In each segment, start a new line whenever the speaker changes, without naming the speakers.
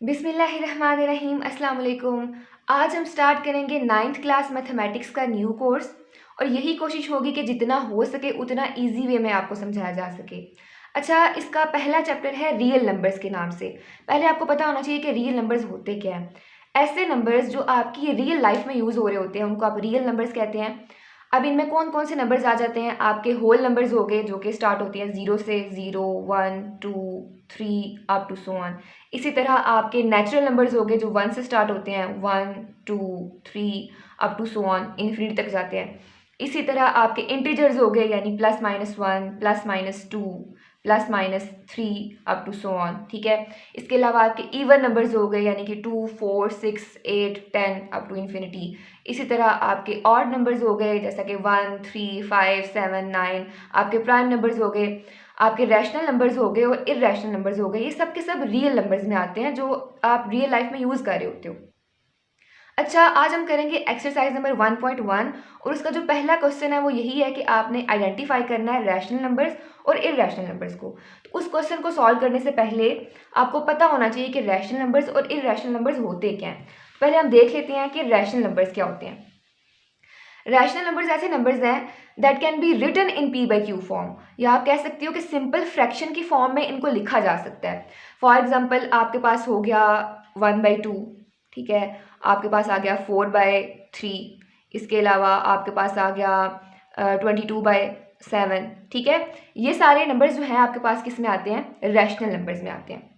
बिस्मिल्लाहिर्रहमानिर्रहीम अस्सलाम वालेकुम। आज हम स्टार्ट करेंगे 9th क्लास मैथमेटिक्स का न्यू कोर्स और यही कोशिश होगी कि जितना हो सके उतना इजी वे में आपको समझाया जा सके। अच्छा, इसका पहला चैप्टर है रियल नंबर्स के नाम से। पहले आपको पता होना चाहिए कि रियल नंबर्स होते क्या हैं। ऐसे नंबर्स जो आपकी रियल लाइफ में यूज़ हो रहे होते हैं उनको आप रियल नंबर्स कहते हैं। अब इनमें कौन कौन से नंबर्स आ जाते हैं? आपके होल नंबर्स हो गए जो कि स्टार्ट होते हैं 0 से, 0 1 2 3 अप टू सो ऑन। इसी तरह आपके नेचुरल नंबर्स हो गए जो 1 से स्टार्ट होते हैं, 1 2 3 up to so on, infinity तक जाते हैं। इसी तरह आपके इंटीजर्स हो गए यानी +-1 +-2 +-3 अप टू सो ऑन, ठीक है। इसके अलावा आपके इवन नंबर्स हो गए यानी कि 2 4 6 8 10 अप टू इन्फिनिटी। इसी तरह आपके ऑड नंबर्स हो गए जैसा कि 1 3 5 7 9। आपके प्राइम नंबर्स हो गए, आपके रैशनल नंबर्स हो गए और इरैशनल नंबर्स हो गए। ये सब के सब रियल नंबर्स में आते हैं जो आप रियल लाइफ में यूज़ कर रहे होते हो। अच्छा, आज हम करेंगे एक्सरसाइज नंबर 1.1 और उसका जो पहला क्वेश्चन है वो यही है कि आपने आइडेंटिफाई करना है रैशनल नंबर्स और इरैशनल नंबर्स को। तो उस क्वेश्चन को सॉल्व करने से पहले आपको पता होना चाहिए कि रैशनल नंबर्स और इरैशनल नंबर्स होते क्या हैं। पहले हम देख लेते हैं कि रैशनल नंबर्स क्या होते हैं। रैशनल नंबर्स ऐसे नंबर्स हैं that can be written in p/q form, या आप कह सकते हो कि सिंपल फ्रैक्शन की फॉर्म में इनको लिखा जा सकता है। फॉर एग्जांपल आपके पास हो गया 1/2, ठीक है। आपके पास आ गया 4/3। इसके अलावा आपके पास आ गया 22/7, ठीक है। ये सारे नंबर्स जो हैं आपके पास किस में आते हैं? रैशनल नंबर्स में आते हैं।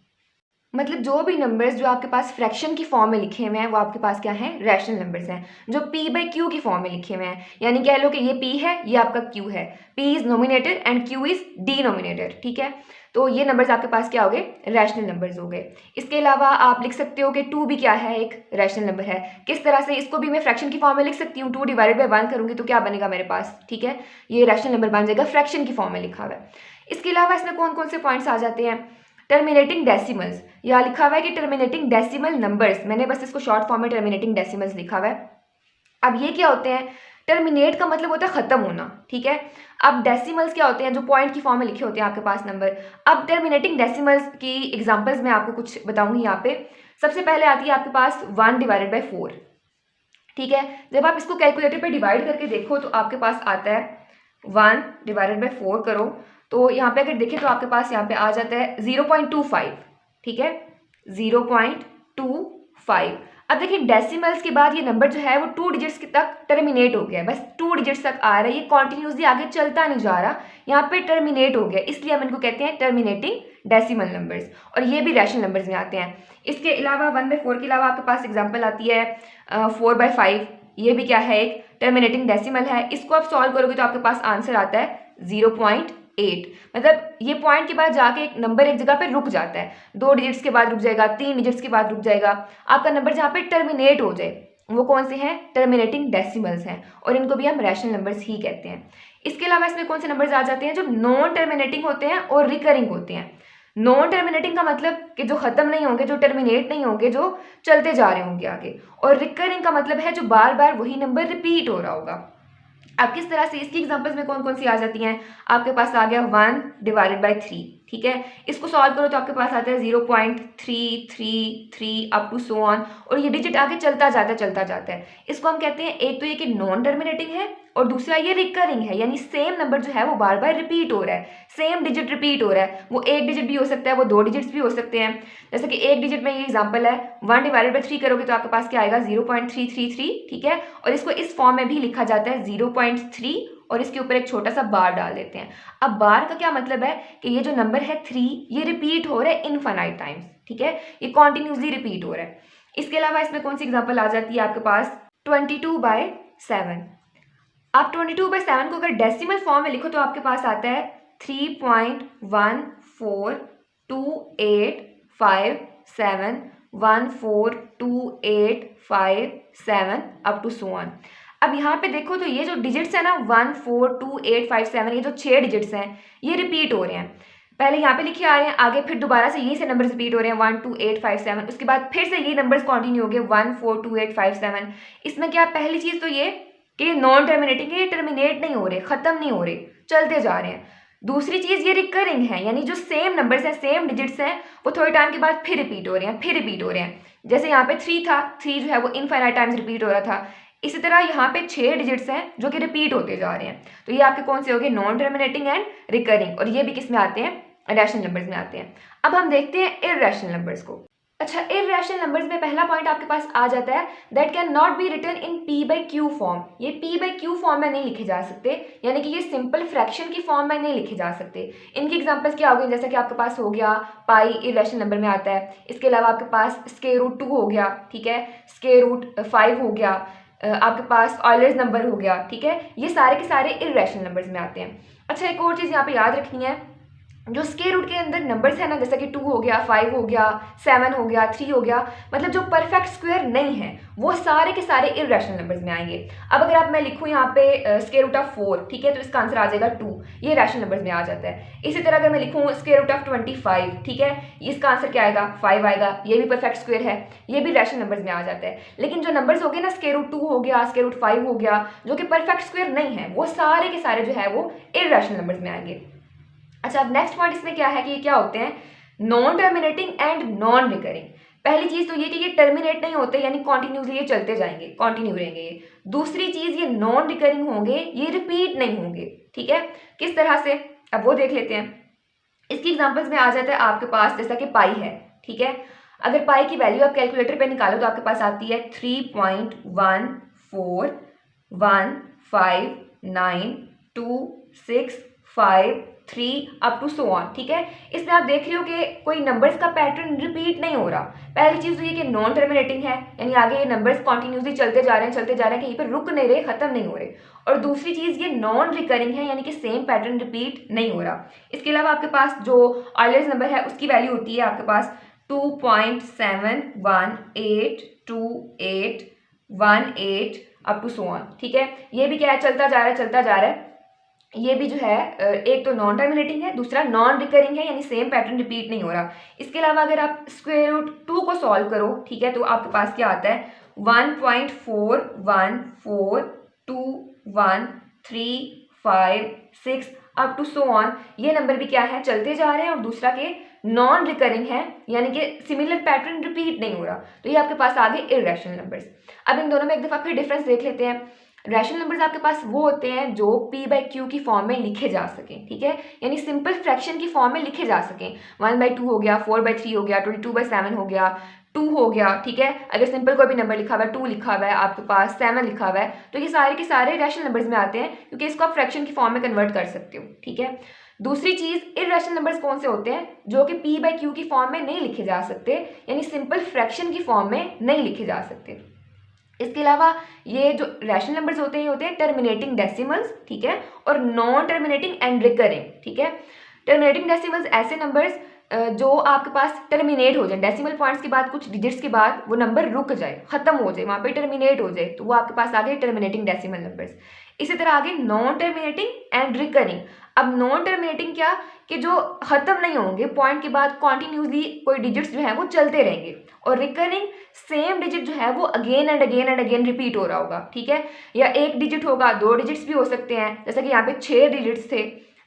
मतलब जो भी नंबर्स जो आपके पास फ्रैक्शन की फॉर्म में लिखे हुए हैं वो आपके पास क्या हैं? रैशनल नंबर्स हैं जो p/q की फॉर्म में लिखे हुए हैं। यानी कह लो कि ये p है, ये आपका q है। p is nominator and q is denominator, ठीक है। तो ये नंबर्स आपके पास क्या हो गए? रैशनल नंबर्स हो गए। इसके अलावा आप लिख सकते हो कि 2 भी क्या है? एक रैशनल नंबर है। किस तरह से? इसको भी मैं फ्रैक्शन की फॉर्म में लिख सकती हूँ। 2 डिवाइडेड बाय 1 करूंगी तो क्या बनेगा मेरे पास? ठीक है, ये रैशनल नंबर बन जाएगा, फ्रैक्शन की फॉर्म में लिखा हुआ है। इसके अलावा इसमें कौन कौन से पॉइंट्स आ जाते हैं? टर्मिनेटिंग डेसिमल्स, या लिखा हुआ है कि टर्मिनेटिंग डेसिमल नंबर्स, मैंने बस इसको शॉर्ट फॉर्म में टर्मिनेटिंग डेसिमल्स लिखा हुआ है। अब ये क्या होते हैं? टर्मिनेट का मतलब होता है खत्म होना, ठीक है। अब डेसिमल्स क्या होते हैं? जो पॉइंट की फॉर्म में लिखे होते हैं आपके पास नंबर। अब टर्मिनेटिंग डेसिमल्स की एग्जांपल्स मैं आपको कुछ बताऊंगी यहाँ पे। सबसे पहले आती है आपके पास 1/4, ठीक है। जब आप इसको कैलकुलेटर पे डिवाइड करके देखो तो आपके पास आता है 1/4 करो तो यहाँ पे अगर देखें तो आपके पास यहाँ पे आ जाता है 0.25, ठीक है, 0.25। अब देखिए डेसिमल्स के बाद ये नंबर जो है वो 2 डिजिट्स तक टर्मिनेट हो गया है, बस 2 डिजिट्स तक आ रहा है, ये कॉन्टिन्यूसली आगे चलता नहीं जा रहा, यहाँ पे टर्मिनेट हो गया, इसलिए हम इनको कहते हैं टर्मिनेटिंग डेसिमल नंबर्स। और ये भी रैशनल नंबर्स में आते हैं। इसके अलावा 1/4 के अलावा आपके पास एग्जाम्पल आती है 4/5। ये भी क्या है? एक टर्मिनेटिंग डेसिमल है। इसको आप सॉल्व करोगे तो आपके पास आंसर आता है 0.8। मतलब ये पॉइंट के बाद जाके एक नंबर एक जगह पे रुक जाता है, 2 डिजिट्स के बाद रुक जाएगा, 3 डिजिट्स के बाद रुक जाएगा। आपका नंबर जहाँ पे टर्मिनेट हो जाए वो कौन से हैं? टर्मिनेटिंग डेसिमल्स हैं, और इनको भी हम रैशनल नंबर्स ही कहते हैं। इसके अलावा इसमें कौन से नंबर्स आ जाते हैं? जो नॉन टर्मिनेटिंग होते हैं और रिकरिंग होते हैं। नॉन टर्मिनेटिंग का मतलब कि जो खत्म नहीं होंगे, जो टर्मिनेट नहीं होंगे, जो चलते जा रहे होंगे आगे। और रिकरिंग का मतलब है जो बार बार वही नंबर रिपीट हो रहा होगा। अब किस तरह से? इसकी एग्जांपल्स में कौन कौन सी आ जाती हैं? आपके पास आ गया 1/3, ठीक है। इसको सॉल्व करो तो आपके पास आता है 0.333 अप टू सो ऑन, और ये डिजिट आगे चलता जाता है। इसको हम कहते हैं, एक तो ये कि नॉन टर्मिनेटिंग है और दूसरा ये रिकरिंग है, यानी सेम नंबर जो है वो बार बार रिपीट हो रहा है, सेम डिजिट रिपीट हो रहा है। वो 1 डिजिट भी हो सकता है, वो 2 डिजिट्स भी हो सकते हैं। जैसे कि 1 डिजिट में ये एग्जाम्पल है, 1/3 करोगे तो आपके पास क्या आएगा? 0.333, ठीक है। और इसको इस फॉर्म में भी लिखा जाता है 0.3, और इसके ऊपर एक छोटा सा बार डाल देते हैं। अब बार का क्या मतलब है कि ये जो नंबर है 3, ये रिपीट हो रहा है इनफाइनाइट टाइम्स, ठीक है, ये कॉन्टिन्यूसली रिपीट हो रहा है। इसके अलावा इसमें कौन सी एग्जांपल आ जाती है आपके पास? 22/7। आप 22/7 को अगर डेसिमल फॉर्म में लिखो तो आपके पास आता है 3.142857142857 अप टू सो ऑन। अब यहाँ पे देखो तो ये जो डिजिट्स है ना 142857, ये जो 6 डिजिट्स हैं ये रिपीट हो रहे हैं। पहले यहाँ पे लिखे आ रहे हैं, आगे फिर दोबारा से ये से नंबर्स रिपीट हो रहे हैं 12857, उसके बाद फिर से ये नंबर्स कंटिन्यू हो गए 142857। इसमें क्या? पहली चीज़ तो ये कि नॉन टर्मिनेटिंग है, ये टर्मिनेट नहीं हो रहे, खत्म नहीं हो रहे, चलते जा रहे हैं। दूसरी चीज़ ये रिकरिंग है, यानी जो सेम नंबर्स हैं, सेम डिजिट्स हैं, वो थोड़े टाइम के बाद फिर रिपीट हो रहे हैं, फिर रिपीट हो रहे हैं। जैसे यहाँ पे 3 था, 3 जो है वो इनफाइनाइट टाइम्स रिपीट हो रहा था। इसी तरह यहाँ पे 6 डिजिट्स हैं जो कि रिपीट होते जा रहे हैं। तो ये आपके कौन से हो गए? नॉन टर्मिनेटिंग एंड रिकरिंग, और ये भी किस में आते हैं? रैशनल नंबर्स में आते हैं। अब हम देखते हैं इररेशनल नंबर्स को। अच्छा, इररेशनल नंबर्स में पहला पॉइंट आपके पास आ जाता है, that can not be written in p/q form. ये p/q फॉर्म में नहीं लिखे जा सकते, यानी कि ये सिंपल फ्रैक्शन की फॉर्म में नहीं लिखे जा सकते। इनकी एग्जांपल्स क्या हो गई? जैसा कि आपके पास हो गया पाई इररेशनल नंबर में आता है। इसके अलावा आपके पास √2 हो गया, ठीक है, √5 हो गया, आपके पास ऑयलर्स नंबर हो गया, ठीक है। ये सारे के सारे इररेशनल नंबर्स में आते हैं। अच्छा, एक और चीज़ यहाँ पे याद रखनी है, जो स्क्वायर रूट के अंदर नंबर्स है ना, जैसा कि 2 हो गया, 5 हो गया, 7 हो गया, 3 हो गया, मतलब जो परफेक्ट स्क्वायर नहीं है वो सारे के सारे इररेशनल नंबर्स में आएंगे। अब अगर आप मैं लिखूँ यहाँ पे √4, ठीक है, तो इसका आंसर आ जाएगा 2, ये रैशनल नंबर्स में आ जाता है। इसी तरह अगर मैं लिखूँ √25, ठीक है, इसका आंसर क्या आएगा? 5 आएगा, ये भी परफेक्ट स्क्वायर है, ये भी रैशनल नंबर्स में आ जाता है। लेकिन जो नंबर्स हो गए ना, √2 हो गया, √5 हो गया, जो कि परफेक्ट स्क्वायर नहीं है, वो सारे के सारे जो है वो इररेशनल नंबर्स में आएंगे। अच्छा, अब नेक्स्ट पॉइंट इसमें क्या है कि ये क्या होते हैं? Non terminating and non recurring. पहली चीज तो ये कि ये टर्मिनेट नहीं होते, यानी कॉन्टिन्यूसली ये चलते जाएंगे, कंटिन्यू रहेंगे ये। दूसरी चीज, ये नॉन रिकरिंग होंगे, ये रिपीट नहीं होंगे, ठीक है। किस तरह से? अब वो देख लेते हैं। इसकी एग्जांपल्स में आ जाता है आपके पास, जैसा कि पाई है, ठीक है। अगर पाई की वैल्यू आप कैलकुलेटर पे निकालो तो आपके पास आती है 3.141592653 अप टू सो ऑन, ठीक है। इसमें आप देख रहे हो कि कोई नंबर्स का पैटर्न रिपीट नहीं हो रहा। पहली चीज़ तो ये कि नॉन टर्मिनेटिंग है, यानी आगे ये नंबर्स कॉन्टिन्यूसली चलते जा रहे हैं, चलते जा रहे हैं, कहीं पर रुक नहीं रहे, खत्म नहीं हो रहे। और दूसरी चीज़ ये नॉन रिकरिंग है, यानी कि सेम पैटर्न रिपीट नहीं हो रहा। इसके अलावा आपके पास जो ऑयलर्स नंबर है उसकी वैल्यू होती है आपके पास 2.7182818 अप टू सो ऑन, ठीक है। ये भी क्या है? चलता जा रहा है, चलता जा रहा है। ये भी जो है एक तो नॉन टर्मिनेटिंग है, दूसरा नॉन रिकरिंग है, यानी सेम पैटर्न रिपीट नहीं हो रहा। इसके अलावा अगर आप √2 को सॉल्व करो, ठीक है, तो आपके पास क्या आता है? 1.41421356 अप टू सो ऑन। ये नंबर भी क्या है? चलते जा रहे हैं, और दूसरा के नॉन रिकरिंग है, यानी कि सिमिलर पैटर्न रिपीट नहीं हो रहा। तो ये आपके पास आ गए इररेशनल नंबर्स। अब इन दोनों में एक दफ़ा फिर डिफरेंस देख लेते हैं। रैशनल नंबर्स आपके पास वो होते हैं जो p/q की फॉर्म में लिखे जा सकें, ठीक है, यानी सिंपल फ्रैक्शन की फॉर्म में लिखे जा सकें। 1/2 हो गया, 4/3 हो गया, 22/7 हो गया, 2 हो गया, ठीक है। अगर सिंपल कोई भी नंबर लिखा हुआ है, 2 लिखा हुआ है, आपके पास 7 लिखा हुआ है, तो ये सारे के सारे रैशनल नंबर्स में आते हैं, क्योंकि इसको आप फ्रैक्शन की फॉर्म में कन्वर्ट कर सकते हो, ठीक है। दूसरी चीज, इररेशनल नंबर्स कौन से होते हैं? जो कि p/q की फॉर्म में नहीं लिखे जा सकते, यानी सिंपल फ्रैक्शन की फॉर्म में नहीं लिखे जा सकते। इसके अलावा ये जो रैशनल नंबर्स होते हैं, ये होते हैं टर्मिनेटिंग डेसिमल्स, ठीक है, और नॉन टर्मिनेटिंग एंड रिकरिंग, ठीक है। टर्मिनेटिंग डेसिमल्स ऐसे नंबर्स जो आपके पास टर्मिनेट हो जाए, डेसिमल पॉइंट्स के बाद कुछ डिजिट्स के बाद वो नंबर रुक जाए, खत्म हो जाए, वहाँ पे टर्मिनेट हो जाए, तो वो आपके पास आ गए टर्मिनेटिंग डेसिमल नंबर्स। इसी तरह आगे नॉन टर्मिनेटिंग एंड रिकरिंग। अब नॉन टर्मिनेटिंग क्या? कि जो खत्म नहीं होंगे, पॉइंट के बाद कॉन्टिन्यूसली कोई डिजिट्स जो है वो चलते रहेंगे। और रिकरिंग, सेम डिजिट जो है वो again and again and again repeat हो रहा होगा, ठीक है। या एक डिजिट होगा, 2 डिजिट्स भी हो सकते हैं, जैसा कि यहाँ पे 6 डिजिट्स थे,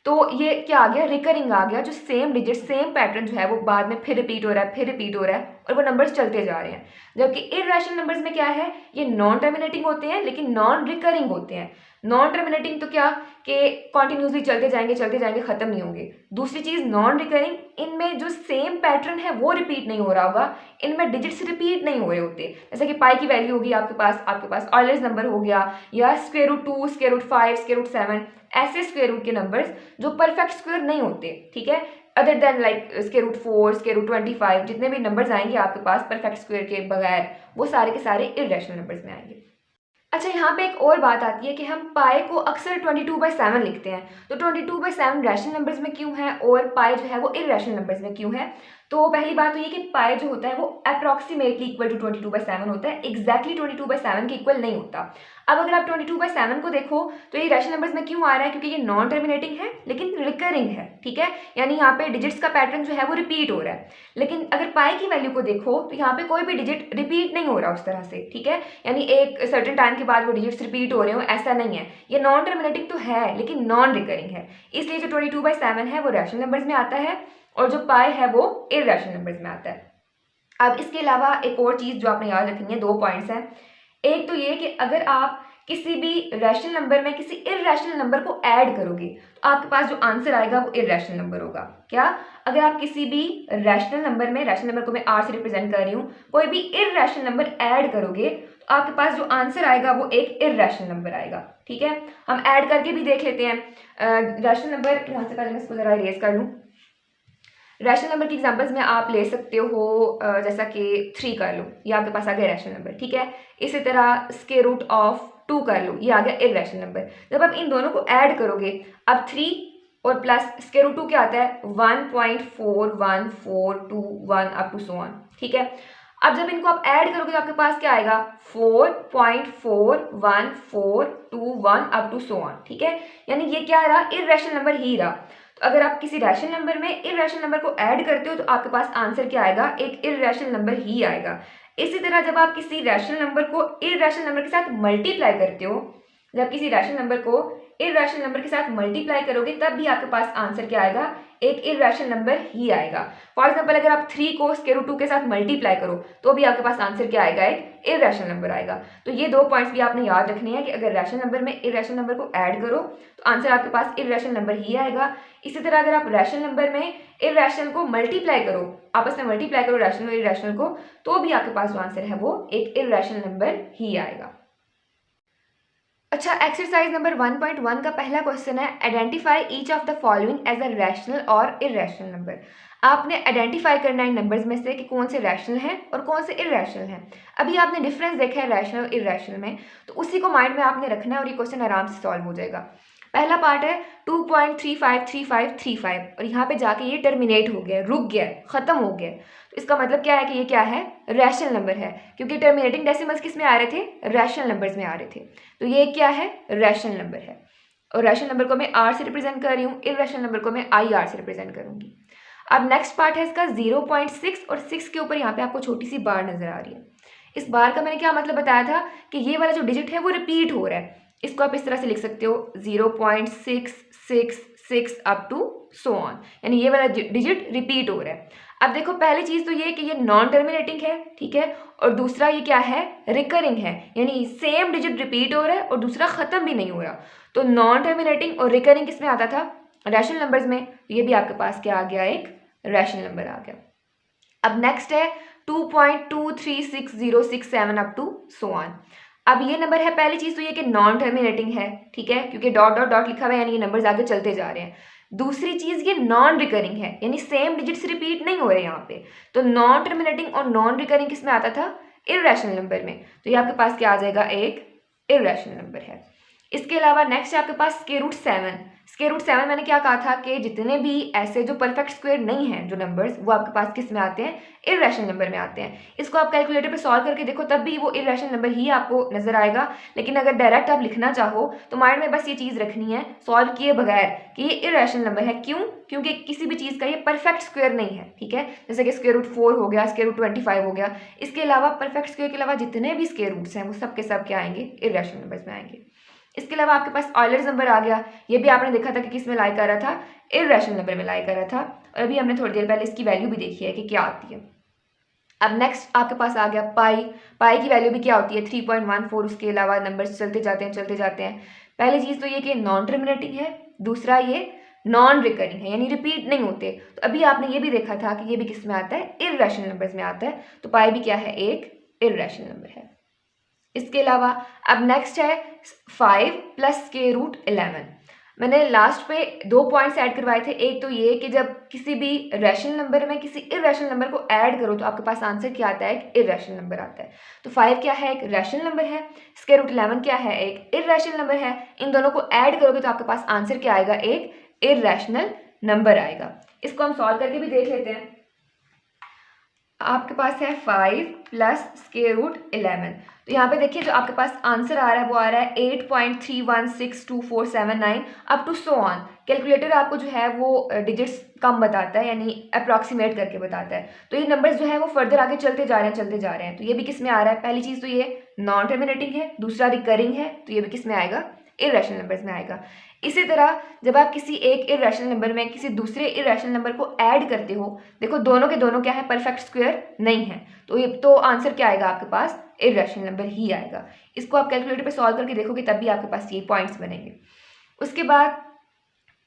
तो ये क्या आ गया? रिकरिंग आ गया, जो सेम डिजिट, सेम पैटर्न जो है वो बाद में फिर रिपीट हो रहा है, फिर रिपीट हो रहा है, और वो नंबर्स चलते जा रहे हैं। जबकि इररेशनल नंबर्स में क्या है? ये नॉन टर्मिनेटिंग होते हैं, लेकिन नॉन रिकरिंग होते हैं। नॉन टर्मिनेटिंग तो क्या कि कॉन्टिन्यूसली चलते जाएंगे, खत्म नहीं होंगे। दूसरी चीज नॉन रिकरिंग, इनमें जो सेम पैटर्न है वो रिपीट नहीं हो रहा होगा, इनमें डिजिट्स रिपीट नहीं हो रहे होते। जैसे कि पाई की वैल्यू होगी आपके पास ऑयलर्स नंबर हो गया, या √2, √5, √7, ऐसे स्क्वायर रूट के नंबर्स जो परफेक्ट स्क्वायर नहीं होते, ठीक है, अदर देन लाइक √4, √25, जितने भी नंबर्स आएंगे आपके पास परफेक्ट स्क्वायर के बगैर, वो सारे के सारे इररेशनल नंबर्स में आएंगे। अच्छा, यहाँ पे एक और बात आती है कि हम पाई को अक्सर 22/7 लिखते हैं, तो 22/7 रैशनल नंबर्स में क्यों है और पाई जो है वो इररेशनल नंबर्स में क्यों है? तो पहली बात तो ये कि पाई जो होता है वो अप्रॉक्सीमेटली इक्वल टू 22/7 होता है, एग्जैक्टली 22/7 के इक्वल नहीं होता। अब अगर आप 22/7 को देखो तो ये रैशनल नंबर्स में क्यों आ रहा है, क्योंकि ये नॉन टर्मिनेटिंग है लेकिन रिकरिंग है, ठीक है, यानी यहाँ पे डिजिट्स का पैटर्न जो है वो रिपीट हो रहा है। लेकिन अगर पाई की वैल्यू को देखो तो यहाँ पे कोई भी डिजिट रिपीट नहीं हो रहा उस तरह से, ठीक है, यानी एक सर्टेन टाइम के बाद वो डिजिट्स रिपीट हो रहे हो, ऐसा नहीं है। ये नॉन टर्मिनेटिंग तो है लेकिन नॉन रिकरिंग है, इसलिए जो 22/7 है वो रैशनल नंबर्स में आता है और जो पाई है वो इरैशनल नंबर्स में आता है। अब इसके अलावा एक और चीज़ जो आपने याद रखनी है, 2 पॉइंट्स हैं। एक तो ये कि अगर आप किसी भी रैशनल नंबर में किसी इरैशनल नंबर को ऐड करोगे तो आपके पास जो आंसर आएगा वो इरैशनल नंबर होगा। क्या? अगर आप किसी भी रैशनल नंबर में, रैशनल नंबर को मैं आर से रिप्रेजेंट कर रही हूँ, कोई भी इरैशनल नंबर ऐड करोगे तो आपके पास जो आंसर आएगा वो एक इरैशनल नंबर आएगा, ठीक है। हम ऐड करके भी देख लेते हैं। रैशनल नंबर यहाँ से पहले मैं इसको ज़रा इरेज कर लूँ। रैशनल नंबर की एग्जांपल्स में आप ले सकते हो जैसा कि 3 कर लो, ये आपके पास आ गया रैशनल नंबर, ठीक है। इसी तरह स्क्वायर रूट ऑफ 2 कर लो, ये आ गया इरैशनल नंबर। जब आप इन दोनों को ऐड करोगे, अब 3 और प्लस स्क्वायर रूट 2 क्या आता है, 1.4142 अप टू सो ऑन, ठीक है। अब जब इनको आप ऐड करोगे तो आपके पास क्या आएगा, 4.41421 अप टू सो ऑन, ठीक है। यानी ये क्या रहा, इरैशनल नंबर ही रहा। तो अगर आप किसी रैशनल नंबर में इरैशनल नंबर को ऐड करते हो तो आपके पास आंसर क्या आएगा, एक इरैशनल नंबर ही आएगा। इसी तरह जब आप किसी रैशनल नंबर को इरैशनल नंबर के साथ मल्टीप्लाई करते हो, जब किसी रैशनल नंबर को इरैशनल नंबर के साथ मल्टीप्लाई करोगे तब भी आपके पास आंसर क्या आएगा, एक इरैशनल नंबर ही आएगा। फॉर एग्जांपल अगर आप 3 को स्क्वायर रूट 2 के साथ मल्टीप्लाई करो तो भी आपके पास आंसर क्या आएगा, एक इरैशनल नंबर आएगा। तो ये 2 पॉइंट्स भी आपने याद रखने हैं कि अगर रैशनल नंबर में इरैशनल नंबर को ऐड करो तो आंसर आपके पास इरैशनल नंबर ही आएगा। इसी तरह अगर आप रैशनल नंबर में इरैशनल को मल्टीप्लाई करो, आपस में मल्टीप्लाई करो रैशनल और इरैशनल को, तो भी आपके पास जो आंसर है वो एक इरैशनल नंबर ही आएगा। अच्छा, एक्सरसाइज नंबर 1.1 का पहला क्वेश्चन है, identify each of the following as a rational और इरैशनल नंबर। आपने आइडेंटिफाई करना है इन नंबर्स में से कि कौन से रैशनल हैं और कौन से इरैशनल हैं। अभी आपने डिफरेंस देखा है रैशनल और इरैशनल में, तो उसी को माइंड में आपने रखना है और ये क्वेश्चन आराम से सॉल्व हो जाएगा। पहला पार्ट है 2.353535 और यहाँ पे जाके ये टर्मिनेट हो गया, रुक गया, खत्म हो गया। तो इसका मतलब क्या है कि ये क्या है, रैशनल नंबर है, क्योंकि टर्मिनेटिंग डेसिमल्स किस में आ रहे थे, रैशनल नंबर्स में आ रहे थे। तो ये क्या है, रैशनल नंबर है। और रैशनल नंबर को मैं आर से रिप्रेजेंट कर रही हूँ, इरैशनल नंबर को मैं आई आर से रिप्रेजेंट करूँगी। अब नेक्स्ट पार्ट है इसका 0.6 और 6 के ऊपर यहाँ पे आपको छोटी सी बार नजर आ रही है। इस बार का मैंने क्या मतलब बताया था कि ये वाला जो डिजिट है वो रिपीट हो रहा है। इसको आप इस तरह से लिख सकते हो 0.666 अप टू सो ऑन, यानी ये वाला डिजिट रिपीट हो रहा है। अब देखो पहली चीज़ तो ये कि ये नॉन टर्मिनेटिंग है, ठीक है, और दूसरा ये क्या है, रिकरिंग है, यानी सेम डिजिट रिपीट हो रहा है और दूसरा ख़त्म भी नहीं हो रहा। तो नॉन टर्मिनेटिंग और रिकरिंग किस में आता था, रैशनल नंबर्स में। ये भी आपके पास क्या आ गया, एक रैशनल नंबर आ गया। अब नेक्स्ट है 2.236067 अप टू सो ऑन। अब ये नंबर है, पहली चीज़ तो ये कि नॉन टर्मिनेटिंग है, ठीक है, क्योंकि डॉट डॉट डॉट लिखा हुआ है, यानी ये नंबर्स आगे चलते जा रहे हैं। दूसरी चीज़ ये नॉन रिकरिंग है, यानी सेम डिजिट्स रिपीट नहीं हो रहे यहाँ पे। तो नॉन टर्मिनेटिंग और नॉन रिकरिंग किस में आता था, इरैशनल नंबर में। तो ये आपके पास क्या आ जाएगा, एक इरैशनल नंबर है। इसके अलावा नेक्स्ट है आपके पास स्क्वायर रूट 7। स्क्वायर रूट 7 मैंने क्या कहा था कि जितने भी ऐसे जो परफेक्ट स्क्वायर नहीं हैं जो नंबर्स, वो आपके पास किस में आते हैं, इरैशनल नंबर में आते हैं। इसको आप कैलकुलेटर पे सॉल्व करके देखो तब भी वो इरैशनल नंबर ही आपको नजर आएगा। लेकिन अगर डायरेक्ट आप लिखना चाहो तो माइंड में बस ये चीज़ रखनी है सॉल्व किए बगैर कि ये इरैशनल नंबर है। क्यों? क्योंकि किसी भी चीज़ का ये परफेक्ट स्क्वायर नहीं है, ठीक है। जैसे कि स्क्वायर रूट 4 हो गया, स्क्वायर रूट 25 हो गया। इसके अलावा परफेक्ट स्क्वायर के अलावा जितने भी स्क्वायर रूट्स हैं वो सब के सब क्या आएंगे, इरैशनल नंबर्स में आएंगे। इसके अलावा आपके पास ऑयलर्स नंबर आ गया, ये भी आपने देखा था कि किस में लाई कर रहा था, इरैशनल नंबर में लाई कर रहा था। और अभी हमने थोड़ी देर पहले इसकी वैल्यू भी देखी है कि क्या आती है। अब नेक्स्ट आपके पास आ गया पाई। पाई की वैल्यू भी क्या होती है, 3.14। उसके अलावा नंबर्स चलते जाते हैं चलते जाते हैं। पहली चीज़ तो ये कि नॉन टर्मिनेटिंग है, दूसरा ये नॉन रिकरिंग है, यानी रिपीट नहीं होते। तो अभी आपने ये भी देखा था कि ये भी किस में आता है, इरैशनल नंबर्स में आता है। तो पाई भी क्या है, एक इरैशनल नंबर है। इसके अलावा अब नेक्स्ट है 5 प्लस स्क्वायर रूट 11। मैंने लास्ट पे 2 पॉइंट्स ऐड करवाए थे। एक तो ये कि जब किसी भी रैशनल नंबर में किसी इरैशनल नंबर को ऐड करो तो आपके पास आंसर क्या आता है, एक इरैशनल नंबर आता है। तो 5 क्या है, एक रैशनल नंबर है। स्क्वायर रूट 11 क्या है, एक इरैशनल नंबर है। इन दोनों को ऐड करोगे तो आपके पास आंसर क्या आएगा, एक इरैशनल नंबर आएगा। इसको हम सॉल्व करके भी देख लेते हैं। आपके पास है 5 प्लस स्क्वायर रूट 11। तो यहाँ पे देखिए जो आपके पास आंसर आ रहा है वो आ रहा है 8.316247 up to so on. Calculator आपको जो है वो डिजिट्स कम बताता है, यानी अप्रॉक्सीमेट करके बताता है। तो ये नंबर्स जो है वो फर्दर आगे चलते जा रहे हैं चलते जा रहे हैं। तो ये भी किस में आ रहा है? पहली चीज़ तो ये नॉन टर्मिनेटिंग है, दूसरा रिकरिंग है, तो ये भी किस में आएगा? इरेशनल नंबर्स में आएगा। इसी तरह जब आप किसी एक इरेशनल नंबर में किसी दूसरे इरेशनल नंबर को ऐड करते हो, देखो दोनों के दोनों क्या है? परफेक्ट स्क्वायर नहीं है, तो ये तो आंसर क्या आएगा आपके पास? इरेशनल नंबर ही आएगा। इसको आप कैलकुलेटर पे सॉल्व करके देखोगे तब भी आपके पास ये पॉइंट्स बनेंगे। उसके बाद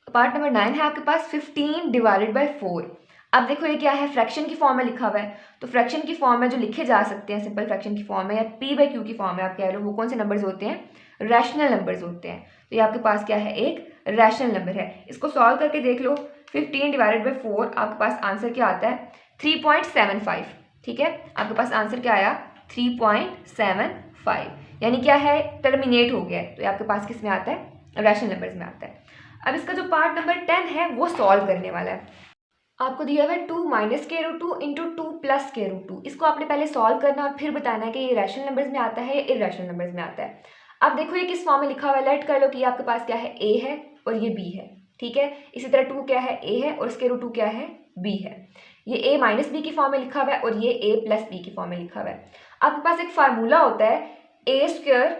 पार्ट नंबर 9 है आपके पास 15 डिवाइडेड बाई 4। अब देखो ये क्या है? फ्रैक्शन की फॉर्म में लिखा हुआ है। तो फ्रैक्शन की फॉर्म में जो लिखे जा सकते हैं सिंपल फ्रैक्शन की फॉर्म में या पी बाई क्यू की फॉर्म में आप कह लो, वो कौन से नंबर्स होते हैं? रैशनल नंबर्स होते हैं। तो ये आपके पास क्या है? एक रैशनल नंबर है। इसको सॉल्व करके देख लो। 15 डिवाइडेड बाई 4 आपके पास आंसर क्या आता है? 3.75। ठीक है, आपके पास आंसर क्या आया? 3.75, यानी क्या है? टर्मिनेट हो गया है। तो ये आपके पास किस में आता है? रैशनल नंबर्स में आता है। अब इसका जो पार्ट नंबर 10 है वो सॉल्व करने वाला है। आपको दिया हुआ है 2 माइनस के रूट 2 इंटू 2 प्लस के रूट 2। इसको आपने पहले सॉल्व करना और फिर बताना है कि ये रैशनल नंबर्स में आता है या इरेशनल नंबर्स में आता है। अब देखो ये किस फॉर्म में लिखा हुआ है, लेट कर लो कि ये आपके पास क्या है? ए है और ये बी है। ठीक है, इसी तरह 2 क्या है? ए है और इसके रूट 2 क्या है? बी है। ये ए माइनस बी की फॉर्म में लिखा हुआ है और ये ए प्लस बी की फॉर्म में लिखा हुआ है। आपके पास एक फार्मूला होता है, A square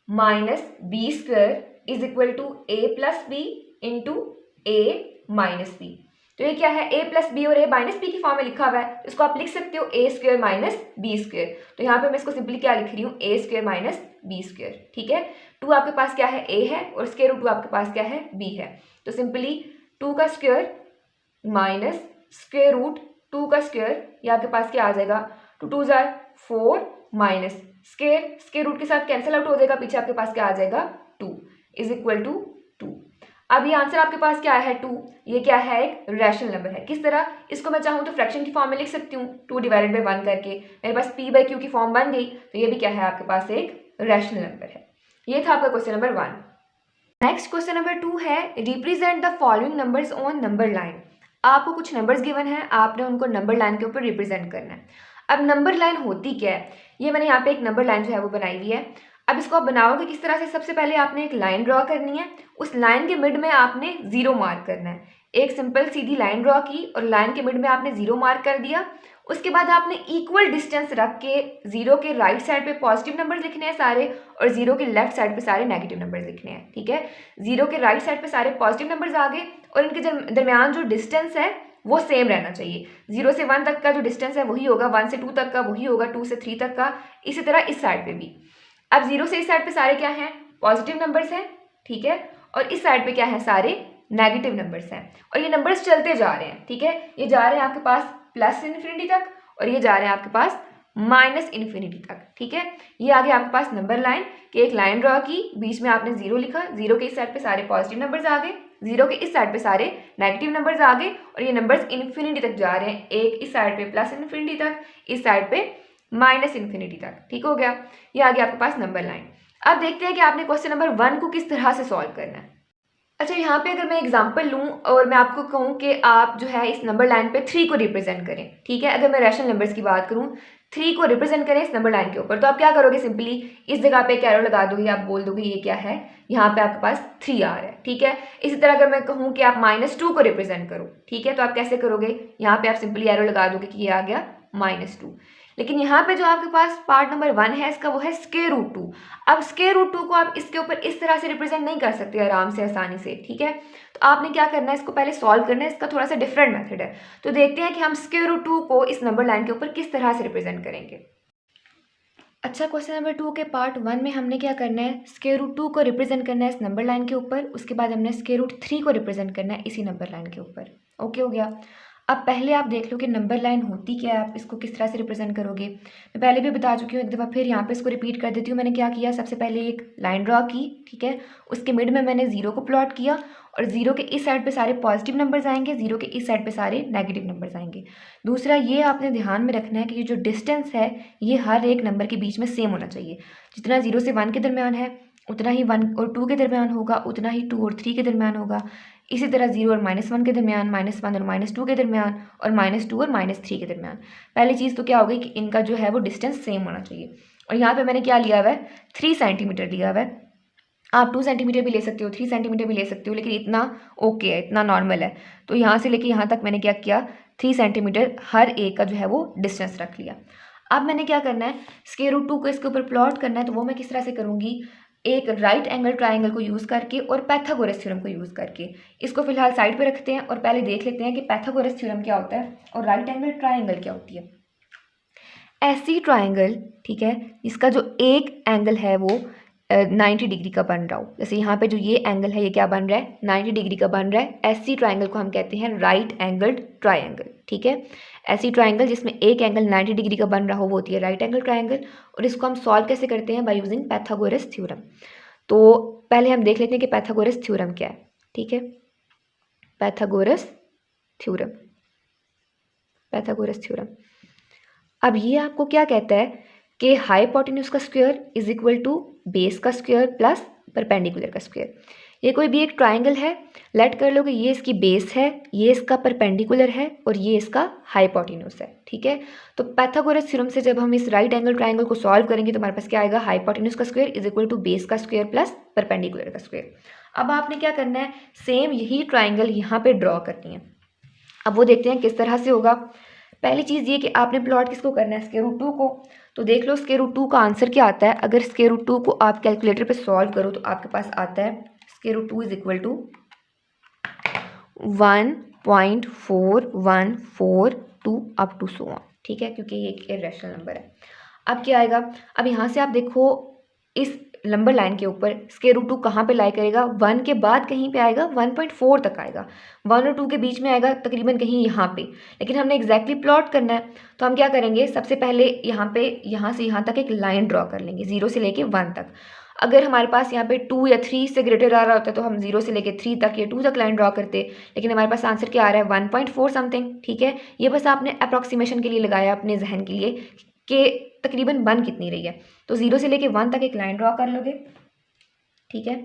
minus B square is equal to A plus B into A minus B. तो ये क्या है? ए प्लस बी और ए माइनस बी की फॉर्म में लिखा हुआ है। इसको आप लिख सकते हो A square minus B square. तो यहाँ पे मैं इसको सिंपली क्या लिख रही हूँ? ए स्क्वायर माइनस बी स्क्वायर। ठीक है, 2 आपके पास क्या है? ए है और स्क्वायर रूट 2 आपके पास क्या है? बी है। तो सिंपली 2 का स्क्वायर माइनस स्क्वायर रूट 2 का स्क्वायर, ये आपके पास क्या आ जाएगा? 2 2 जार 4 माइनस स्क्वायर रूट के साथ कैंसिल आउट हो जाएगा, पीछे आपके पास क्या आ जाएगा? 2 इज इक्वल टू 2। अब ये आंसर आपके पास क्या है? 2। ये क्या है? एक रैशनल नंबर है। किस तरह? इसको मैं चाहूँ तो फ्रैक्शन की फॉर्म में लिख सकती हूँ 2 डिवाइडेड बाई 1 करके, मेरे पास पी बाई क्यू की फॉर्म बन गई। तो ये भी क्या है? आपके पास एक रैशनल नंबर है। ये था आपका question number 1। Next question number 2 है, represent the following numbers on number line. आपको कुछ नंबर्स गिवन है, आपने उनको नंबर लाइन के ऊपर रिप्रेजेंट करना है। अब नंबर लाइन होती क्या है? ये मैंने यहाँ पे एक नंबर लाइन जो है वो बनाई हुई है। अब इसको आप बनाओगे किस तरह से? सबसे पहले आपने एक लाइन ड्रॉ करनी है, उस लाइन के मिड में आपने जीरो मार्क करना है। एक सिंपल सीधी लाइन ड्रॉ की और लाइन के मिड में आपने जीरो मार्क कर दिया। उसके बाद आपने इक्वल डिस्टेंस रख के जीरो के राइट साइड पे पॉजिटिव नंबर्स लिखने हैं सारे और जीरो के लेफ्ट साइड पे सारे नेगेटिव नंबर्स लिखने हैं। ठीक है, जीरो के राइट साइड पे सारे पॉजिटिव नंबर्स आ गए और इनके दरमियान जो डिस्टेंस है वो सेम रहना चाहिए। 0 से 1 तक का जो डिस्टेंस है वही होगा, 1 से 2 तक का वही होगा, 2 से 3 तक का, इसी तरह इस साइड पे भी। अब 0 से इस साइड पे सारे क्या हैं? पॉजिटिव नंबर्स हैं। ठीक है, और इस साइड पे क्या है? सारे नेगेटिव नंबर्स हैं और ये नंबर्स चलते जा रहे हैं। ठीक है, ये जा रहे हैं आपके पास प्लस इन्फिनिटी तक और ये जा रहे हैं आपके पास माइनस इन्फिनिटी तक। ठीक है, ये आ गया आपके पास नंबर लाइन कि एक लाइन ड्रॉ की, बीच में आपने 0 लिखा, 0 के इस साइड पे सारे पॉजिटिव नंबर्स आ गए, 0 के इस साइड पे सारे नेगेटिव नंबर्स आ गए और ये नंबर्स इन्फिनिटी तक जा रहे हैं। एक इस साइड पे प्लस इन्फिनिटी तक, इस साइड पे माइनस इन्फिनिटी तक। ठीक हो गया, ये आ गया आपके पास नंबर लाइन। अब देखते हैं कि आपने क्वेश्चन नंबर 1 को किस तरह से सॉल्व करना है। अच्छा, यहाँ पे अगर मैं एग्जांपल लूँ और मैं आपको कहूँ कि आप जो है इस नंबर लाइन पे 3 को रिप्रेजेंट करें। ठीक है, अगर मैं रैशनल नंबर्स की बात करूँ, 3 को रिप्रेजेंट करें इस नंबर लाइन के ऊपर, तो आप क्या करोगे? सिंपली इस जगह पे एक एरो लगा दोगे, आप बोल दोगे ये क्या है? यहाँ पे आपके पास 3 आ रहा है। ठीक है, इसी तरह अगर मैं कहूँ कि आप -2 को रिप्रेजेंट करो, ठीक है, तो आप कैसे करोगे? यहाँ पे आप सिंपली एरो लगा दोगे कि ये आ गया -2। लेकिन यहाँ पे जो आपके पास पार्ट नंबर 1 है इसका, वो है स्क्वायर रूट 2। अब स्क्वायर रूट 2 को आप इसके ऊपर इस तरह से रिप्रेजेंट नहीं कर सकते आराम से, आसानी से। ठीक है, तो आपने क्या करना है? इसको पहले सॉल्व करना है। इसका थोड़ा सा डिफरेंट मेथड है, तो देखते हैं कि हम स्क्वायर रूट 2 को इस नंबर लाइन के ऊपर किस तरह से रिप्रेजेंट करेंगे। अच्छा, क्वेश्चन नंबर 2 के पार्ट 1 में हमने क्या करना है? स्क्वायर रूट 2 को रिप्रेजेंट करना है इस नंबर लाइन के ऊपर, उसके बाद हमने स्क्वायर रूट 3 को रिप्रेजेंट करना है इसी नंबर लाइन के ऊपर। ओके हो गया। अब पहले आप देख लो कि नंबर लाइन होती क्या है, आप इसको किस तरह से रिप्रेजेंट करोगे। मैं पहले भी बता चुकी हूँ, एक दफ़ा फिर यहाँ पे इसको रिपीट कर देती हूँ। मैंने क्या किया? सबसे पहले एक लाइन ड्रॉ की, ठीक है, उसके मिड में मैंने 0 को प्लॉट किया और 0 के इस साइड पे सारे पॉजिटिव नंबर्स आएंगे, 0 के इस साइड पे सारे नेगेटिव नंबर्स आएंगे। दूसरा, ये आपने ध्यान में रखना है कि ये जो डिस्टेंस है ये हर एक नंबर के बीच में सेम होना चाहिए। जितना 0 से 1 के दरमियान है उतना ही 1 और 2 के दरमियान होगा, उतना ही 2 और 3 के दरमियान होगा। इसी तरह 0 और -1 के दरमियान, -1 और -2 के दरमियान, और -2 और -3 के दरमियान। पहली चीज़ तो क्या हो गई कि इनका जो है वो डिस्टेंस सेम होना चाहिए। और यहाँ पे मैंने क्या लिया हुआ है, 3 सेंटीमीटर लिया हुआ है। आप 2 सेंटीमीटर भी ले सकते हो, 3 सेंटीमीटर भी ले सकते हो, लेकिन इतना ओके है, इतना नॉर्मल है। तो यहाँ से लेके यहाँ तक मैंने क्या किया, 3 सेंटीमीटर हर एक का जो है वो डिस्टेंस रख लिया। अब मैंने क्या करना है, √2 को इसके ऊपर प्लॉट करना है। तो वो मैं किस तरह से करूँगी, एक राइट एंगल ट्राइंगल को यूज़ करके और पाइथागोरस थ्योरम को यूज़ करके। इसको फिलहाल साइड पे रखते हैं और पहले देख लेते हैं कि पाइथागोरस थ्योरम क्या होता है और राइट एंगल ट्राइंगल क्या होती है। ऐसी ट्राइंगल, ठीक है, इसका जो एक एंगल है वो 90 डिग्री का बन रहा हो। जैसे यहाँ पे जो ये एंगल है ये क्या बन रहा है, 90 डिग्री का बन रहा है। ऐसी ट्राइंगल को हम कहते हैं राइट एंगल्ड ट्राइंगल, ठीक है। ऐसी ट्राइंगल जिसमें एक एंगल 90 डिग्री का बन रहा हो वो होती है राइट एंगल ट्राइंगल। और इसको हम सॉल्व कैसे करते हैं, बाय यूजिंग पाइथागोरस थ्योरम। तो पहले हम देख लेते हैं कि पाइथागोरस थ्योरम क्या है, ठीक है। Pythagoras theorem, Pythagoras theorem. अब ये आपको क्या कहता है कि हाइपोटेन्यूज का square is equal to base का स्क्वायर प्लस परपेंडिकुलर का स्क्वायर। ये कोई भी एक ट्राइंगल है, लेट कर लो कि ये इसकी बेस है, ये इसका परपेंडिकुलर है और ये इसका हाइपोटेन्यूज है, ठीक है। तो पाइथागोरस थ्योरम से जब हम इस राइट एंगल ट्राइंगल को सॉल्व करेंगे तो हमारे पास क्या आएगा, हाइपोटेन्यूज का square is equal to base का स्क्वायर प्लस परपेंडिकुलर का स्क्वायर। अब आपने क्या करना है, सेम यही ट्राइंगल यहाँ पे ड्रॉ करनी है। अब वो देखते हैं किस तरह से होगा। पहली चीज़ ये कि आपने प्लॉट किसको करना है, √2 को। तो देख लो √2 का आंसर क्या आता है। अगर √2 को आप कैलकुलेटर पे सॉल्व करो तो आपके पास आता है √2 is equal to 1.4142 up to so on, ठीक है, क्योंकि ये एक इरेशनल नंबर है। अब क्या आएगा, अब यहाँ से आप देखो इस नंबर लाइन के ऊपर √2 कहाँ पे लाई करेगा, 1 के बाद कहीं पे आएगा, 1.4 तक आएगा, 1 और 2 के बीच में आएगा तकरीबन कहीं यहाँ पे। लेकिन हमने एग्जैक्टली प्लॉट करना है तो हम क्या करेंगे, सबसे पहले यहाँ पे यहाँ से यहाँ तक एक लाइन ड्रॉ कर लेंगे 0 से लेके 1 तक। अगर हमारे पास यहाँ पे 2 या 3 से ग्रेटर आ रहा होता है तो हम 0 से लेके 3 तक या 2 तक लाइन ड्रॉ करते, लेकिन हमारे पास आंसर क्या आ रहा है, 1.4 समथिंग, ठीक है। ये बस आपने अप्रॉक्सीमेशन के लिए लगाया अपने जहन के लिए कि तकरीबन बन कितनी रही है। तो 0 से लेके 1 तक एक लाइन ड्रॉ कर लोगे, ठीक है।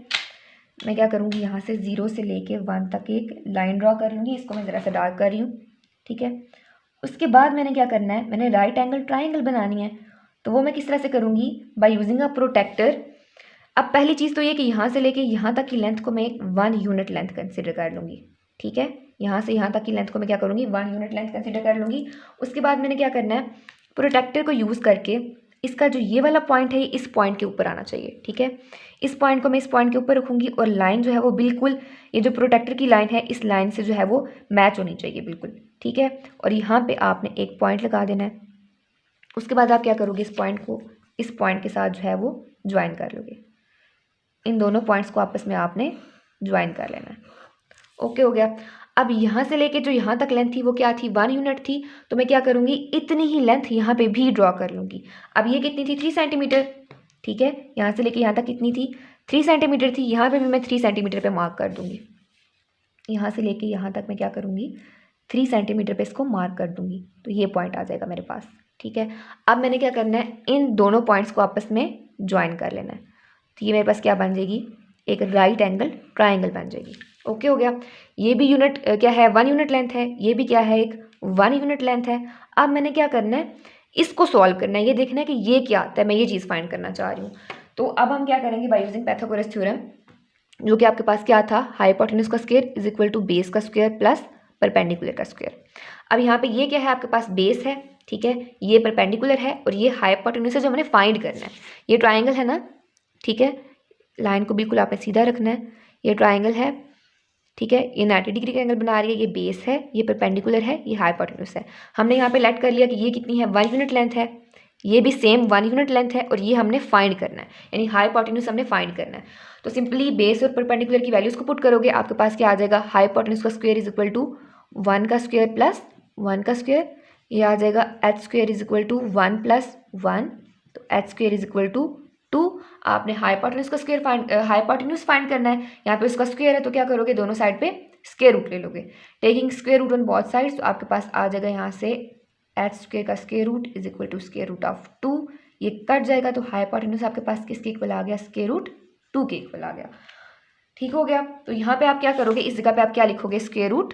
मैं क्या करूँगी, यहाँ से 0 से लेके 1 तक एक लाइन ड्रॉ कर लूँगी। इसको मैं ज़रा सा डार्क कर रही हूँ, ठीक है। उसके बाद मैंने क्या करना है, मैंने राइट एंगल ट्राइंगल बनानी है। तो वो मैं किस तरह से करूँगी, बाय यूजिंग अ प्रोटेक्टर। अब पहली चीज़ तो ये कि यहाँ से लेके यहाँ तक की लेंथ को मैं 1 यूनिट लेंथ कंसिडर कर लूँगी, ठीक है। यहाँ से यहाँ तक की लेंथ को मैं क्या करूँगी, 1 यूनिट लेंथ कंसिडर कर लूँगी। उसके बाद मैंने क्या करना है, प्रोटेक्टर को यूज़ करके इसका जो ये वाला पॉइंट है इस पॉइंट के ऊपर आना चाहिए, ठीक है। इस पॉइंट को मैं इस पॉइंट के ऊपर रखूँगी और लाइन जो है वो बिल्कुल ये जो प्रोटेक्टर की लाइन है इस लाइन से जो है वो मैच होनी चाहिए बिल्कुल, ठीक है। और यहाँ पे आपने एक पॉइंट लगा देना है। उसके बाद आप क्या करोगे, इस पॉइंट को इस पॉइंट के साथ जो है वो ज्वाइन कर लोगे। इन दोनों पॉइंट्स को आपस में आपने ज्वाइन कर लेना है। ओके हो गया। अब यहाँ से लेके जो यहाँ तक लेंथ थी वो क्या थी, 1 यूनिट थी। तो मैं क्या करूँगी, इतनी ही लेंथ यहाँ पे भी ड्रॉ कर लूँगी। अब ये कितनी थी, 3 सेंटीमीटर, ठीक है। यहाँ से लेके यहाँ तक कितनी थी, 3 सेंटीमीटर थी। यहाँ पे भी मैं 3 सेंटीमीटर पे मार्क कर दूँगी। यहाँ से लेके यहाँ तक मैं क्या करूँगी, 3 सेंटीमीटर पे इसको मार्क कर दूँगी। तो ये पॉइंट आ जाएगा मेरे पास, ठीक है। अब मैंने क्या करना है, इन दोनों पॉइंट्स को आपस में ज्वाइन कर लेना है। तो ये मेरे पास क्या बन जाएगी, एक राइट एंगल ट्राइंगल बन जाएगी। ओके हो गया। ये भी यूनिट क्या है, 1 यूनिट लेंथ है, ये भी क्या है, एक 1 यूनिट लेंथ है। अब मैंने क्या करना है, इसको सॉल्व करना है, ये देखना है कि ये क्या आता है, मैं ये चीज़ फाइंड करना चाह रही हूँ। तो अब हम क्या करेंगे, बाय यूजिंग पाइथागोरस थ्योरम, जो कि आपके पास क्या था, हाइपोटेन्यूज का square is equal to base का स्क्वायर प्लस परपेंडिकुलर का स्क्वायर। अब यहाँ पे ये क्या है, आपके पास बेस है, ठीक है, ये परपेंडिकुलर है और ये हाइपोटेन्यूज है जो हमने फाइंड करना है। ये ट्राइंगल है ना, ठीक है, लाइन को बिल्कुल आपने सीधा रखना है। ये ट्राइंगल है, ठीक है, ये 90 डिग्री का एंगल बना रही है, ये बेस है, ये परपेंडिकुलर है, ये हाइपोटेन्यूज है। हमने यहाँ पे लेट कर लिया कि ये कितनी है, 1 यूनिट लेंथ है, ये भी सेम 1 यूनिट लेंथ है और ये हमने फाइंड करना है, यानी हाइपोटेन्यूज हमने फाइंड करना है। तो सिंपली बेस और परपेंडिकुलर की वैल्यूज को पुट करोगे, आपके पास क्या आ जाएगा, हाइपोटेन्यूज का स्क्वायर इज इक्वल टू 1 का स्क्वायर प्लस 1 का स्क्वायर, ये आ जाएगा h square is equal to 1 plus 1, तो h square is equal to 2। आपने हाइपोटेन्यूज का स्क्वायर हाइपोटेन्यूज फाइंड करना है, यहाँ पे उसका स्क्वायर है तो क्या करोगे, दोनों साइड पे स्क्वायर रूट ले लोगे, taking square root on both sides. तो आपके पास आ जाएगा यहाँ से h स्क्वायर का square root is equal to square root of 2, ये कट जाएगा तो हाइपोटेन्यूज आपके पास किसके इक्वल आ गया, स्क्वायर रूट 2 के इक्वल आ गया, ठीक हो गया। तो यहाँ पे आप क्या करोगे, इस जगह पे आप क्या लिखोगे, स्क्वायर रूट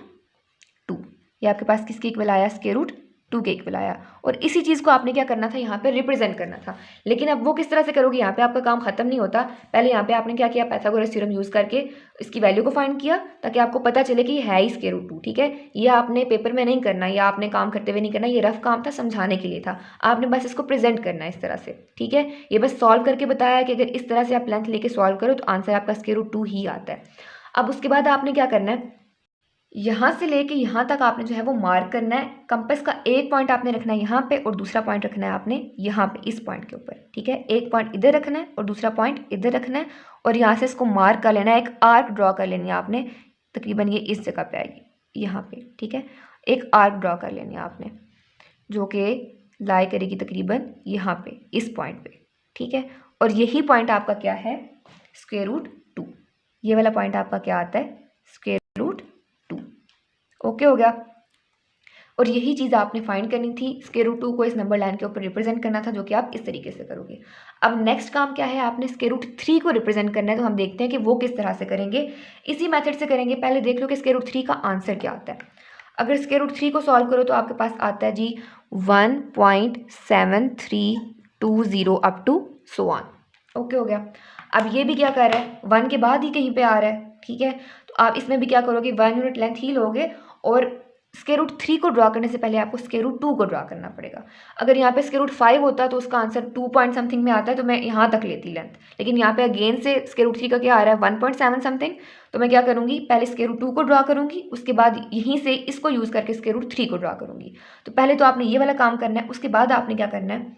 2। ये आपके पास किसके इक्वल आया, स्क्वायर रूट 2 के इक्वल आया। और इसी चीज़ को आपने क्या करना था, यहाँ पे रिप्रेजेंट करना था। लेकिन अब वो किस तरह से करोगे, यहाँ पे आपका काम खत्म नहीं होता। पहले यहाँ पे आपने क्या किया, पाइथागोरस थ्योरम यूज़ करके इसकी वैल्यू को फाइंड किया, ताकि आपको पता चले कि है ही स्क्वायर रूट 2। ठीक है, ये आपने पेपर में नहीं करना, या आपने काम करते हुए नहीं करना, ये रफ काम था, समझाने के लिए था। आपने बस इसको प्रेजेंट करना है इस तरह से। ठीक है, ये बस सॉल्व करके बताया कि अगर इस तरह से आप लेंथ लेके सॉल्व करो तो आंसर आपका स्क्वायर रूट 2 ही आता है। अब उसके बाद आपने क्या करना है, यहाँ से लेके यहाँ तक आपने जो है वो मार्क करना है। कंपास का एक पॉइंट आपने रखना है यहाँ पे, और दूसरा पॉइंट रखना है आपने यहाँ पे, इस पॉइंट के ऊपर। ठीक है, एक पॉइंट इधर रखना है और दूसरा पॉइंट इधर रखना है, और यहाँ से इसको मार्क कर लेना है, एक आर्क ड्रॉ कर लेनी है आपने। तकरीबन ये इस जगह पे आएगी, यहाँ पे। ठीक है, एक आर्क ड्रॉ कर लेनी है आपने, जो कि लाई करेगी तकरीबन यहाँ पे, इस पॉइंट पे। ठीक है, और यही पॉइंट आपका क्या है, स्क्वायर रूट 2। ये वाला पॉइंट आपका क्या आता है, स्क्वायर रूट 2। ओके हो गया। और यही चीज़ आपने फाइंड करनी थी, स्क्वायर रूट 2 को इस नंबर लाइन के ऊपर रिप्रेजेंट करना था, जो कि आप इस तरीके से करोगे। अब नेक्स्ट काम क्या है, आपने स्क्वायर रूट 3 को रिप्रेजेंट करना है। तो हम देखते हैं कि वो किस तरह से करेंगे। इसी मेथड से करेंगे। पहले देख लो कि स्क्वायर रूट 3 का आंसर क्या आता है। अगर स्क्वायर रूट 3 को सॉल्व करो तो आपके पास आता है जी 1.7320 up to so on. Okay हो गया। अब ये भी क्या कर रहा है, 1 के बाद ही कहीं पे आ रहा है। ठीक है, तो आप इसमें भी क्या करोगे, 1 यूनिट लेंथ ही लोगे, और स्क्वायर रूट 3 को ड्रॉ करने से पहले आपको स्क्वायर रूट 2 को ड्रॉ करना पड़ेगा। अगर यहाँ पे स्क्वायर रूट 5 होता तो उसका आंसर 2 पॉइंट समथिंग में आता है, तो मैं यहाँ तक लेती लेंथ। लेकिन यहाँ पे अगेन से स्क्वायर रूट 3 का क्या आ रहा है, 1.7 समथिंग। तो मैं क्या करूँगी, पहले स्क्वायर रूट 2 को ड्रॉ करूँगी, उसके बाद यहीं से इसको यूज़ करके स्क्वायर रूट 3 को ड्रॉ करूँगी। तो पहले तो आपने ये वाला काम करना है। उसके बाद आपने क्या करना है,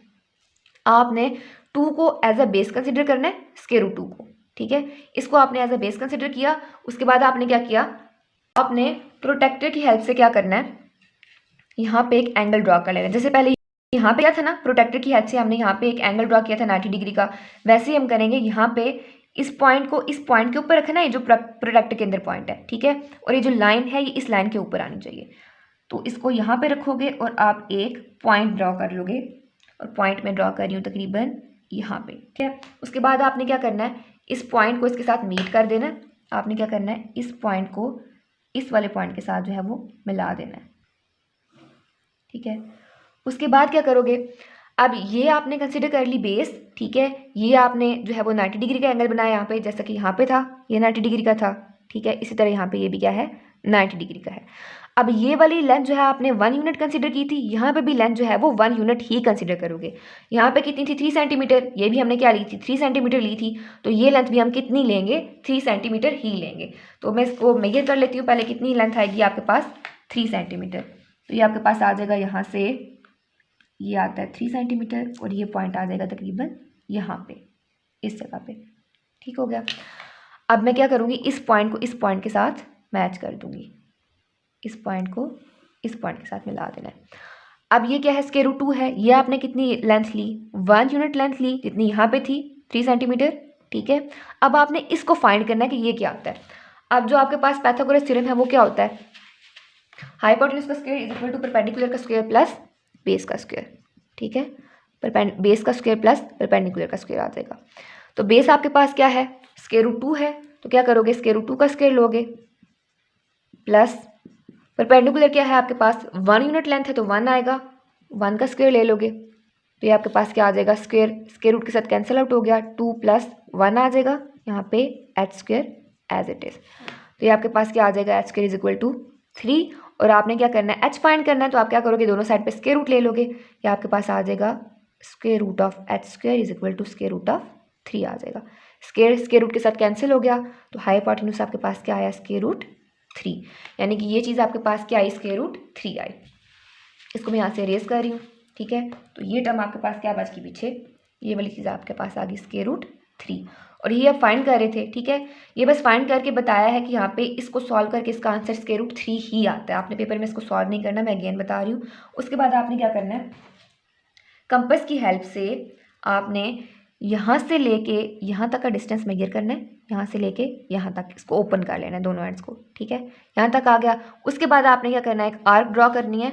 आपने 2 को एज अ बेस कंसिडर करना है, स्क्वायर रूट 2 को। ठीक है, इसको आपने एज अ बेस कंसिडर किया। उसके बाद आपने क्या किया, आपने प्रोटेक्टर की हेल्प से क्या करना है, यहाँ पे एक एंगल ड्रॉ कर लेना है। जैसे पहले यहाँ पे क्या था ना, प्रोटेक्टर की हेल्प से हमने यहाँ पे एक एंगल ड्रॉ किया था 90 डिग्री का, वैसे ही हम करेंगे। यहाँ पे इस पॉइंट को इस पॉइंट के ऊपर रखना है, ये जो प्रोटेक्टर के अंदर पॉइंट है। ठीक है, और ये जो लाइन है ये इस लाइन के ऊपर आनी चाहिए। तो इसको यहाँ पे रखोगे और आप एक पॉइंट ड्रॉ कर लोगे, और पॉइंट में ड्रॉ कर रही हूँ तकरीबन यहाँ पे। ठीक है, उसके बाद आपने क्या करना है, इस पॉइंट को इसके साथ मीट कर देना है। आपने क्या करना है, इस पॉइंट को इस वाले पॉइंट के साथ जो है वो मिला देना है। ठीक है, उसके बाद क्या करोगे, अब ये आपने कंसिडर कर ली बेस। ठीक है, ये आपने जो है वो 90 डिग्री का एंगल बनाया यहाँ पे, जैसा कि यहाँ पे था ये 90 डिग्री का था। ठीक है, इसी तरह यहाँ पे ये भी क्या है, 90 डिग्री का है। अब ये वाली लेंथ जो है आपने 1 यूनिट कंसिडर की थी, यहाँ पे भी लेंथ जो है वो 1 यूनिट ही कंसिडर करोगे। यहाँ पे कितनी थी, 3 सेंटीमीटर, ये भी हमने क्या ली थी, 3 सेंटीमीटर ली थी। तो ये लेंथ भी हम कितनी लेंगे, 3 सेंटीमीटर ही लेंगे। तो मैं इसको मेजर कर लेती हूँ पहले, कितनी लेंथ आएगी आपके पास, 3 सेंटीमीटर। तो ये आपके पास आ जाएगा, यहाँ से ये आता है 3 सेंटीमीटर, और ये पॉइंट आ जाएगा तकरीबन यहाँ पे, इस जगह पे। ठीक हो गया। अब मैं क्या करूँगी, इस पॉइंट को इस पॉइंट के साथ मैच कर दूँगी, इस पॉइंट को इस पॉइंट के साथ मिला देना है। अब ये क्या है, स्क्वायर रूट 2 है। ये आपने कितनी लेंथ ली, 1 यूनिट लेंथ ली, जितनी यहाँ पे थी 3 सेंटीमीटर। ठीक है, अब आपने इसको फाइंड करना है कि ये क्या आता है। अब जो आपके पास पाइथागोरस थ्योरम है वो क्या होता है, हाइपोटेन्यूज का square is equal to perpendicular का स्क्वायर प्लस बेस का स्क्वायर। ठीक है, बेस का स्क्वायर प्लस परपेंडिकुलर का स्क्वायर आ जाएगा। तो बेस आपके पास क्या है, स्क्वायर रूट 2 है, तो क्या करोगे, स्क्वायर रूट 2 का स्क्वायर लोगे, प्लस परपेंडिकुलर क्या है आपके पास, 1 यूनिट लेंथ है तो 1 आएगा, 1 का स्क्वायर ले लोगे। तो ये आपके पास क्या आ जाएगा, स्क्वायर रूट के साथ कैंसिल आउट हो गया, 2 + 1 आ जाएगा, यहाँ पे h square as it is. तो ये आपके पास क्या आ जाएगा, h square is equal to 3। और आपने क्या करना है, h फाइंड करना है, तो आप क्या करोगे, दोनों साइड पे स्क्वायर रूट ले लोगे। ये आपके पास आ जाएगा square root of h square is equal to square root of 3 आ जाएगा। स्क्वायर रूट के साथ कैंसिल हो गया, तो हाइपोटेन्यूज आपके पास क्या आया, स्क्वायर रूट 3। यानी कि ये चीज़ आपके पास क्या आई, स्क्वायर रूट 3 आई। इसको मैं यहाँ से अरेज कर रही हूँ। ठीक है, तो ये टर्म आपके पास क्या बच गई पीछे, ये वाली चीज़ आपके पास आ गई स्क्वायर रूट 3। और ये आप फाइंड कर रहे थे। ठीक है, ये बस फाइंड करके बताया है कि यहाँ पे इसको सॉल्व करके इसका आंसर स्क्वायर रूट 3 ही आता है। आपने पेपर में इसको सॉल्व नहीं करना, मैं अगेन बता रही हूँ। उसके बाद आपने क्या करना है, कंपास की हेल्प से आपने यहाँ से लेके यहाँ तक का डिस्टेंस मेजर करना है, यहाँ से लेके यहाँ तक इसको ओपन कर लेना है दोनों एंड्स को। ठीक है, यहाँ तक आ गया। उसके बाद आपने क्या करना है, एक आर्क ड्रॉ करनी है,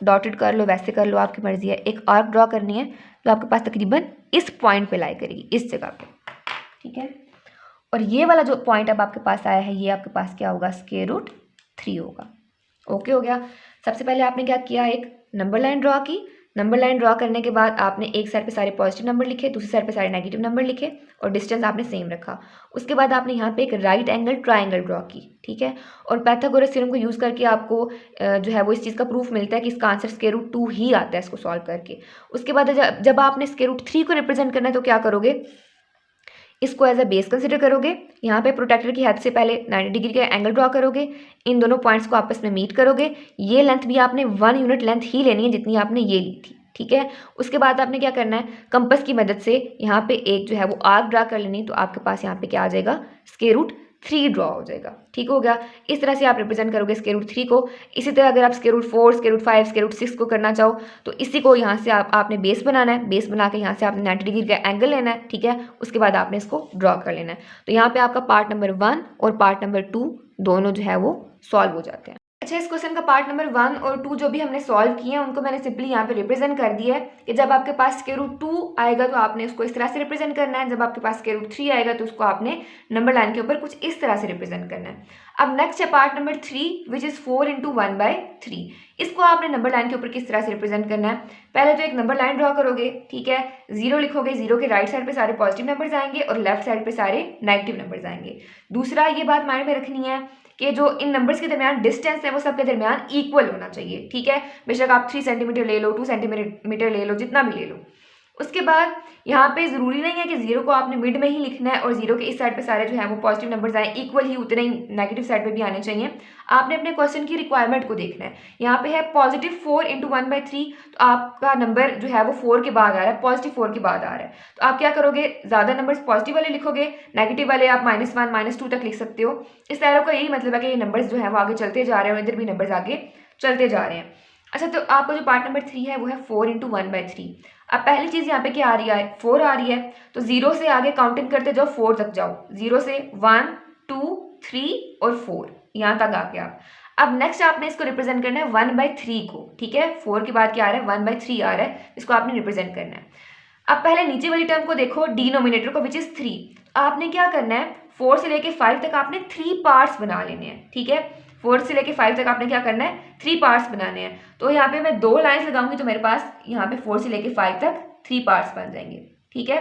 डॉटेड कर लो वैसे कर लो आपकी मर्जी है। एक आर्क ड्रॉ करनी है जो आपके पास तकरीबन इस पॉइंट पे लाई करेगी, इस जगह पे। ठीक है, और ये वाला जो पॉइंट अब आपके पास आया है ये आपके पास क्या होगा, स्क्वायर रूट 3 होगा। ओके हो गया। सबसे पहले आपने क्या किया, एक नंबर लाइन ड्रॉ की। नंबर लाइन ड्रॉ करने के बाद आपने एक साइड पे सारे पॉजिटिव नंबर लिखे, दूसरी साइड पे सारे नेगेटिव नंबर लिखे और डिस्टेंस आपने सेम रखा। उसके बाद आपने यहाँ पे एक राइट एंगल ट्राइंगल ड्रॉ की, ठीक है। और पाइथागोरस थ्योरम को यूज़ करके आपको जो है वो इस चीज़ का प्रूफ मिलता है कि इसका आंसर स्क्वायर रूट 2 ही आता है इसको सॉल्व करके। उसके बाद जब आपने स्क्वायर रूट 3 को रिप्रेजेंट करना है तो क्या करोगे, इसको एज अ बेस कंसिडर करोगे। यहाँ पे प्रोटेक्टर की हेल्प से पहले 90 डिग्री का एंगल ड्रॉ करोगे, इन दोनों पॉइंट्स को आपस में मीट करोगे। ये लेंथ भी आपने 1 यूनिट लेंथ ही लेनी है जितनी आपने ये ली थी, ठीक है। उसके बाद आपने क्या करना है, कंपास की मदद से यहाँ पे एक जो है वो आर्क ड्रा कर लेनी, तो आपके पास यहाँ पे क्या आ जाएगा, स्क्वायर रूट 3 ड्रॉ हो जाएगा, ठीक हो गया। इस तरह से आप रिप्रेजेंट करोगे स्क्वायर रूट 3 को। इसी तरह अगर आप square root 4, square root 5, square root 6 को करना चाहो तो इसी को यहाँ से आपने बेस बनाना है। बेस बना के यहाँ से आपने 90 डिग्री का एंगल लेना है, ठीक है। उसके बाद आपने इसको ड्रॉ कर लेना है। तो यहाँ पे आपका पार्ट नंबर 1 और पार्ट नंबर 2 दोनों जो है वो सॉल्व हो जाते हैं। अच्छा, इस क्वेश्चन का पार्ट नंबर 1 और 2 जो भी हमने सॉल्व किए हैं उनको मैंने सिंपली यहाँ पे रिप्रेजेंट कर दिया है कि जब आपके पास स्क्वायर रूट 2 आएगा तो आपने उसको इस तरह से रिप्रेजेंट करना है, जब आपके पास स्क्वायर रूट 3 आएगा तो उसको आपने नंबर लाइन के ऊपर कुछ इस तरह से रिप्रेजेंट करना है। अब नेक्स्ट है part number 3 which is 4 into 1/3। इसको आपने नंबर लाइन के ऊपर किस तरह से रिप्रेजेंट करना है, पहले तो एक नंबर लाइन ड्रॉ करोगे, ठीक है। 0 लिखोगे, 0 के राइट साइड पे सारे पॉजिटिव नंबर्स आएंगे और लेफ्ट साइड पे सारे नेगेटिव नंबर्स आएंगे। दूसरा ये बात माइंड में रखनी है कि जो इन नंबर्स के दरमियान डिस्टेंस है वो सबके दरमियान इक्वल होना चाहिए, ठीक है। बेशक आप 3 सेंटीमीटर ले लो, 2 सेंटीमीटर ले लो, जितना भी ले लो। उसके बाद यहाँ पे ज़रूरी नहीं है कि 0 को आपने मिड में ही लिखना है और 0 के इस साइड पे सारे जो है वो पॉजिटिव नंबर्स आए, इक्वल ही उतने ही नेगेटिव साइड पे भी आने चाहिए। आपने अपने क्वेश्चन की रिक्वायरमेंट को देखना है। यहाँ पे है पॉजिटिव 4 इंटू 1/3, तो आपका नंबर जो है वो 4 के बाद आ रहा है, पॉजिटिव 4 के बाद आ रहा है। तो आप क्या करोगे, ज़्यादा नंबर्स पॉजिटिव वाले लिखोगे, नेगेटिव वाले आप -1 -2 तक लिख सकते हो। इस एरो का यही मतलब है कि ये नंबर्स जो है वो आगे चलते जा रहे हैं और इधर भी नंबर्स आगे चलते जा रहे हैं। अच्छा, तो आपका जो पार्ट नंबर 3 है वो है 4 इंटू 1/3। अब पहली चीज़ यहाँ पे क्या आ रही है, 4 आ रही है, तो 0 से आगे काउंटिंग करते जाओ 4 तक जाओ। 0 से 1 2 3 और 4 यहाँ तक आ गया। अब नेक्स्ट आपने इसको रिप्रेजेंट करना है 1/3 को, ठीक है। 4 के बाद क्या आ रहा है, 1/3 आ रहा है, इसको आपने रिप्रेजेंट करना है। अब पहले नीचे वाली टर्म को देखो, डिनोमिनेटर को, विच इज़ 3। आपने क्या करना है, 4 से लेके 5 तक आपने 3 पार्ट्स बना लेने हैं, ठीक है। 4 से लेके 5 तक आपने क्या करना है, 3 पार्ट्स बनाने हैं। तो यहाँ पे मैं 2 लाइन्स लगाऊंगी तो मेरे पास यहाँ पे 4 से लेके 5 तक 3 पार्ट्स बन जाएंगे, ठीक है।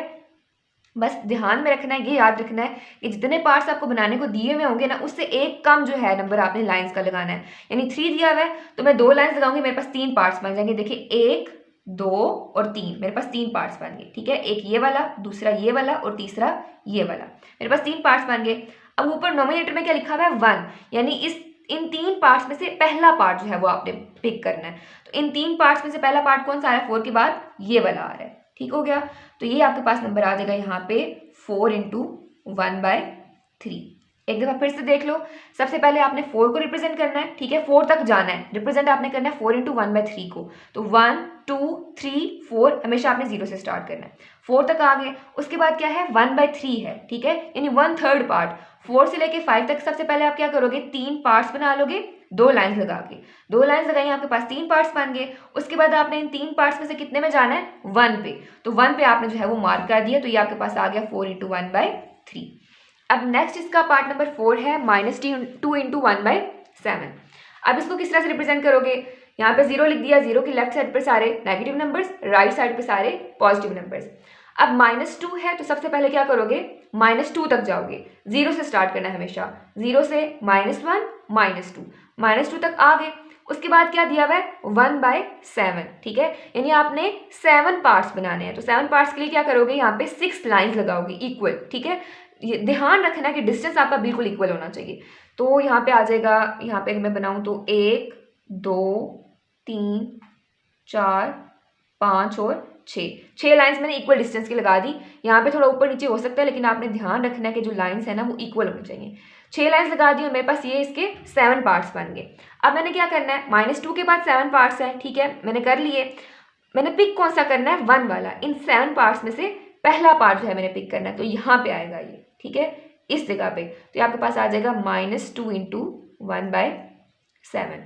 बस ध्यान में रखना है, ये याद रखना है कि जितने पार्ट्स आपको बनाने को दिए हुए होंगे ना, उससे एक कम जो है नंबर आपने लाइंस का लगाना है। यानी 3 दिया हुआ है तो मैं 2 लाइन्स लगाऊंगी, मेरे पास 3 पार्ट्स बन जाएंगे। देखिए 1 2 और 3, मेरे पास 3 पार्ट्स बन गए, ठीक है। एक ये वाला, दूसरा ये वाला और तीसरा ये वाला, मेरे पास 3 पार्ट्स बन गए। अब ऊपर नोमिनेटर में क्या लिखा हुआ है, 1, यानी इन 3 पार्ट्स में से पहला पार्ट जो है वो आपने पिक करना है। तो इन 3 पार्ट्स में से पहला पार्ट कौन सा आ रहा है, 4 के बाद ये वाला आ रहा है, ठीक हो गया। तो ये आपके पास नंबर आ जाएगा यहाँ पे 4 इंटू 1/3। एक दफ़ा फिर से देख लो, सबसे पहले आपने 4 को रिप्रेजेंट करना है, ठीक है। 4 तक जाना है, रिप्रेजेंट आपने करना है 4 इंटू 1/3 को। तो 1 2 3 4 हमेशा आपने 0 से स्टार्ट करना है। 4 तक आ गए, उसके बाद क्या है, 1/3 है, ठीक है, यानी 1/3 पार्ट। 4 से लेके 5 तक सबसे पहले आप क्या करोगे, 3 पार्ट्स बना लोगे, 2 लाइन्स लगा के। 2 लाइन्स लगाई, आपके पास 3 पार्ट्स बन गए। उसके बाद आपने इन 3 पार्ट्स में से कितने में जाना है, 1 पे। तो 1 पे आपने जो है वो मार्क कर दिया, तो ये आपके पास आ गया 4 इंटू 1/3। अब नेक्स्ट इसका पार्ट नंबर 4 है -2 इंटू 1/7। अब इसको किस तरह से रिप्रेजेंट करोगे, यहाँ पे 0 लिख दिया, 0 की लेफ्ट साइड पर सारे नेगेटिव नंबर्स, राइट साइड पे सारे पॉजिटिव नंबर्स। अब -2 है तो सबसे पहले क्या करोगे, -2 तक जाओगे, 0 से स्टार्ट करना है हमेशा। 0 से -1 -2 तक आ गए। उसके बाद क्या दिया हुआ है, 1/7, ठीक है, यानी आपने 7 पार्ट्स बनाने हैं। तो 7 पार्ट्स के लिए क्या करोगे, यहाँ पे 6 लाइन्स लगाओगे इक्वल, ठीक है। ये ध्यान रखना कि डिस्टेंस आपका बिल्कुल इक्वल होना चाहिए। तो यहाँ पे आ जाएगा, यहाँ पे मैं बनाऊँ तो 1 2 3 4 5 और 6 लाइन्स मैंने इक्वल डिस्टेंस की लगा दी। यहाँ पे थोड़ा ऊपर नीचे हो सकता है, लेकिन आपने ध्यान रखना है कि जो लाइन्स है ना वो इक्वल होनी चाहिए। 6 लाइन्स लगा दी और मेरे पास ये इसके 7 पार्ट्स बन गए। अब मैंने क्या करना है, -2 के बाद 7 पार्ट्स हैं, ठीक है, मैंने कर लिए। मैंने पिक कौन सा करना है, 1 वाला। इन 7 पार्ट्स में से पहला पार्ट जो है मैंने पिक करना है, तो यहाँ पे आएगा ये, ठीक है, इस जगह पे। तो आपके पास आ जाएगा -2 इंटू 1/7।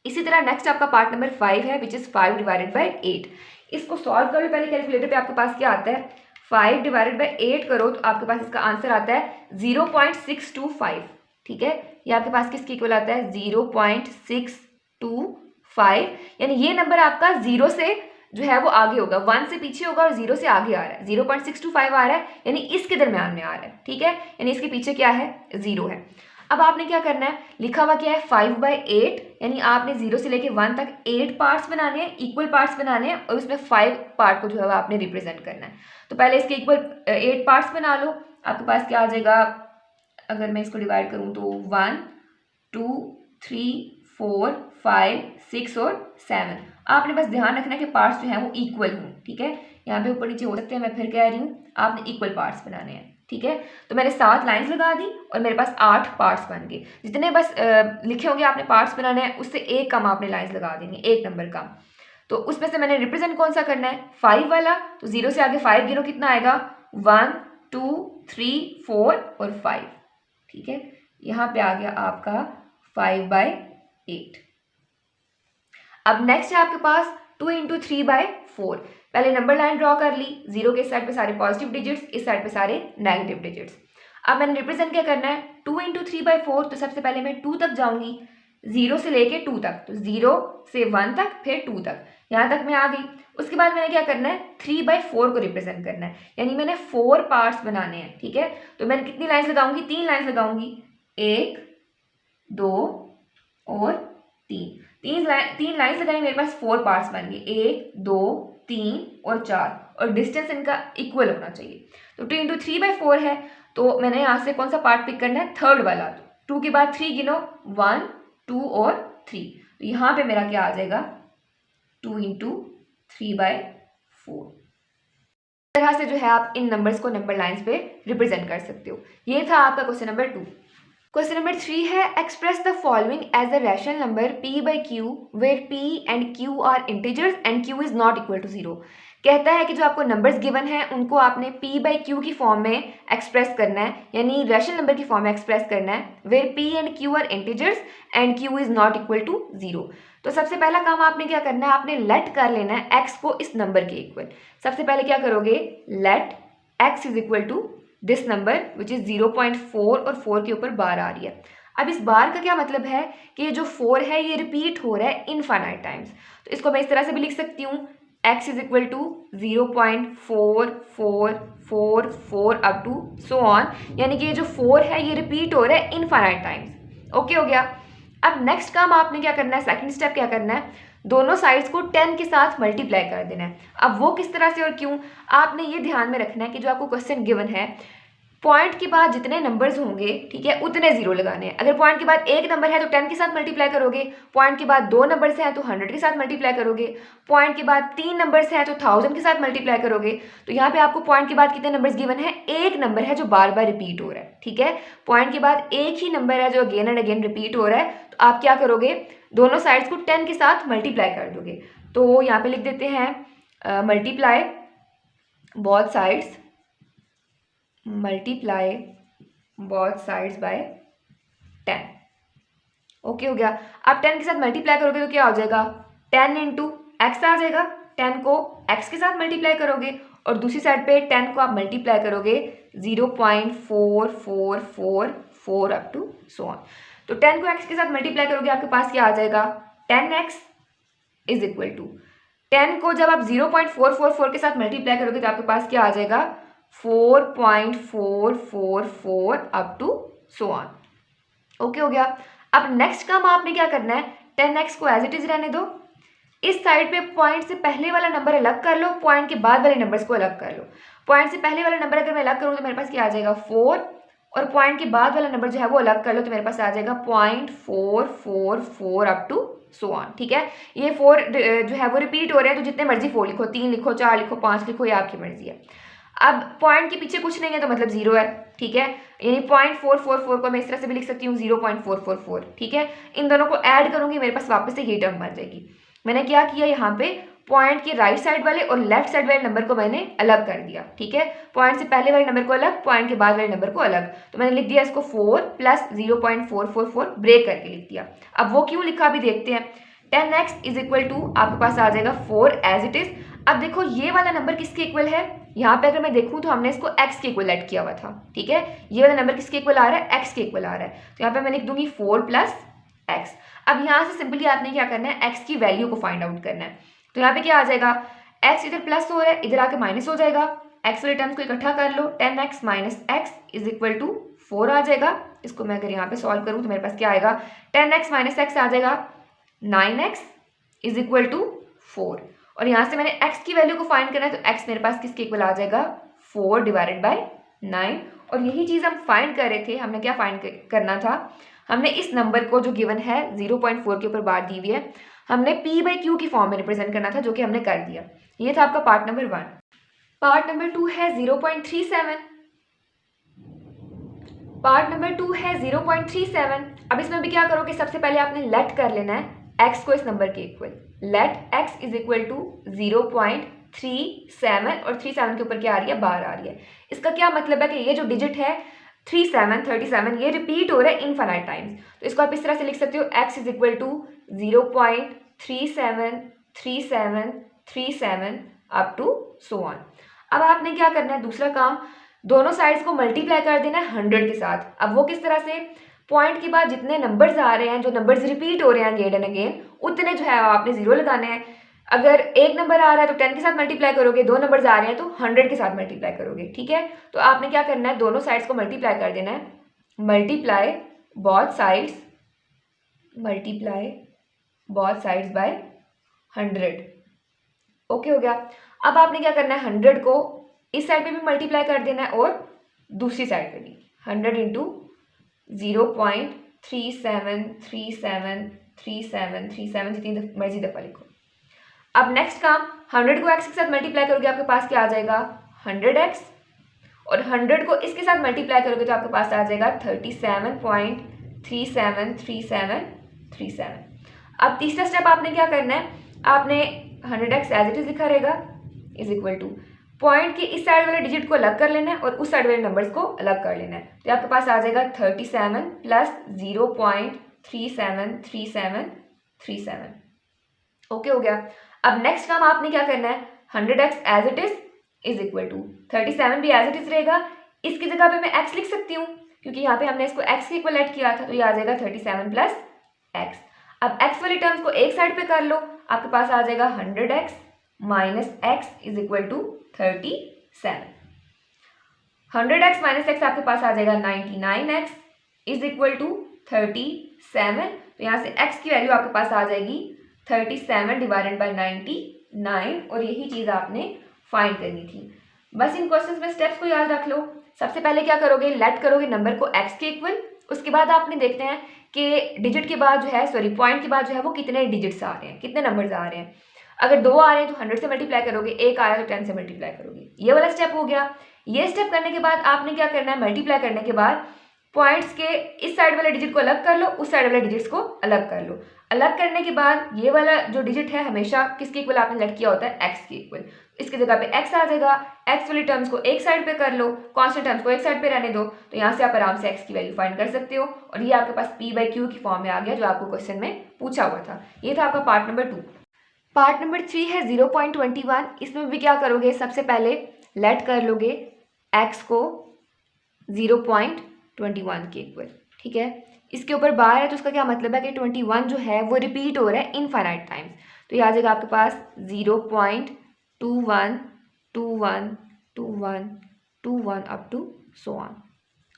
इसी तरह नेक्स्ट आपका पार्ट नंबर 5 है, विच इज़ 5 डिवाइडेड बाई 8। इसको सॉल्व कर लो पहले कैलकुलेटर पे, आपके पास क्या आता है, 5 डिवाइडेड बाई 8 करो तो आपके पास इसका आंसर आता है 0.625। ठीक है, ये आपके पास किसकी इक्वल आता है 0.625, यानी ये नंबर आपका 0 से जो है वो आगे होगा, 1 से पीछे होगा और 0 से आगे आ रहा है। 0.625 आ रहा है यानी इसके दरम्यान में आ रहा है। ठीक है, यानी इसके पीछे क्या है 0 है। अब आपने क्या करना है, लिखा हुआ क्या है 5/8, यानी आपने 0 से लेके 1 तक 8 पार्ट्स बनाने हैं, इक्वल पार्ट्स बनाने हैं और उसमें 5 पार्ट को जो है आपने रिप्रेजेंट करना है। तो पहले इसके इक्वल 8 पार्ट्स बना लो। आपके पास क्या आ जाएगा, अगर मैं इसको डिवाइड करूँ तो 1 2 3 4 5 6 और 7। आपने बस ध्यान रखना है कि पार्ट्स जो हैं वो इक्वल हों। ठीक है, यहाँ पे ऊपर नीचे हो सकते हैं, मैं फिर कह रही हूँ आपने इक्वल पार्ट्स बनाने हैं। ठीक है, तो मैंने 7 लाइंस लगा दी और मेरे पास 8 पार्ट्स बन गए। जितने बस लिखे होंगे आपने पार्ट्स बनाने हैं, उससे एक कम आपने लाइंस लगा देंगे, एक नंबर कम। तो उसमें से मैंने रिप्रेजेंट कौन सा करना है 5 वाला, तो 0 से आगे 5 गिनो, कितना आएगा 1 2 3 4 और 5। ठीक है, यहाँ पे आ गया आपका 5/8। अब नेक्स्ट है आपके पास 2 × 3/4। पहले नंबर लाइन ड्रॉ कर ली, 0 के इस साइड पे सारे पॉजिटिव डिजिट्स, इस साइड पे सारे नेगेटिव डिजिट्स। अब मैंने रिप्रेजेंट क्या करना है 2 × 3/4, तो सबसे पहले मैं 2 तक जाऊंगी, 0 से लेके 2 तक, तो 0 से 1 तक फिर 2 तक, यहाँ तक मैं आ गई। उसके बाद मैंने क्या करना है 3/4 को रिप्रेजेंट करना है, यानी मैंने 4 पार्ट्स बनाने हैं। ठीक है, तो मैंने कितनी लाइन्स लगाऊंगी 3 लाइन्स लगाऊंगी, 1 2 और 3। 3 लाइन्स लगाई, मेरे पास 4 पार्ट्स बन गए, 1 2 3 और 4, और डिस्टेंस इनका इक्वल होना चाहिए। तो 2 × 3/4 है, तो मैंने यहाँ से कौन सा पार्ट पिक करना है, थर्ड वाला। तो 2 के बाद 3 गिनो, 1 2 और 3, तो यहाँ पे मेरा क्या आ जाएगा 2 × 3/4। इस तरह से जो है आप इन नंबर्स को नंबर लाइंस पे रिप्रेजेंट कर सकते हो। ये था आपका क्वेश्चन नंबर 2। क्वेश्चन नंबर 3 है, express the following as a rational number p/q where p and q are integers and q is not equal to 0। कहता है कि जो आपको नंबर्स गिवन हैं उनको आपने p/q की फॉर्म में एक्सप्रेस करना है, यानी रैशनल नंबर की फॉर्म में एक्सप्रेस करना है, where p and q are integers and q is not equal to 0। तो सबसे पहला काम आपने क्या करना है, आपने लेट कर लेना है x को इस नंबर के इक्वल। सबसे पहले क्या करोगे, let x is equal to this number which is 0.4 और 4 के ऊपर बार आ रही है। अब इस बार का क्या मतलब है कि ये जो 4 है ये रिपीट हो रहा है इनफाइनाइट टाइम्स। तो इसको मैं इस तरह से भी लिख सकती हूँ, x is equal to 0.4444 up to so on, यानी कि ये जो 4 है ये रिपीट हो रहा है इनफाइनाइट टाइम्स। ओके हो गया। अब नेक्स्ट काम आपने क्या करना है, सेकंड स्टेप क्या करना है, दोनों साइड्स को 10 के साथ मल्टीप्लाई कर देना है। अब वो किस तरह से और क्यों, आपने ये ध्यान में रखना है कि जो आपको क्वेश्चन गिवन है, पॉइंट के बाद जितने नंबर्स होंगे, ठीक है, उतने जीरो लगाने हैं। अगर पॉइंट के बाद एक नंबर है तो 10 के साथ मल्टीप्लाई करोगे, पॉइंट के बाद 2 नंबर्स हैं तो 100 के साथ मल्टीप्लाई करोगे, पॉइंट के बाद 3 नंबर्स हैं तो 1000 के साथ मल्टीप्लाई करोगे। तो यहाँ पे आपको पॉइंट के बाद कितने नंबर्स गिवन है, एक नंबर है जो बार बार रिपीट हो रहा है। ठीक है, पॉइंट के बाद एक ही नंबर है जो अगेन एंड अगेन रिपीट हो रहा है। तो आप क्या करोगे, दोनों साइड्स को 10 के साथ मल्टीप्लाई कर दोगे। तो यहाँ पे लिख देते हैं multiply both sides, multiply both sides by 10। Okay हो गया। आप 10 के साथ मल्टीप्लाई करोगे तो क्या हो जाएगा, 10 इंटू एक्स आ जाएगा। 10 को x के साथ मल्टीप्लाई करोगे और दूसरी साइड पे 10 को आप मल्टीप्लाई करोगे 0.4444 अप टू सो ऑन। तो 10 को x के साथ मल्टीप्लाई करोगे, आपके पास क्या आ जाएगा 10x इज इक्वल टू 10 को जब आप 0.444 के साथ मल्टीप्लाई करोगे तो आपके पास क्या आ जाएगा 4.444 up to so on. Okay हो गया। अब नेक्स्ट काम आपने क्या करना है, 10x को एज इट इज रहने दो, इस साइड पे पॉइंट से पहले वाला नंबर अलग कर लो, पॉइंट के बाद वाले नंबर्स को अलग कर लो। पॉइंट से पहले वाला नंबर अगर मैं अलग करूँ तो मेरे पास क्या आ जाएगा 4, और पॉइंट के बाद वाला नंबर जो है वो अलग कर लो तो मेरे पास आ जाएगा 0.444 अप टू सो ऑन। ठीक है, ये 4 जो है वो रिपीट हो रहे हैं, तो जितने मर्जी 4 लिखो, 3 लिखो, 4 लिखो, 5 लिखो, ये आपकी मर्जी है। अब पॉइंट के पीछे कुछ नहीं है तो मतलब 0 है। ठीक है, यानी 0.444 को मैं इस तरह से भी लिख सकती हूँ 0.444। ठीक है, इन दोनों को ऐड करूंगी, मेरे पास वापस से ये टर्म बन जाएगी। मैंने क्या किया, यहाँ पे पॉइंट के राइट साइड वाले और लेफ्ट साइड वाले नंबर को मैंने अलग कर दिया। ठीक है, पॉइंट से पहले वाले नंबर को अलग, पॉइंट के बाद वाले नंबर को अलग। तो मैंने लिख दिया इसको 4 प्लस 0.444 ब्रेक करके लिख दिया। अब वो क्यों लिखा भी देखते हैं। 10x इज इक्वल टू आपके पास आ जाएगा 4 एज इट इज। अब देखो ये वाला नंबर किसके इक्वल है, यहाँ पे अगर मैं देखूँ तो हमने इसको x के इक्वल ऐड किया हुआ था, ठीक है। ये वाला नंबर किसके इक्वल आ रहा है, x के इक्वल आ रहा है, तो यहाँ पे मैं लिख दूंगी 4 + x। अब यहाँ से सिंपली आपने क्या करना है, x की वैल्यू को फाइंड आउट करना है। तो यहाँ पे क्या आ जाएगा, x इधर प्लस हो रहा है, इधर आके माइनस हो जाएगा, x वाले टर्म्स को इकट्ठा कर लो, 10x - x = 4 आ जाएगा। इसको मैं अगर यहाँ पे सॉल्व करूँ तो मेरे पास क्या आएगा, 10x - x आ जाएगा 9x = 4। और यहाँ से मैंने x की वैल्यू को फाइंड करना है, तो x मेरे पास किसके इक्वल आ जाएगा, 4/9। और यही चीज़ हम फाइंड कर रहे थे। हमने क्या फाइंड करना था, हमने इस नंबर को जो गिवन है 0.4 के ऊपर बार दी हुई है, हमने p/q की फॉर्म में रिप्रेजेंट करना था, जो कि हमने कर दिया। ये था आपका पार्ट नंबर 1। पार्ट नंबर 2 है 0.37। पार्ट नंबर 2 है 0.37। अब इसमें भी क्या करोगे, सबसे पहले आपने लेट कर लेना है x को इस नंबर के इक्वल। लेट x = 0.37 और 37 के ऊपर क्या आ रही है, बार आ रही है। इसका क्या मतलब है कि ये जो डिजिट है 37 ये रिपीट हो रहा है इनफाइनाइट टाइम्स। तो इसको आप इस तरह से लिख सकते हो, x = 0.373737 up to so on. अब आपने क्या करना है, दूसरा काम, दोनों साइड्स को मल्टीप्लाई कर देना है 100 के साथ। अब वो किस तरह से, पॉइंट के बाद जितने नंबर्स आ रहे हैं, जो नंबर्स रिपीट हो रहे हैं अगेन एंड अगेन, उतने जो है आपने 0 लगाने हैं। अगर एक नंबर आ रहा है तो 10 के साथ मल्टीप्लाई करोगे, 2 नंबर्स आ रहे हैं तो 100 के साथ मल्टीप्लाई करोगे, ठीक है। तो आपने क्या करना है, दोनों साइड्स को मल्टीप्लाई कर देना है, multiply both sides by 100। Okay हो गया। अब आपने क्या करना है, 100 को इस साइड पे भी मल्टीप्लाई कर देना है और दूसरी साइड पे भी, 100 × 0.373737 जितनी मर्जी दफ़ा लिखो। अब नेक्स्ट काम, 100 को x के साथ मल्टीप्लाई करोगे, आपके पास क्या आ जाएगा, 100x। और 100 को इसके साथ मल्टीप्लाई करोगे तो आपके पास आ जाएगा 37.373737। अब तीसरा स्टेप आपने क्या करना है, आपने 100x एज इट इज लिखा रहेगा = पॉइंट के इस साइड वाले डिजिट को अलग कर लेना है और उस साइड वाले नंबर्स को अलग कर लेना है। तो आपके पास आ जाएगा 37 + 0.373737। ओके हो गया। अब नेक्स्ट काम आपने क्या करना है, 100x एज इट इज = 37 भी एज इट इज रहेगा। इसकी जगह पे मैं x लिख सकती हूँ, क्योंकि यहाँ पे हमने इसको x के इक्वल ऐड किया था, तो ये आ जाएगा 37 + x। अब x वाली टर्म्स को एक साइड पे कर लो, आपके पास आ जाएगा 100x - x = 37। 100x - x आपके पास आ जाएगा 99x = 37। तो यहाँ से x की वैल्यू आपके पास आ जाएगी 37/99। और यही चीज़ आपने फाइंड करनी थी। बस इन क्वेश्चंस में स्टेप्स को याद रख लो। सबसे पहले क्या करोगे, लेट करोगे नंबर को x के इक्वल। उसके बाद आपने देखते हैं कि डिजिट के बाद जो है, सॉरी पॉइंट के बाद जो है वो कितने डिजिट्स आ रहे हैं, कितने नंबर्स आ रहे हैं। अगर 2 आ रहे हैं तो 100 से मल्टीप्लाई करोगे, 1 आ रहा है तो 10 से मल्टीप्लाई करोगे। ये वाला स्टेप हो गया। ये स्टेप करने के बाद आपने क्या करना है, मल्टीप्लाई करने के बाद पॉइंट्स के इस साइड वाले डिजिट को अलग कर लो, उस साइड वाले डिजिट्स को अलग कर लो। अलग करने के बाद ये वाला जो डिजिट है हमेशा किसके इक्वल आपने लेट किया होता है, x के इक्वल। इसकी जगह पे x आ जाएगा। x वाली टर्म्स को एक साइड पे कर लो, कांस्टेंट टर्म्स को एक साइड पे रहने दो, तो यहाँ से आप आराम से x की वैल्यू फाइंड कर सकते हो। और ये आपके पास p/q की फॉर्म में आ गया, जो आपको क्वेश्चन में पूछा हुआ था। ये था आपका पार्ट नंबर 2। पार्ट नंबर 3 है 0.21। इसमें भी क्या करोगे, सबसे पहले लेट कर लोगे x को 0.21 के इक्वल, ठीक है। इसके ऊपर बार है तो उसका क्या मतलब है कि 21 जो है वो रिपीट हो रहा है इनफाइनाइट टाइम्स। तो ये आ जाएगा आपके पास 0.21212121 up to so on.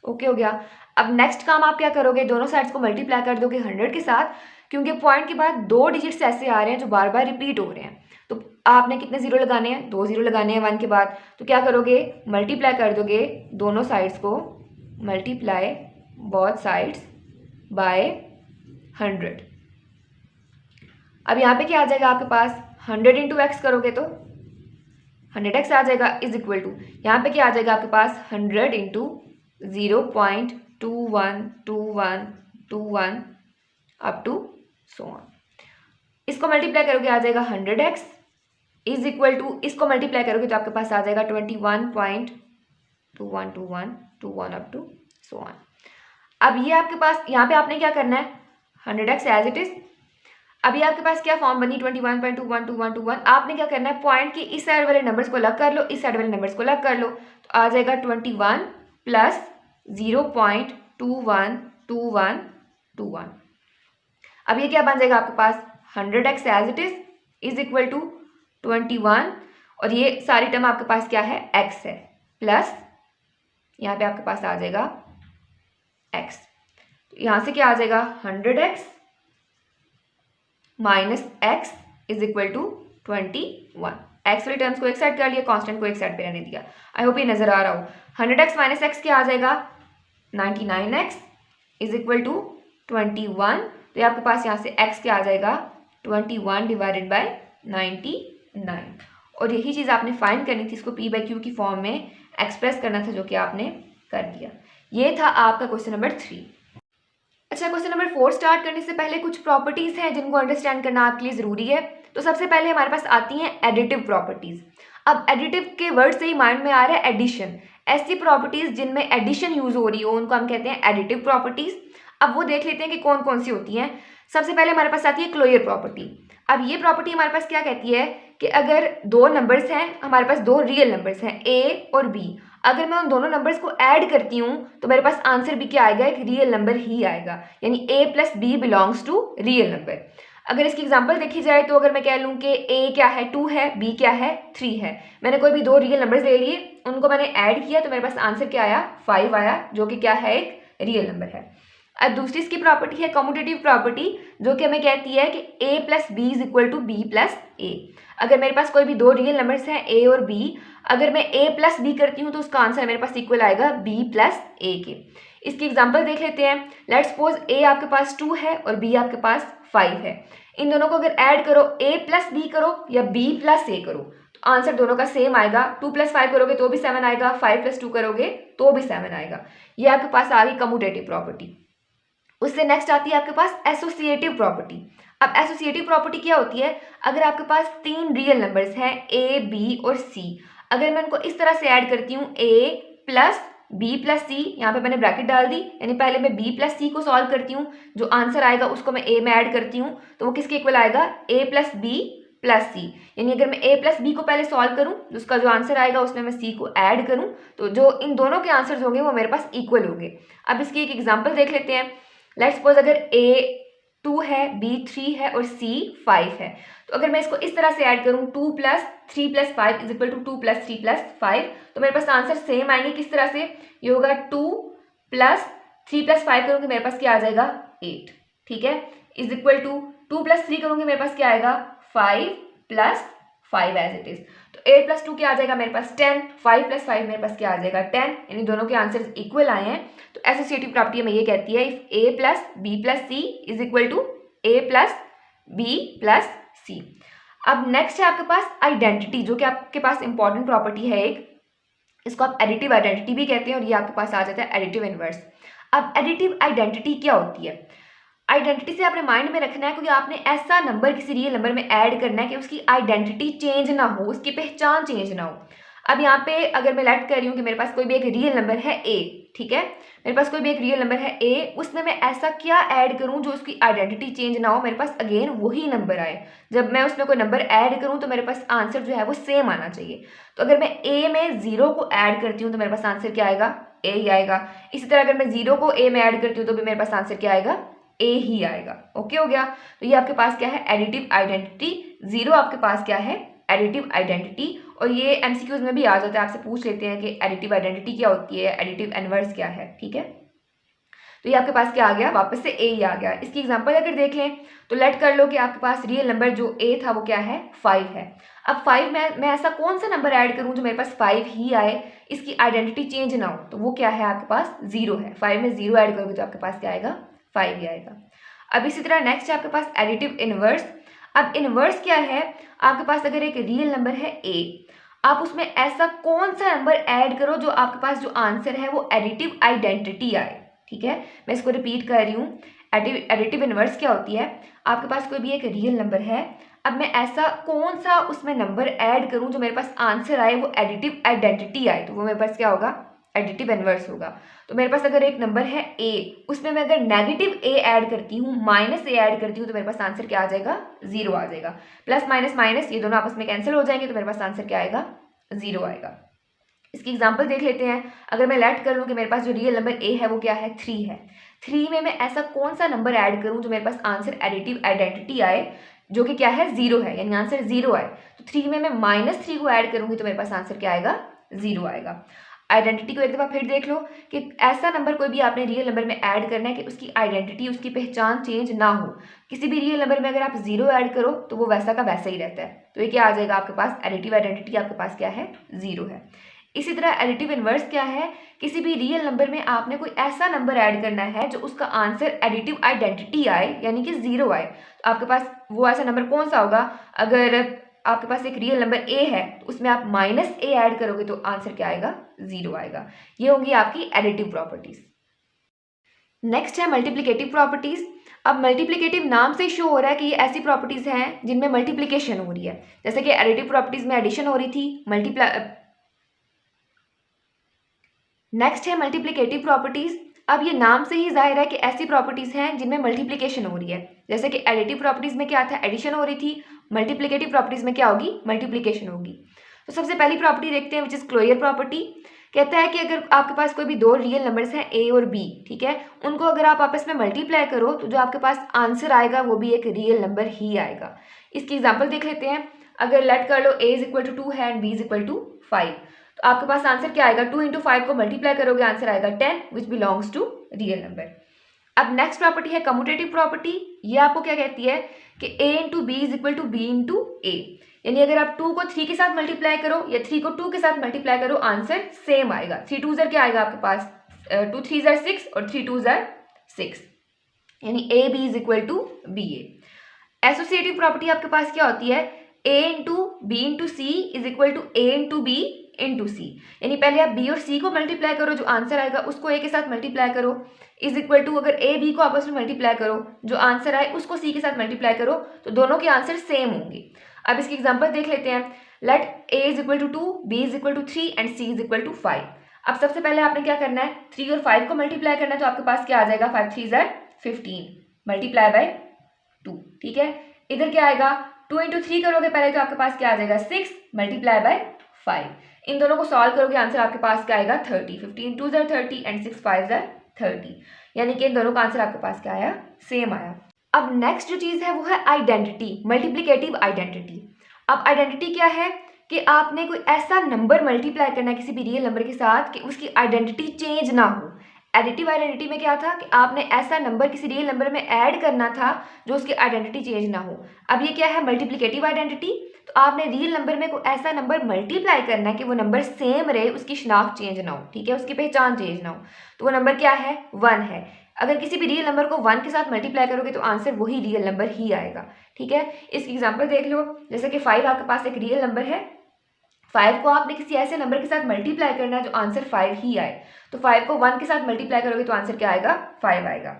Okay हो गया। अब नेक्स्ट काम आप क्या करोगे, दोनों साइड्स को मल्टीप्लाई कर दोगे 100 के साथ, क्योंकि पॉइंट के बाद 2 डिजिट्स ऐसे आ रहे हैं जो बार बार रिपीट हो रहे हैं। तो आपने कितने 0 लगाने हैं, 2 0 लगाने हैं 1 के बाद। तो क्या करोगे, मल्टीप्लाई कर दोगे दोनों साइड्स को, मल्टीप्लाई बोथ साइड्स बाय 100। अब यहाँ पे क्या आ जाएगा आपके पास, 100 × x करोगे तो 100x आ जाएगा = यहाँ पे क्या आ जाएगा आपके पास, 100 × 0.212121 अप टू सो ऑन। इसको मल्टीप्लाई करोगे आ जाएगा 100x = इसको मल्टीप्लाई करोगे तो आपके पास आ जाएगा 21.212121 अप टू सो ऑन। अब ये आपके पास यहाँ पे आपने क्या करना है, 100x एज इट इज। अभी आपके पास क्या फॉर्म बनी 21.212121। आपने क्या करना है, पॉइंट के इस साइड वाले नंबर्स को अलग कर लो, इस साइड वाले नंबर्स को अलग कर लो, तो आ जाएगा 21 प्लस 0.212121। अब ये क्या बन जाएगा आपके पास, 100x as it is equal to 21, और ये सारी टर्म आपके पास क्या है, x है, प्लस यहाँ पे आपके पास आ जाएगा x, तो यहाँ से क्या आ जाएगा 100x minus x is equal to 21। X वाली टर्म्स को एक साइड कर लिया, कांस्टेंट को एक साइड पे रहने दिया। आई होप ये नजर आ रहा हो। 100x माइनस x क्या आ जाएगा, 99x इज इक्वल टू 21। तो ये आपके पास यहाँ से x क्या आ जाएगा, 21 डिवाइडेड बाय 99। और यही चीज़ आपने फाइंड करनी थी, इसको p/q की फॉर्म में एक्सप्रेस करना था, जो कि आपने कर दिया। ये था आपका क्वेश्चन नंबर 3। अच्छा, क्वेश्चन नंबर 4 स्टार्ट करने से पहले कुछ प्रॉपर्टीज़ हैं जिनको अंडरस्टैंड करना आपके लिए ज़रूरी है। तो सबसे पहले हमारे पास आती हैं एडिटिव प्रॉपर्टीज़। अब एडिटिव के वर्ड से ही माइंड में आ रहा है एडिशन। ऐसी प्रॉपर्टीज़ जिनमें एडिशन यूज़ हो रही हो उनको हम कहते हैं एडिटिव प्रॉपर्टीज़। अब वो देख लेते हैं कि कौन कौन सी होती हैं। सबसे पहले हमारे पास आती है क्लोजर प्रॉपर्टी। अब ये प्रॉपर्टी हमारे पास क्या कहती है कि अगर दो नंबर्स हैं, हमारे पास दो रियल नंबर्स हैं a और b, अगर मैं उन दोनों नंबर्स को ऐड करती हूँ तो मेरे पास आंसर भी क्या आएगा, एक रियल नंबर ही आएगा, यानी a plus b belongs to real number. अगर इसकी एग्जांपल देखी जाए तो अगर मैं कह लूँ कि a क्या है 2 है, b क्या है 3 है, मैंने कोई भी दो रियल नंबर्स ले लिए, उनको मैंने ऐड किया तो मेरे पास आंसर क्या आया, 5 आया, जो कि क्या है, एक रियल नंबर है। अब दूसरी इसकी प्रॉपर्टी है कम्यूटेटिव प्रॉपर्टी, जो कि हमें कहती है कि a plus B is equal to B plus A. अगर मेरे पास कोई भी दो रियल नंबर्स हैं a और b, अगर मैं a प्लस बी करती हूँ तो उसका आंसर मेरे पास इक्वल आएगा b प्लस ए के। इसकी एग्जांपल देख लेते हैं। लेट्स सपोज a आपके पास 2 है और b आपके पास 5 है। इन दोनों को अगर ऐड करो, a प्लस बी करो या b प्लस ए करो, तो आंसर दोनों का सेम आएगा। 2 प्लस 5 करोगे तो भी 7 आएगा, 5 प्लस 2 करोगे तो भी 7 आएगा। ये आपके पास आ गई कम्यूटेटिव प्रॉपर्टी। उससे नेक्स्ट आती है आपके पास एसोसिएटिव प्रॉपर्टी। अब एसोसिएटिव प्रॉपर्टी क्या होती है, अगर आपके पास तीन रियल नंबर्स हैं a, b और c, अगर मैं उनको इस तरह से ऐड करती हूँ a प्लस b प्लस सी, यहाँ पे मैंने ब्रैकेट डाल दी, यानी पहले मैं b प्लस सी को सॉल्व करती हूँ, जो आंसर आएगा उसको मैं a में ऐड करती हूँ, तो वो किसके इक्वल आएगा, a प्लस बी प्लस सी। यानी अगर मैं a प्लस बी को पहले सॉल्व करूँ, उसका जो आंसर आएगा उसमें मैं c को ऐड करूँ, तो जो इन दोनों के आंसर्स होंगे वो मेरे पास इक्वल होंगे। अब इसकी एक एग्जाम्पल देख लेते हैं। लेट्स सपोज अगर a 2 है, b 3 है और c 5 है, तो अगर मैं इसको इस तरह से ऐड करूं 2 plus 3 plus 5 is equal to 2 plus 3 plus 5, तो मेरे पास आंसर सेम आएंगे। किस तरह से, ये होगा 2 प्लस 3 प्लस 5 करूँगी मेरे पास क्या आ जाएगा 8, ठीक है, इज इक्वल टू 2 प्लस 3 करूँगी मेरे पास क्या आएगा 5 प्लस 5 एज इट इज, तो 8 प्लस 2 क्या आ जाएगा मेरे पास 10, 5 प्लस 5 मेरे पास क्या आ जाएगा 10, यानी दोनों के आंसर इक्वल आए हैं। तो एसोसिएटिव प्रॉपर्टी हमें ये कहती है if a plus B plus C is equal to a plus B plus C. अब नेक्स्ट है आपके पास आइडेंटिटी, जो कि आपके पास इंपॉर्टेंट प्रॉपर्टी है एक, इसको आप एडिटिव आइडेंटिटी भी कहते हैं, और ये आपके पास आ जाता है एडिटिव इनवर्स। अब एडिटिव आइडेंटिटी क्या होती है, आइडेंटिटी से आपने माइंड में रखना है क्योंकि आपने ऐसा नंबर किसी रियल नंबर में ऐड करना है कि उसकी आइडेंटिटी चेंज ना हो, उसकी पहचान चेंज ना हो। अब यहाँ पे अगर मैं लेट कर रही हूँ कि मेरे पास कोई भी एक रियल नंबर है a, ठीक है, मेरे पास कोई भी एक रियल नंबर है a, उसमें मैं ऐसा क्या ऐड करूँ जो उसकी आइडेंटिटी चेंज ना हो, मेरे पास अगेन वही नंबर आए। जब मैं उसमें कोई नंबर ऐड करूँ तो मेरे पास आंसर जो है वो सेम आना चाहिए। तो अगर मैं a में 0 को ऐड करती हूँ तो मेरे पास आंसर क्या आएगा, a ही आएगा। इसी तरह अगर मैं 0 को a में ऐड करती हूँ तो भी मेरे पास आंसर क्या आएगा, a ही आएगा। ओके हो गया। तो ये आपके पास क्या है, एडिटिव आइडेंटिटी। 0 आपके पास क्या है, एडिटिव आइडेंटिटी। और ये एमसीक्यूज में भी आ जाता है, आपसे पूछ लेते हैं कि एडिटिव आइडेंटिटी क्या होती है, एडिटिव इनवर्स क्या है, ठीक है। तो ये आपके पास क्या आ गया, वापस से a ही आ गया। इसकी एग्जांपल अगर देख लें तो लेट कर लो कि आपके पास रियल नंबर जो a था वो क्या है 5 है। अब 5 में मैं ऐसा कौन सा नंबर ऐड करूं जो मेरे पास 5 ही आए, इसकी आइडेंटिटी चेंज ना हो, तो वो क्या है आपके पास 0 है। 5 में 0 ऐड करोगे तो आपके पास क्या आएगा 5 ही आएगा। अब इसी तरह नेक्स्ट है आपके पास एडिटिव इनवर्स। अब इनवर्स क्या है, आपके पास अगर एक रियल नंबर है a, आप उसमें ऐसा कौन सा नंबर ऐड करो जो आपके पास जो आंसर है वो एडिटिव आइडेंटिटी आए, ठीक है। मैं इसको रिपीट कर रही हूँ, एडिटिव इनवर्स क्या होती है, आपके पास कोई भी एक रियल नंबर है, अब मैं ऐसा कौन सा उसमें नंबर ऐड करूँ जो मेरे पास आंसर आए वो एडिटिव आइडेंटिटी आए, तो वो मेरे पास क्या होगा एडिटिव इनवर्स होगा। तो मेरे पास अगर एक नंबर है a, उसमें मैं अगर नेगेटिव a ऐड करती हूँ, माइनस a ऐड करती हूँ, तो मेरे पास आंसर क्या आ जाएगा? 0 आ जाएगा। प्लस माइनस माइनस ये दोनों आपस में कैंसिल हो जाएंगे, तो मेरे पास आंसर क्या आएगा? 0 आएगा। इसकी एग्जांपल देख लेते हैं। अगर मैं लेट कर लूँ कि मेरे पास जो रियल नंबर a है वो क्या है? 3 है। 3 में मैं ऐसा कौन सा नंबर ऐड करूँ जो मेरे पास आंसर एडिटिव आइडेंटिटी आए, जो कि क्या है? 0 है, यानी आंसर 0 आए। तो 3 में मैं -3 को ऐड करूँगी तो मेरे पास आंसर क्या आएगा? 0 आएगा। आइडेंटिटी को एक दफ़ा फिर देख लो कि ऐसा नंबर कोई भी आपने रियल नंबर में ऐड करना है कि उसकी आइडेंटिटी, उसकी पहचान चेंज ना हो। किसी भी रियल नंबर में अगर आप 0 ऐड करो तो वो वैसा का वैसा ही रहता है। तो ये क्या आ जाएगा आपके पास? एडिटिव आइडेंटिटी आपके पास क्या है? 0 है। इसी तरह एडिटिव इनवर्स क्या है? किसी भी रियल नंबर में आपने कोई ऐसा नंबर ऐड करना है जो उसका आंसर एडिटिव आइडेंटिटी आए, यानी कि 0 आए। तो आपके पास वो ऐसा नंबर कौन सा होगा? अगर आपके पास एक रियल नंबर a है तो उसमें आप -a ऐड करोगे तो आंसर क्या आएगा? 0 आएगा। ये होंगी आपकी एडिटिव प्रॉपर्टीज। नेक्स्ट है मल्टीप्लिकेटिव प्रॉपर्टीज। अब मल्टीप्लिकेटिव नाम से शो हो रहा है कि ये ऐसी प्रॉपर्टीज हैं जिनमें मल्टीप्लिकेशन हो रही है। जैसे कि एडिटिव प्रॉपर्टीज में एडिशन हो रही थी, नेक्स्ट है मल्टीप्लिकेटिव प्रॉपर्टीज। अब ये नाम से ही जाहिर है कि ऐसी प्रॉपर्टीज हैं जिनमें मल्टीप्लिकेशन हो रही है। जैसे कि एडिटिव प्रॉपर्टीज में क्या था? एडिशन हो रही थी। मल्टीप्लिकेटिव प्रॉपर्टीज में क्या होगी? मल्टीप्लिकेशन होगी। तो सबसे पहली प्रॉपर्टी देखते हैं, विच इज क्लोजर प्रॉपर्टी। कहता है कि अगर आपके पास कोई भी दो रियल नंबर्स हैं a और b, ठीक है, उनको अगर आप आपस में मल्टीप्लाई करो तो जो आपके पास आंसर आएगा वो भी एक रियल नंबर ही आएगा। इसकी एग्जाम्पल देख लेते हैं। अगर लेट कर लो a इज इक्वल टू 2 है and b is equal to 5, तो आपके पास आंसर क्या आएगा? 2 इंटू 5 को मल्टीप्लाई करोगे, आंसर आएगा 10 which belongs to real number. अब नेक्स्ट प्रॉपर्टी है कम्यूटेटिव प्रॉपर्टी। ये आपको क्या कहती है कि a into B is equal to B into A, यानी अगर आप 2 को 3 के साथ मल्टीप्लाई करो या 3 को 2 के साथ मल्टीप्लाई करो, आंसर सेम आएगा। 3 2 क्या आएगा आपके पास? 2 3 6 और 3 2 6, यानी a b is equal to b a. Associative property आपके पास क्या होती है? a into b into c is equal to a into b into c, यानी पहले आप b और c को मल्टीप्लाई करो, जो आंसर आएगा उसको a के साथ मल्टीप्लाई करो, इज इक्वल टू अगर a b को आपस में मल्टीप्लाई करो, जो आंसर आए उसको c के साथ मल्टीप्लाई करो, तो दोनों के आंसर सेम होंगे। अब इसकी एग्जांपल देख लेते हैं। Let a is equal to 2, b is equal to 3 and c is equal to 5। अब सबसे पहले आपने क्या करना है? 3 और 5 को मल्टीप्लाई करना है, तो आपके पास क्या आ जाएगा? 5 3 15 मल्टीप्लाई बाय 2, ठीक है। इधर क्या आएगा? 2 इंटू 3 करोगे पहले, तो आपके पास क्या आ जाएगा? 6 मल्टीप्लाई बाय 5। इन दोनों को सॉल्व करोगे, आंसर आपके पास क्या आएगा? 30। 15 2 30 एंड 6 5 30, यानी कि इन दोनों का आंसर आपके पास क्या आया? सेम आया। अब नेक्स्ट जो चीज़ है वो है आइडेंटिटी, मल्टीप्लिकेटिव आइडेंटिटी। अब आइडेंटिटी क्या है कि आपने कोई ऐसा नंबर मल्टीप्लाई करना है किसी भी रियल नंबर के साथ कि उसकी आइडेंटिटी चेंज ना हो। एडिटिव आइडेंटिटी में क्या था कि आपने ऐसा नंबर किसी रियल नंबर में ऐड करना था जो उसकी आइडेंटिटी चेंज ना हो। अब ये क्या है? Multiplicative identity. तो आपने रियल नंबर में कोई ऐसा नंबर मल्टीप्लाई करना है कि वो नंबर सेम रहे, उसकी शनाख्त चेंज ना हो, ठीक है, उसकी पहचान चेंज ना हो। तो वो नंबर क्या है? 1 है। अगर किसी भी रियल नंबर को 1 के साथ मल्टीप्लाई करोगे तो आंसर वही रियल नंबर ही आएगा, ठीक है। इसकी एग्जांपल देख लो। जैसे कि 5 आपके पास एक रियल नंबर है, 5 को आपने किसी ऐसे नंबर के साथ मल्टीप्लाई करना है जो आंसर 5 ही आए, तो 5 को 1 के साथ मल्टीप्लाई करोगे तो आंसर क्या आएगा? 5 आएगा।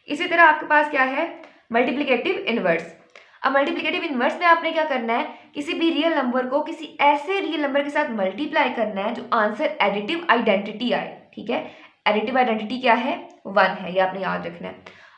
इसी तरह आपके पास क्या है? Multiplicative inverse. अब मल्टीप्लिकेटिव इनवर्स में आपने क्या करना है? किसी भी रियल नंबर को किसी ऐसे रियल नंबर के साथ मल्टीप्लाई करना है जो आंसर एडिटिव आइडेंटिटी आए, ठीक है। एडिटिव आइडेंटिटी क्या है? 1 है, ये आपने याद रखना है।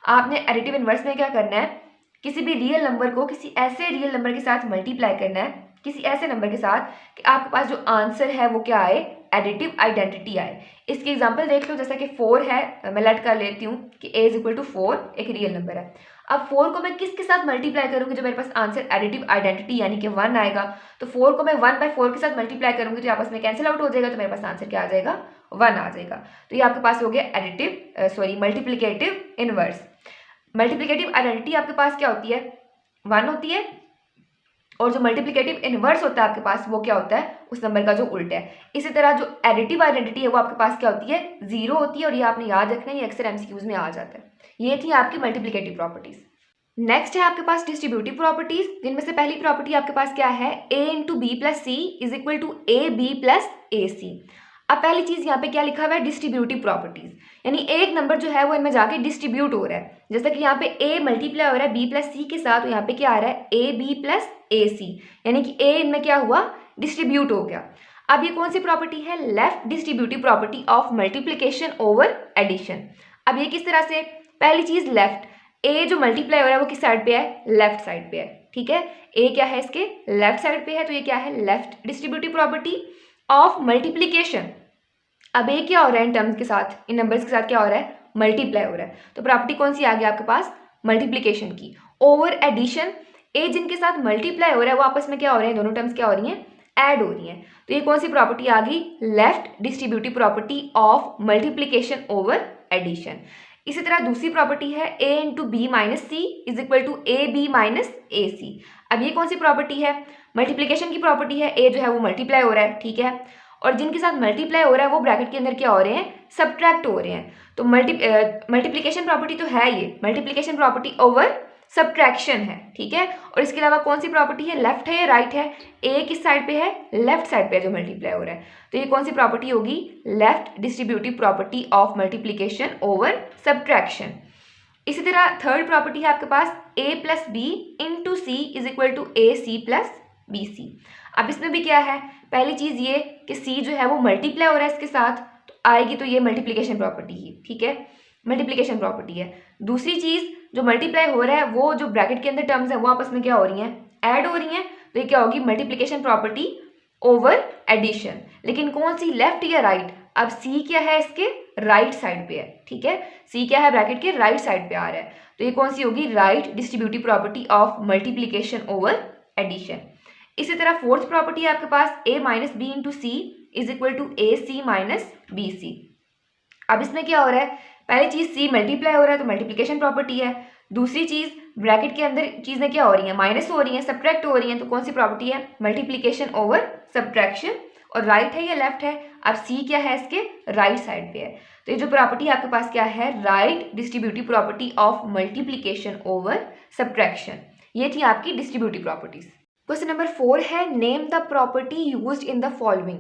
आपने एडिटिव इनवर्स में क्या करना है? किसी भी रियल नंबर को किसी ऐसे रियल नंबर के साथ मल्टीप्लाई करना है, किसी ऐसे नंबर के साथ कि आपके पास जो आंसर है वो क्या आए? एडिटिव आइडेंटिटी आए। इसकी एग्जांपल देख लो। जैसा कि 4 है, मैं लेट कर लेती हूँ कि a इज इक्वल टू 4 एक रियल नंबर है। अब 4 को मैं किसके साथ मल्टीप्लाई करूँगी जो मेरे पास आंसर एडिटिव आइडेंटिटी यानी कि 1 आएगा? तो 4 को मैं 1 बाय 4 के साथ मल्टीप्लाई करूँगी तो आपस में कैंसिल आउट हो जाएगा, तो मेरे पास आंसर क्या आ जाएगा? 1 आ जाएगा। तो ये आपके पास हो गया मल्टीप्लिकेटिव इनवर्स। मल्टीप्लिकेटिव आइडेंटिटी आपके पास क्या होती है? 1 होती है, और जो मल्टीप्लिकेटिव इनवर्स होता है आपके पास वो क्या होता है? उस नंबर का जो उल्टा है। इसी तरह जो एडिटिव आइडेंटिटी है वो आपके पास क्या होती है? 0 होती है, और ये आपने याद रखना है, ये अक्सर एमसीक्यूज में आ जाता है। ये थी आपकी मल्टीप्लिकेटिव प्रॉपर्टीज। नेक्स्ट है आपके पास डिस्ट्रीब्यूटिव प्रॉपर्टीज, जिनमें से पहली प्रॉपर्टी आपके पास क्या है? a into b plus C is equal to a b plus a c. अब पहली चीज यहाँ पे क्या लिखा हुआ है? डिस्ट्रीब्यूटिव प्रॉपर्टीज, यानी एक नंबर जो है वो इनमें जाके डिस्ट्रीब्यूट हो रहा है। जैसा कि यहाँ पे a मल्टीप्लाई हो रहा है b प्लस सी के साथ, तो यहाँ पे क्या आ रहा है? ए बी प्लस ए सी, यानी कि a इनमें क्या हुआ? डिस्ट्रीब्यूट हो गया। अब ये कौन सी प्रॉपर्टी है? Left distributive property of multiplication over addition. अब ये किस तरह से? पहली चीज लेफ्ट, ए जो मल्टीप्लाई हो रहा है वो किस साइड पे है? लेफ्ट साइड पे है, ठीक है। ए क्या है इसके? लेफ्ट साइड पे है, तो ये क्या है? Left distributive property of multiplication. अब ए क्या हो रहा है इन टर्म्स के साथ, इन नंबर्स के साथ क्या हो रहा है? मल्टीप्लाई हो रहा है। तो प्रॉपर्टी कौन सी आ गई आपके पास? मल्टीप्लिकेशन की। ओवर एडिशन, ए जिनके साथ मल्टीप्लाई हो रहा है वो आपस में क्या हो रहे हैं? दोनों टर्म्स क्या हो रही हैं? ऐड हो रही हैं। तो ये कौन सी प्रॉपर्टी आ गई? Left distributive property of multiplication over addition. इसी तरह दूसरी प्रॉपर्टी है a into b minus c is equal to a b minus a c. अब ये कौन सी प्रॉपर्टी है? मल्टीप्लिकेशन की प्रॉपर्टी है। a जो है वो मल्टीप्लाई हो रहा है, ठीक है, और जिनके साथ मल्टीप्लाई हो रहा है वो ब्रैकेट के अंदर क्या हो रहे हैं? सब्ट्रैक्ट हो रहे हैं। तो मल्टीप्लिकेशन प्रॉपर्टी तो है ये, मल्टीप्लिकेशन प्रॉपर्टी ओवर सब्ट्रैक्शन है, ठीक है। और इसके अलावा कौन सी प्रॉपर्टी है? लेफ्ट है या राइट है? ए किस साइड पे है? लेफ्ट साइड पे है जो मल्टीप्लाई हो रहा है। तो ये कौन सी प्रॉपर्टी होगी? Left distributive property of multiplication over subtraction. इसी तरह थर्ड प्रॉपर्टी है आपके पास a plus B into c is equal to a c plus b c. अब इसमें भी क्या है? पहली चीज ये कि c जो है वो मल्टीप्लाई हो रहा है इसके साथ, तो आएगी तो ये मल्टीप्लिकेशन प्रॉपर्टी ही, ठीक है, मल्टीप्लिकेशन प्रॉपर्टी है। दूसरी चीज जो मल्टीप्लाई हो रहा है वो जो ब्रैकेट के अंदर टर्म्स है वो आपस में क्या हो रही हैं? ऐड हो रही हैं। तो ये क्या होगी? Multiplication property over addition. लेकिन कौन सी? लेफ्ट या राइट? अब सी क्या है? इसके राइट साइड पे है, ठीक है, सी क्या है? ब्रैकेट के राइट साइड पे आ रहा है। तो ये कौन सी होगी? Right distributive property of multiplication over addition. इसी तरह फोर्थ प्रॉपर्टी है आपके पास a minus b into c is equal to a c minus b c. अब इसमें क्या हो रहा है? पहली चीज c मल्टीप्लाई हो रहा है तो मल्टीप्लिकेशन प्रॉपर्टी है। दूसरी चीज ब्रैकेट के अंदर चीजें क्या हो रही हैं? माइनस हो रही हैं, सब्ट्रैक्ट हो रही हैं, तो कौन सी प्रॉपर्टी है? Multiplication over subtraction. और राइट है या लेफ्ट है? अब c क्या है? इसके राइट साइड पे है। तो ये जो प्रॉपर्टी है आपके पास क्या है? Right distributive property of multiplication over subtraction. ये थी आपकी डिस्ट्रीब्यूटिव प्रॉपर्टीज। क्वेश्चन नंबर 4 है name the property used in the following.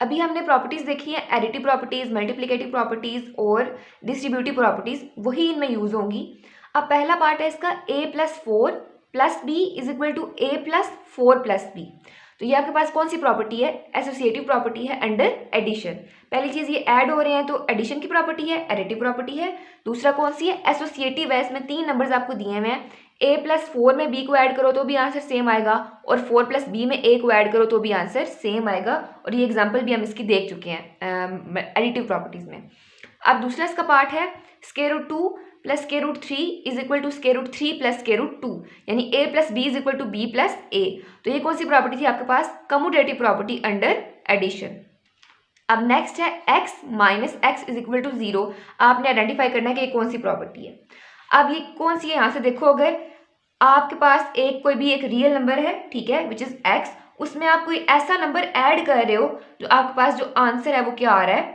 अभी हमने प्रॉपर्टीज देखी है, एडिटिव प्रॉपर्टीज, मल्टीप्लिकेटिव प्रॉपर्टीज और डिस्ट्रीब्यूटिव प्रॉपर्टीज, वही इनमें यूज होंगी। अब पहला पार्ट है इसका a plus four plus B is equal to A plus four plus b. तो ये आपके पास कौन सी प्रॉपर्टी है? एसोसिएटिव प्रॉपर्टी है अंडर एडिशन। पहली चीज ये ऐड हो रहे हैं तो एडिशन की प्रॉपर्टी है, एडिटिव प्रॉपर्टी है। दूसरा कौन सी है? एसोसिएटिव है। इसमें 3 नंबर्स आपको दिए हुए हैं, a प्लस फोर में b को ऐड करो तो भी आंसर सेम आएगा, और 4 प्लस b में a को ऐड करो तो भी आंसर सेम आएगा। और ये एग्जाम्पल भी हम इसकी देख चुके हैं एडिटिव प्रॉपर्टीज में। अब दूसरा इसका पार्ट है square root 2 plus square root 3 is equal to square root 3 plus square root 2, यानी a plus B is equal to B plus a. तो ये कौन सी प्रॉपर्टी थी आपके पास? Commutative property under addition. अब नेक्स्ट है x minus x is equal to 0। आपने आइडेंटिफाई करना है कि ये कौन सी प्रॉपर्टी है। अब ये कौन सी है? यहाँ से देखो, अगर आपके पास कोई भी एक रियल नंबर है, ठीक है, विच इज x, उसमें आप कोई ऐसा नंबर ऐड कर रहे हो जो आपके पास जो आंसर है वो क्या आ रहा है?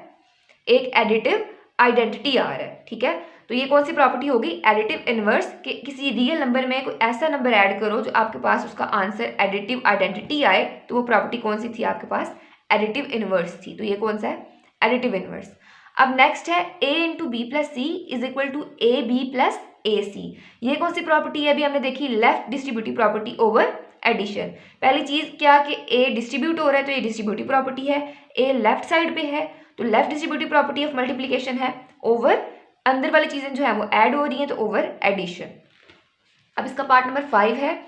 एक एडिटिव आइडेंटिटी आ रहा है, ठीक है। तो ये कौन सी प्रॉपर्टी होगी? Additive inverse. कि किसी रियल नंबर में कोई ऐसा नंबर ऐड करो जो आपके पास उसका आंसर एडिटिव आइडेंटिटी आए, तो वो प्रॉपर्टी कौन सी थी आपके पास? एडिटिव इनवर्स थी। तो ये कौन सा है? Additive inverse. अब नेक्स्ट है a into b plus C is equal to a b plus a c. ये कौन सी प्रॉपर्टी है? अभी हमने देखी left distributive property over addition. पहली चीज क्या कि a डिस्ट्रीब्यूट हो रहा है तो ये डिस्ट्रीब्यूटिव प्रॉपर्टी है, a लेफ्ट साइड पे है तो left distributive property of multiplication है, ओवर अंदर वाली चीजें जो है वो ऐड हो रही हैं तो ओवर एडिशन। अब इसका पार्ट नंबर 5 है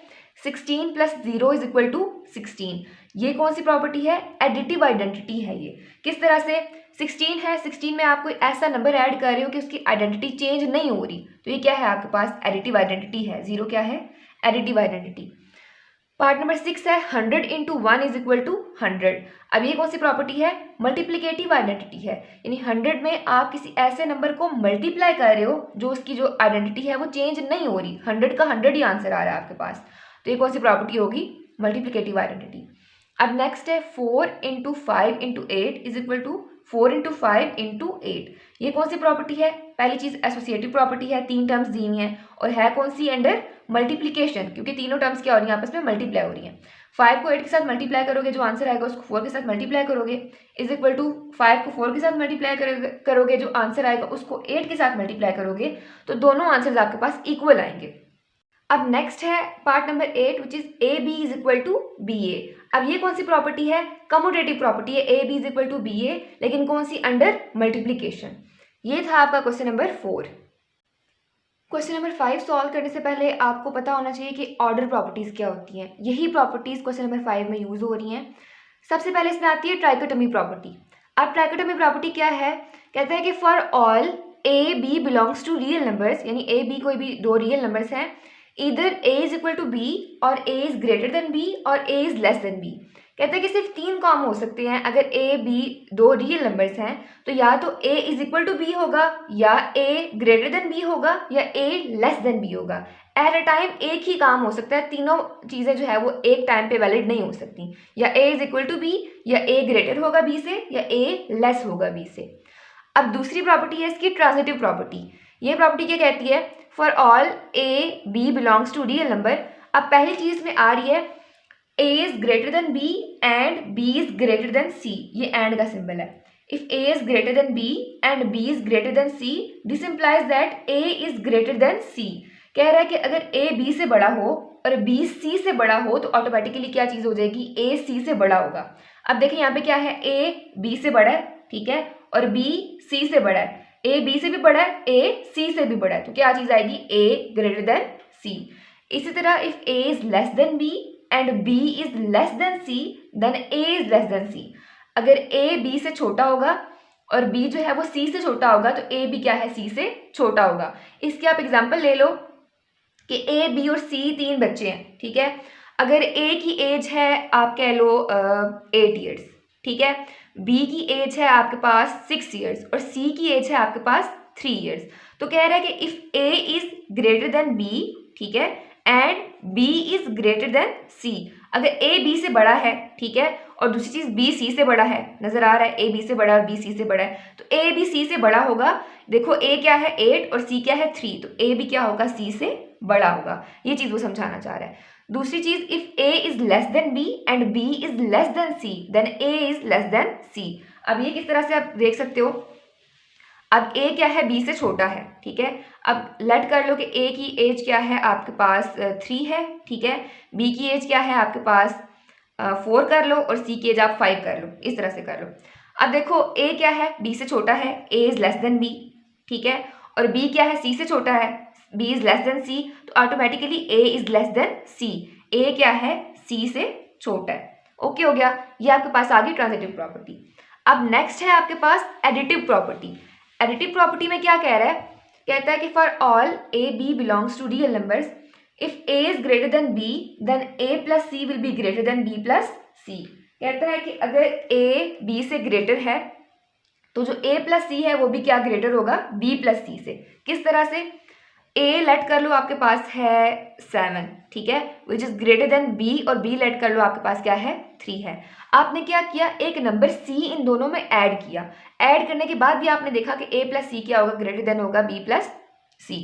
16 प्लस 0 इज इक्वल टू 16। ये कौन सी प्रॉपर्टी है? एडिटिव आइडेंटिटी है। ये किस तरह से? 16 है, 16 में आप कोई ऐसा नंबर ऐड कर रहे हो कि उसकी आइडेंटिटी चेंज नहीं हो रही, तो ये क्या है आपके पास? एडिटिव आइडेंटिटी है। 0 क्या है? Additive identity. पार्ट नंबर 6 है 100 इंटू 1 इज इक्वल टू 100। अब ये कौन सी प्रॉपर्टी है? मल्टीप्लिकेटिव आइडेंटिटी है, यानी 100 में आप किसी ऐसे नंबर को मल्टीप्लाई कर रहे हो जो उसकी जो आइडेंटिटी है वो चेंज नहीं हो रही, 100 का 100 ही आंसर आ रहा है आपके पास। तो ये कौन सी प्रॉपर्टी होगी? Multiplicative identity. अब नेक्स्ट है 4 into 5 into 8 is equal to 4 into 5 into 8। ये कौन सी प्रॉपर्टी है? पहली चीज एसोसिएटिव प्रॉपर्टी है, 3 टर्म्स दी हुई हैं, और है कौन सी? अंडर मल्टीप्लिकेशन, क्योंकि तीनों टर्म्स क्या हो रही हैं? आपस में मल्टीप्लाई हो रही हैं। 5 को 8 के साथ मल्टीप्लाई करोगे, जो आंसर आएगा उसको 4 के साथ मल्टीप्लाई करोगे, इज इक्वल टू 5 को 4 के साथ मल्टीप्लाई करोगे, जो आंसर आएगा उसको 8 के साथ मल्टीप्लाई करोगे, तो दोनों आंसर्स आपके पास इक्वल आएंगे। अब नेक्स्ट है part number 8 which is a b is equal to b a. अब ये कौन सी प्रॉपर्टी है? कम्यूटेटिव प्रॉपर्टी है, a b is equal to b a, लेकिन कौन सी? Under multiplication. ये था आपका question number 4। Question number 5 solve करने से पहले आपको पता होना चाहिए कि ऑर्डर प्रॉपर्टीज़ क्या होती हैं। यही प्रॉपर्टीज़ क्वेश्चन नंबर 5 में यूज़ हो रही हैं। सबसे पहले इसमें आती है ट्राइकोटोमी प्रॉपर्टी। अब ट्राइकोटोमी प्रॉपर्टी क्या है? कहता है कि for all A B belongs to real numbers, यानी ए बी कोई भी दो रियल नंबर्स हैं, इधर ए इज इक्वल टू बी और ए इज ग्रेटर देन बी और ए इज लेस देन बी। कहते हैं कि सिर्फ 3 काम हो सकते हैं अगर ए बी दो रियल नंबर्स हैं, तो या तो ए इज इक्वल टू बी होगा, या ए ग्रेटर देन बी होगा, या ए लेस देन बी होगा। एट अ टाइम एक ही काम हो सकता है, तीनों चीज़ें जो है वो एक टाइम पे वैलिड नहीं हो सकती। या ए इज इक्वल टू बी, या ए ग्रेटर होगा बी से, या ए लेस होगा बी से। अब दूसरी प्रॉपर्टी है इसकी ट्रांजिटिव प्रॉपर्टी। ये प्रॉपर्टी क्या कहती है? For all A B belongs to real number. अब पहली चीज़ में आ रही है a is greater than b and b is greater than c, ये and का सिंबल है। if a is greater than b and b is greater than c, this implies that a is greater than c। कह रहा है कि अगर a b से बड़ा हो और b c से बड़ा हो तो ऑटोमेटिकली क्या चीज़ हो जाएगी? a c से बड़ा होगा। अब देखिए यहाँ पे क्या है, a b से बड़ा है, ठीक है, और b c से बड़ा है। a b से भी बड़ा है, a c से भी बड़ा है, तो क्या चीज़ आएगी? a greater than c। इसी तरह if a is less than b and b is less than c, then a is less than c। अगर a b से छोटा होगा और b जो है वो c से छोटा होगा तो a भी क्या है? c से छोटा होगा। इसके आप एग्जांपल ले लो कि a b और c 3 बच्चे हैं, ठीक है। अगर a की एज है आप कह लो 8 ईयर्स, ठीक है, b की एज है आपके पास 6 ईयर्स और c की एज है आपके पास 3 ईयर्स। तो कह रहा है कि if a is greater than b, ठीक है, and b is greater then c। अगर a b से बड़ा है, ठीक है, और दूसरी चीज b c से बड़ा है, नजर आ रहा है a b से बड़ा और b c से बड़ा है, तो a b c से बड़ा होगा। देखो a क्या है 8 और c क्या है 3, तो a भी क्या होगा? c से बड़ा होगा। ये चीज वो समझाना चाह रहा है। दूसरी चीज if a is less than b and b is less than c, then a is less than c। अब ये किस तरह से आप देख सकते हो? अब a क्या है? b से छोटा है, ठीक है। अब लेट कर लो कि a की एज क्या है आपके पास 3 है, ठीक है, b की एज क्या है आपके पास 4 कर लो और c की एज आप 5 कर लो, इस तरह से कर लो। अब देखो a क्या है? b से छोटा है, a is less than b, ठीक है, और b क्या है? c से छोटा है, b is less than c, तो automatically a is less than c। a क्या है? c से छोटा है। ओके हो गया, ये आपके पास आ गई ट्रांजिटिव प्रॉपर्टी। अब नेक्स्ट है आपके पास एडिटिव प्रॉपर्टी। एडिटिव प्रॉपर्टी में क्या कह रहा है? कहता है कि for all A B belongs to real numbers, if A is greater than B then a plus c will be greater than b plus c. कहता है कि अगर ए बी से ग्रेटर है तो जो ए प्लस सी है वो भी क्या ग्रेटर होगा? बी प्लस सी से। किस तरह से? ए लेट कर लो आपके पास है 7, ठीक है, which is greater than B, और बी लेट कर लो आपके पास क्या है? 3 है। आपने क्या किया? एक नंबर सी इन दोनों में ऐड किया। ऐड करने के बाद भी आपने देखा कि ए प्लस सी क्या होगा? ग्रेटर देन होगा बी प्लस सी।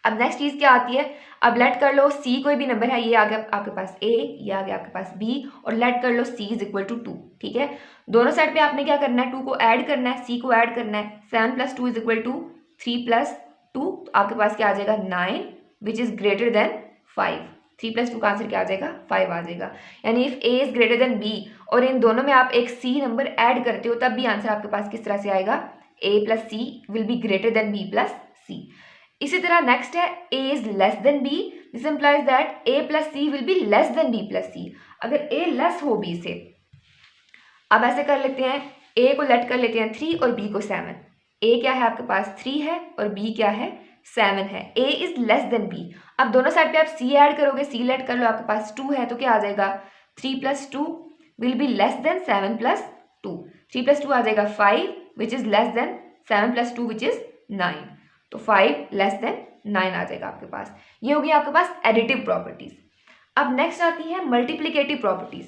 अब नेक्स्ट चीज क्या आती है? अब लेट कर लो सी कोई भी नंबर है, ये आ गया आपके पास ए, ये आ गया आपके पास बी, और लेट कर लो सी इज इक्वल टू 2, ठीक है। दोनों साइड पे आपने क्या करना है? 2 को ऐड करना है, सी को ऐड करना है। 7 plus 2 is equal to 3 plus 2, तो आपके पास क्या आ जाएगा? 9, which is greater than 5। 3 plus 2 का आंसर क्या आ जाएगा? 5 आ जाएगा। यानी if A is greater than B और इन दोनों में आप एक सी नंबर ऐड करते हो तब भी आंसर आपके पास किस तरह से आएगा? A plus c will be greater than b plus c. इसी तरह नेक्स्ट है a is less than b, this implies that a plus c will be less than b plus c. अगर a लेस हो b से, अब ऐसे कर लेते हैं, a को लेट कर लेते हैं 3 और b को 7। a क्या है आपके पास? 3 है और b क्या है? 7 है। a is less than b। अब दोनों साइड पे आप c ऐड करोगे, c लेट कर लो, आपके पास 2 है, तो क्या आ जाएगा? 3 plus 2 will be less then 7 plus 2। 3 plus 2 आ जाएगा 5, which is less then 7 plus 2 which is 9, तो 5 लेस देन 9 आ जाएगा आपके पास। ये होगी आपके पास एडिटिव प्रॉपर्टीज। अब नेक्स्ट आती है मल्टीप्लिकेटिव प्रॉपर्टीज।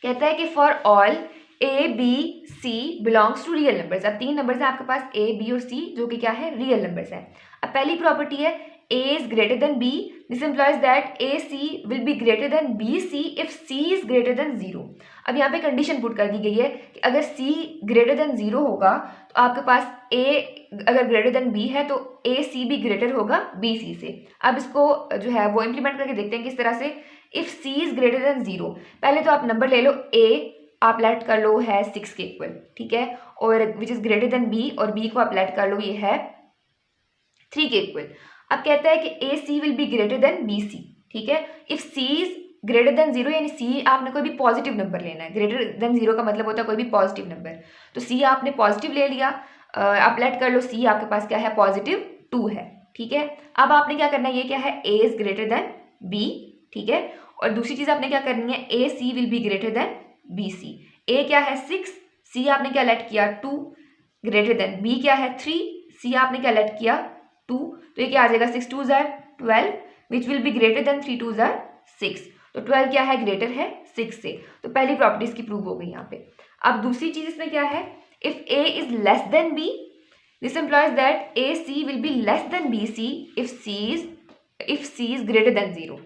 कहता है कि for all A B C belongs to real numbers. अब 3 नंबर्स हैं आपके पास, ए बी और सी, जो कि क्या है? रियल नंबर्स हैं। अब पहली प्रॉपर्टी है A is greater than B, this implies that AC will be greater than BC if C is greater than 0. अब यहाँ पे कंडीशन पुट कर दी गई है कि अगर C ग्रेटर देन 0 होगा तो आपके पास A अगर ग्रेटर देन B है तो AC भी ग्रेटर होगा BC से. अब इसको जो है वो इम्प्लीमेंट करके देखते हैं किस तरह से. If C is greater than 0, पहले तो आप नंबर ले लो A आप लेट कर लो है 6 के इक्वल, ठीक है, और which is greater than B, और B को आप लेट कर लो ये है 3 के इक्वल. अब कहता है कि a C will be greater than B c, ठीक है. If C is greater than 0 यानी सी आपने कोई भी पॉजिटिव नंबर लेना है. ग्रेटर देन 0 का मतलब होता है कोई भी पॉजिटिव नंबर. तो सी आपने पॉजिटिव ले लिया, आप लेट कर लो सी आपके पास क्या है पॉजिटिव 2 है, ठीक है. अब आपने क्या करना है, ये क्या है a is greater than b, ठीक है. और दूसरी चीज़ आपने क्या करनी है, a C will be greater than B c. A क्या है 6, सी आपने क्या लेट किया 2, ग्रेटर देन बी क्या है 3, सी आपने क्या लेट किया 2, तो ये क्या आ जाएगा 6 2 ज़ार 12 which will be greater then 3 2 ज़ार 6. तो 12 क्या है ग्रेटर है 6 से. तो पहली प्रॉपर्टी इसकी प्रूव हो गई यहाँ पे. अब दूसरी चीज़ इसमें क्या है, if A is less than B this implies that A C will be less than B C if C is greater than 0.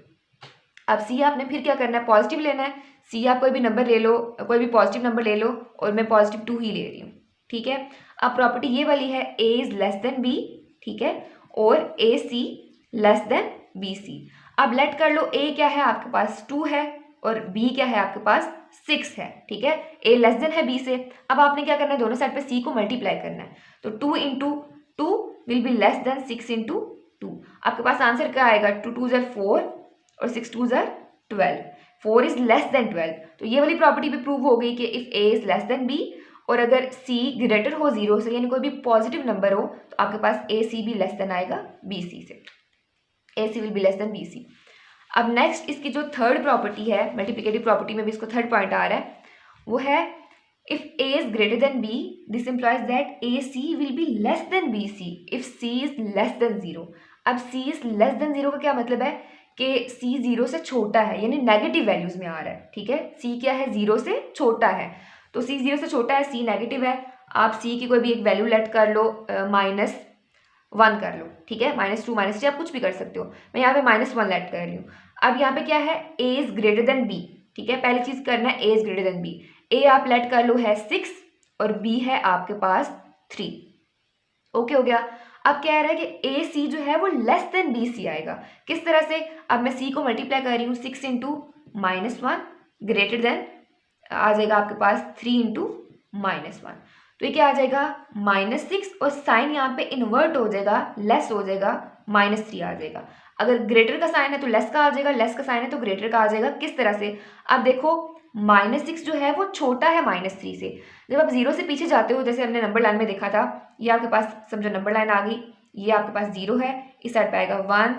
अब सी आपने फिर क्या करना है, पॉजिटिव लेना है. सी आप कोई भी नंबर ले लो, कोई भी पॉजिटिव नंबर ले लो, और मैं पॉजिटिव 2 ही ले रही हूँ, ठीक है. अब प्रॉपर्टी ये वाली है a is less than b, ठीक है, और ए सी लेस देन बी सी. अब लेट कर लो ए क्या है आपके पास 2 है और बी क्या है आपके पास 6 है, ठीक है. ए लेस देन है बी से. अब आपने क्या करना है, दोनों साइड पे सी को मल्टीप्लाई करना है. तो 2 into 2 will be less then 6 into 2. आपके पास आंसर क्या आएगा, 2 2 ज़ार 4 और 6 2 ज़ार 12. 4 इज लेस देन 12. तो ये वाली प्रॉपर्टी भी प्रूव हो गई कि if A is less than B और अगर C ग्रेटर हो 0 से यानी कोई भी पॉजिटिव नंबर हो तो आपके पास ए सी भी लेस देन आएगा बी सी से. A C will be less than B c. अब नेक्स्ट इसकी जो थर्ड प्रॉपर्टी है, मल्टीप्लिकेटिव प्रॉपर्टी में भी इसको थर्ड पॉइंट आ रहा है, वो है if A is greater than B this implies that A C will be less than B C if C is less than 0. अब सी इज लेस देन 0 का क्या मतलब है कि सी 0 से छोटा है, यानी नेगेटिव वैल्यूज़ में आ रहा है, ठीक है. सी क्या है 0 से छोटा है, तो सी 0 से छोटा है, सी नेगेटिव है. आप सी की कोई भी एक वैल्यू लेट कर लो, -1 कर लो, ठीक है, -2 -3 आप कुछ भी कर सकते हो. मैं यहाँ पे -1 लेट कर रही हूँ. अब यहाँ पे क्या है, a is greater than b, ठीक है. पहली चीज़ करना है a is greater than B. ए आप लेट कर लो है 6 और बी है आपके पास 3. ओके हो गया. अब कह रहा है कि ए सी जो है वो लेस देन बी सी आएगा. किस तरह से, अब मैं सी को मल्टीप्लाई कर रही हूँ 6 इंटू -1 ग्रेटर देन आ जाएगा आपके पास 3 इंटू -1. तो ये क्या आ जाएगा -6 और साइन यहाँ पे इन्वर्ट हो जाएगा, लेस हो जाएगा, -3 आ जाएगा. अगर ग्रेटर का साइन है तो लेस का आ जाएगा, लेस का साइन है तो ग्रेटर का आ जाएगा. किस तरह से, अब देखो -6 जो है वो छोटा है -3 से. जब आप 0 से पीछे जाते हो, जैसे हमने नंबर लाइन में देखा था, ये आपके पास समझो नंबर लाइन आ गई, ये आपके पास 0 है, इस साइड पे आएगा 1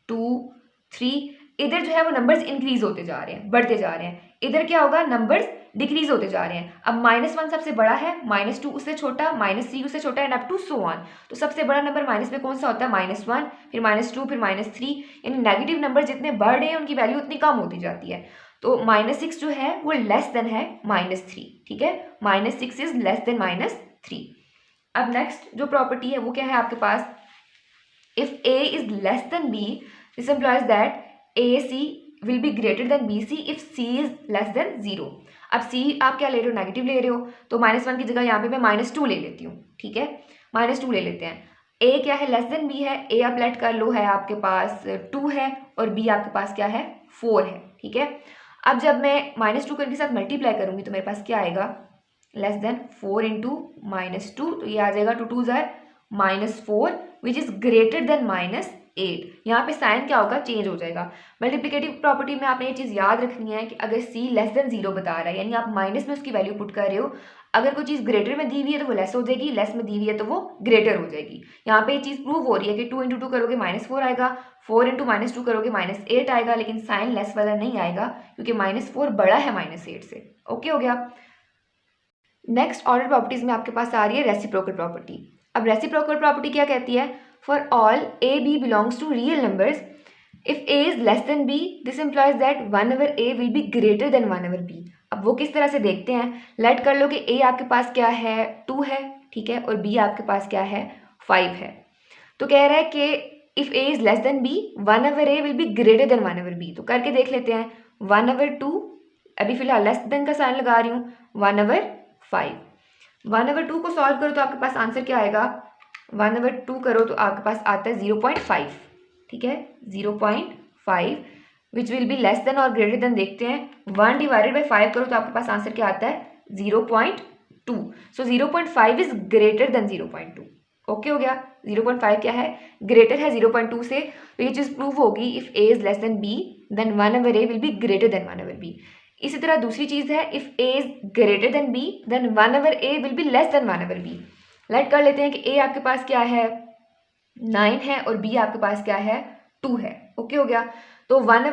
2 3. इधर जो है वो नंबर्स इंक्रीज होते जा रहे हैं, बढ़ते जा रहे हैं. इधर क्या होगा, नंबर्स डिक्रीज होते जा रहे हैं. अब -1 सबसे बड़ा है, -2 उससे छोटा, -3 उससे छोटा and up to so on. तो सबसे बड़ा नंबर माइनस में कौन सा होता है, -1, फिर -2, फिर -3. यानी नेगेटिव नंबर जितने बढ़ रहे हैं उनकी वैल्यू उतनी कम होती जाती है. तो -6 जो है वो लेस देन है -3, ठीक है. -6 इज लेस देन -3. अब नेक्स्ट जो प्रॉपर्टी है वो क्या है आपके पास, if A is less than B this implies that A C will be greater than B C if C is less than 0. अब सी आप क्या ले रहे हो, नेगेटिव ले रहे हो, तो -1 की जगह यहाँ पे मैं -2 ले लेती हूँ, ठीक है. -2 ले लेते हैं. ए क्या है, लेस देन बी है. ए आप लेट कर लो है आपके पास 2 है और बी आपके पास क्या है 4 है, ठीक है. अब जब मैं -2 के साथ मल्टीप्लाई करूँगी तो मेरे पास क्या आएगा, लेस देन 4 इंटू -2, तो ये आ जाएगा 2 2 ज़ार -4 विच इज़ ग्रेटर देन -8. यहाँ पे साइन क्या होगा, चेंज हो जाएगा. मल्टीप्लिकेटिव प्रॉपर्टी में आपने ये चीज़ याद रखनी है कि अगर सी लेस देन 0 बता रहा है, यानी आप माइनस में उसकी वैल्यू पुट कर रहे हो, अगर कोई चीज़ ग्रेटर में दी हुई है तो वो लेस हो जाएगी, लेस में दी हुई है तो वो ग्रेटर हो जाएगी. यहाँ पे ये चीज़ प्रूव हो रही है कि 2 इंटू 2 करोगे -4 आएगा, 4 इंटू -2 करोगे -8 आएगा, लेकिन साइन लेस वाला नहीं आएगा क्योंकि -4 बड़ा है -8 से. ओके हो गया. नेक्स्ट ऑर्डर प्रॉपर्टीज में आपके पास आ रही है रेसिप्रोकल प्रॉपर्टी. अब रेसिप्रोकल प्रॉपर्टी क्या कहती है, for all A B belongs to real numbers if A is less than B this implies that 1 over a will be greater than 1 over b. अब वो किस तरह से देखते हैं, लेट कर लो कि ए आपके पास क्या है 2 है, ठीक है, और बी आपके पास क्या है 5 है. तो कह रहा है कि if A is less than B 1/a will be greater than 1/b। तो करके देख लेते हैं। 1/2, अभी फिलहाल लेस देन का साइन लगा रही हूँ, 1/5। 1/2 को सॉल्व करो तो आपके पास आंसर क्या आएगा, 1/2 करो तो आपके पास आता है 0.5। ठीक है, 0.5 which will be less then और ग्रेटर देन। देखते हैं, 1/5 करो तो आपके पास आंसर क्या आता है 0.2। सो 0.5 इज ग्रेटर देन 0.2। ओके हो गया, 0.5 क्या है, ग्रेटर है 0.2 से। तो ये चीज़ प्रूव होगी, if A is less than B then 1/a will be greater than 1/b। इसी तरह दूसरी चीज़ है, if A is greater than B then 1/a will be less than 1/b। Let कर लेते हैं कि ए आपके पास क्या है 9 है और बी आपके पास क्या है 2 है। ओके हो गया, तो 1/a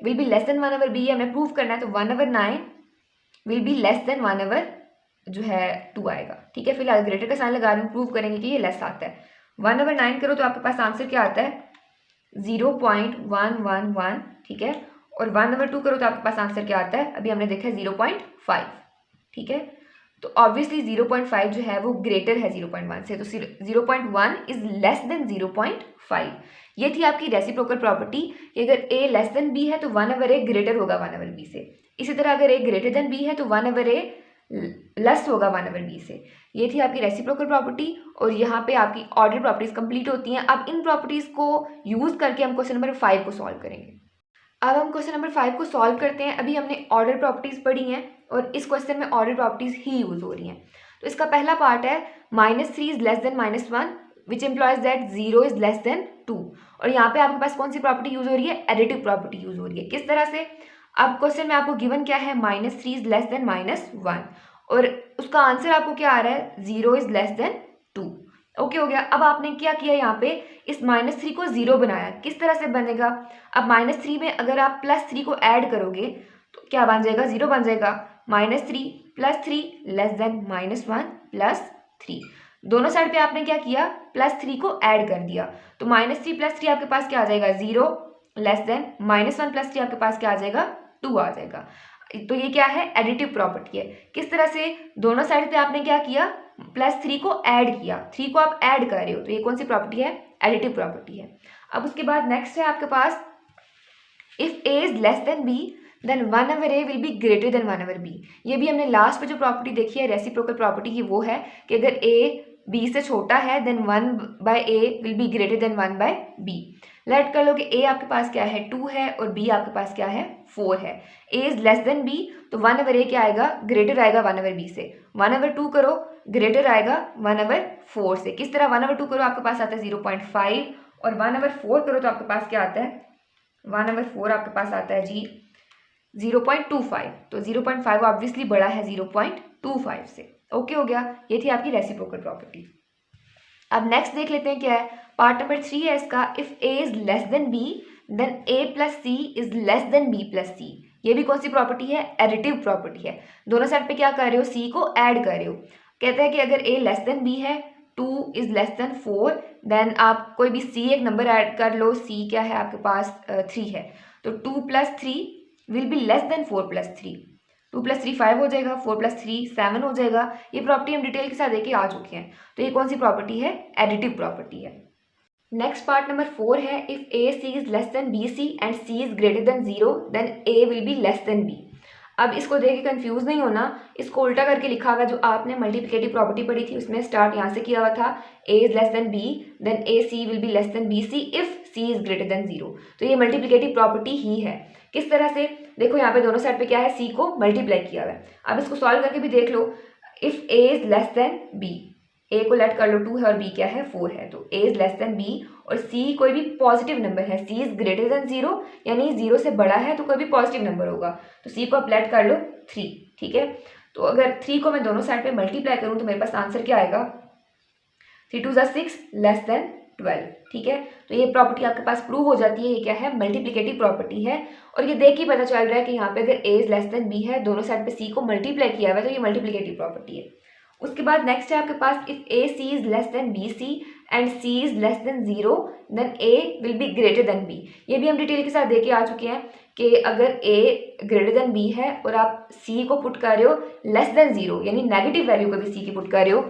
will be less than 1/b हमें प्रूव करना है, तो 1/9 विल बी लेस देन 1/2 आएगा। ठीक है, फिलहाल ग्रेटर का साइन लगा रही हूँ, प्रूव करेंगे कि ये लेस आता है। 1/9 करो तो आपके पास आंसर क्या आता है 0.111। ठीक है, और 1/2 करो तो आपके पास आंसर क्या आता है, अभी हमने देखा है 0.5। ठीक है, तो ऑब्वियसली 0.5 जो है वो ग्रेटर है 0.1 से, तो 0.1 इज लेस देन 0.5। ये थी आपकी रेसिप्रोकल प्रॉपर्टी कि अगर a लेस देन b है तो 1/a ग्रेटर होगा 1/b से। इसी तरह अगर a ग्रेटर देन b है तो 1/a लेस होगा 1/b से। ये थी आपकी रेसिप्रोकल प्रॉपर्टी, और यहाँ पे आपकी ऑर्डर प्रॉपर्टीज कंप्लीट होती हैं। अब इन प्रॉपर्टीज को यूज करके हम क्वेश्चन नंबर 5 को सॉल्व करेंगे। अब हम क्वेश्चन नंबर 5 को सॉल्व करते हैं। अभी हमने ऑर्डर प्रॉपर्टीज पढ़ी हैं और इस क्वेश्चन में ऑर्डर प्रॉपर्टीज ही यूज हो रही हैं। तो इसका पहला पार्ट है -3 is less then -1 which employees that 0 is less then 2। और यहाँ पे आपके पास कौन सी प्रॉपर्टी यूज हो रही है, एडिटिव प्रॉपर्टी यूज हो रही है। किस तरह से, अब क्वेश्चन में आपको गिवन क्या है -3 इज लेस देन -1 और उसका आंसर आपको क्या आ रहा है 0 इज लेस देन 2। ओके हो गया, अब आपने क्या किया, यहाँ पे इस -3 को 0 बनाया। किस तरह से बनेगा, अब -3 में अगर आप +3 को ऐड करोगे तो क्या बन जाएगा, 0 बन जाएगा। -3 + 3 लेस देन -1 + 3। दोनों साइड पे आपने क्या किया, +3 को ऐड कर दिया, तो -3 + 3 आपके पास क्या आ जाएगा 0 लेस देन -1 + 3 आपके पास क्या आ जाएगा 2 आ जाएगा। तो ये क्या है, एडिटिव प्रॉपर्टी है। किस तरह से, दोनों साइड पे आपने क्या किया, +3 को ऐड किया, 3 को आप ऐड कर रहे हो, तो ये कौन सी प्रॉपर्टी है, एडिटिव प्रॉपर्टी है। अब उसके बाद नेक्स्ट है आपके पास, if a is less than b देन 1/a will be greater than 1/b। ये भी हमने लास्ट पे जो प्रॉपर्टी देखी है रेसिप्रोकल प्रॉपर्टी की, वो है कि अगर a b से छोटा है then 1/a will be greater than 1/b। Let कर लो कि a आपके पास क्या है 2 है और b आपके पास क्या है 4 है। a is less than b तो 1/a क्या आएगा, ग्रेटर आएगा 1/b से। 1/2 करो, ग्रेटर आएगा 1/4 से। किस तरह, 1/2 करो आपके पास आता है 0.5 और 1/4 करो तो आपके पास क्या आता है, 1/4 आपके पास आता है जी 0.25। तो 0.5 ऑब्वियसली बड़ा है 0.25 से। ओके हो गया, ये थी आपकी रेसिप्रोकल प्रॉपर्टी। अब नेक्स्ट देख लेते हैं क्या है, पार्ट नंबर 3 है इसका, if a is less than b then a + c is less than b + c। ये भी कौन सी प्रॉपर्टी है, एडिटिव प्रॉपर्टी है। दोनों साइड पे क्या कर रहे हो, c को ऐड कर रहे हो। कहते हैं कि अगर a लेस देन b है, 2 इज लेस देन 4, देन आप कोई भी c एक नंबर ऐड कर लो, c क्या है आपके पास 3 है, तो 2 + 3 विल बी लेस देन 4 + 3। 2 + 3 5 हो जाएगा, 4 + 3 7 हो जाएगा। ये प्रॉपर्टी हम डिटेल के साथ देके आ चुके हैं। तो ये कौन सी प्रॉपर्टी है, एडिटिव प्रॉपर्टी है। नेक्स्ट पार्ट नंबर 4 है, if a c is less than b c and c is greater than 0 then a will be less than b। अब इसको देख के कंफ्यूज नहीं होना, इसको उल्टा करके लिखा हुआ है। जो आपने मल्टीप्लिकेटिव प्रॉपर्टी पढ़ी थी उसमें स्टार्ट यहाँ से किया हुआ था, a is less than b then a c will be less than b c if c is greater than 0। तो ये मल्टीप्लिकेटिव प्रॉपर्टी ही है। किस तरह से, देखो यहाँ पे दोनों साइड पे क्या है, c को मल्टीप्लाई किया हुआ है। अब इसको सॉल्व करके भी देख लो, if a is less than b, a को लेट कर लो 2 है और b क्या है 4 है, तो a is less than b और c कोई भी पॉजिटिव नंबर है, c इज ग्रेटर देन 0 यानी 0 से बड़ा है तो कोई भी पॉजिटिव नंबर होगा, तो c को आप लेट कर लो 3। ठीक है, तो अगर 3 को मैं दोनों साइड पे मल्टीप्लाई करूँ तो मेरे पास आंसर क्या आएगा, 3 2 6 लेस देन 12। ठीक है, तो ये प्रॉपर्टी आपके पास प्रूव हो जाती है। ये क्या है, मल्टीप्लिकेटिव प्रॉपर्टी है। और ये देख के पता चल रहा है कि यहाँ पे अगर a is less than b है, दोनों साइड पे c को मल्टीप्लाई किया हुआ है, तो ये मल्टीप्लिकेटिव प्रॉपर्टी है। उसके बाद नेक्स्ट है आपके पास, if a c is less than b c and c is less than 0 then a will be greater than b। ये भी हम डिटेल के साथ देके आ चुके हैं कि अगर a ग्रेटर देन b है और आप c को पुट कर रहे हो लेस देन 0 यानी नेगेटिव वैल्यू को भी c की पुट कर रहे हो।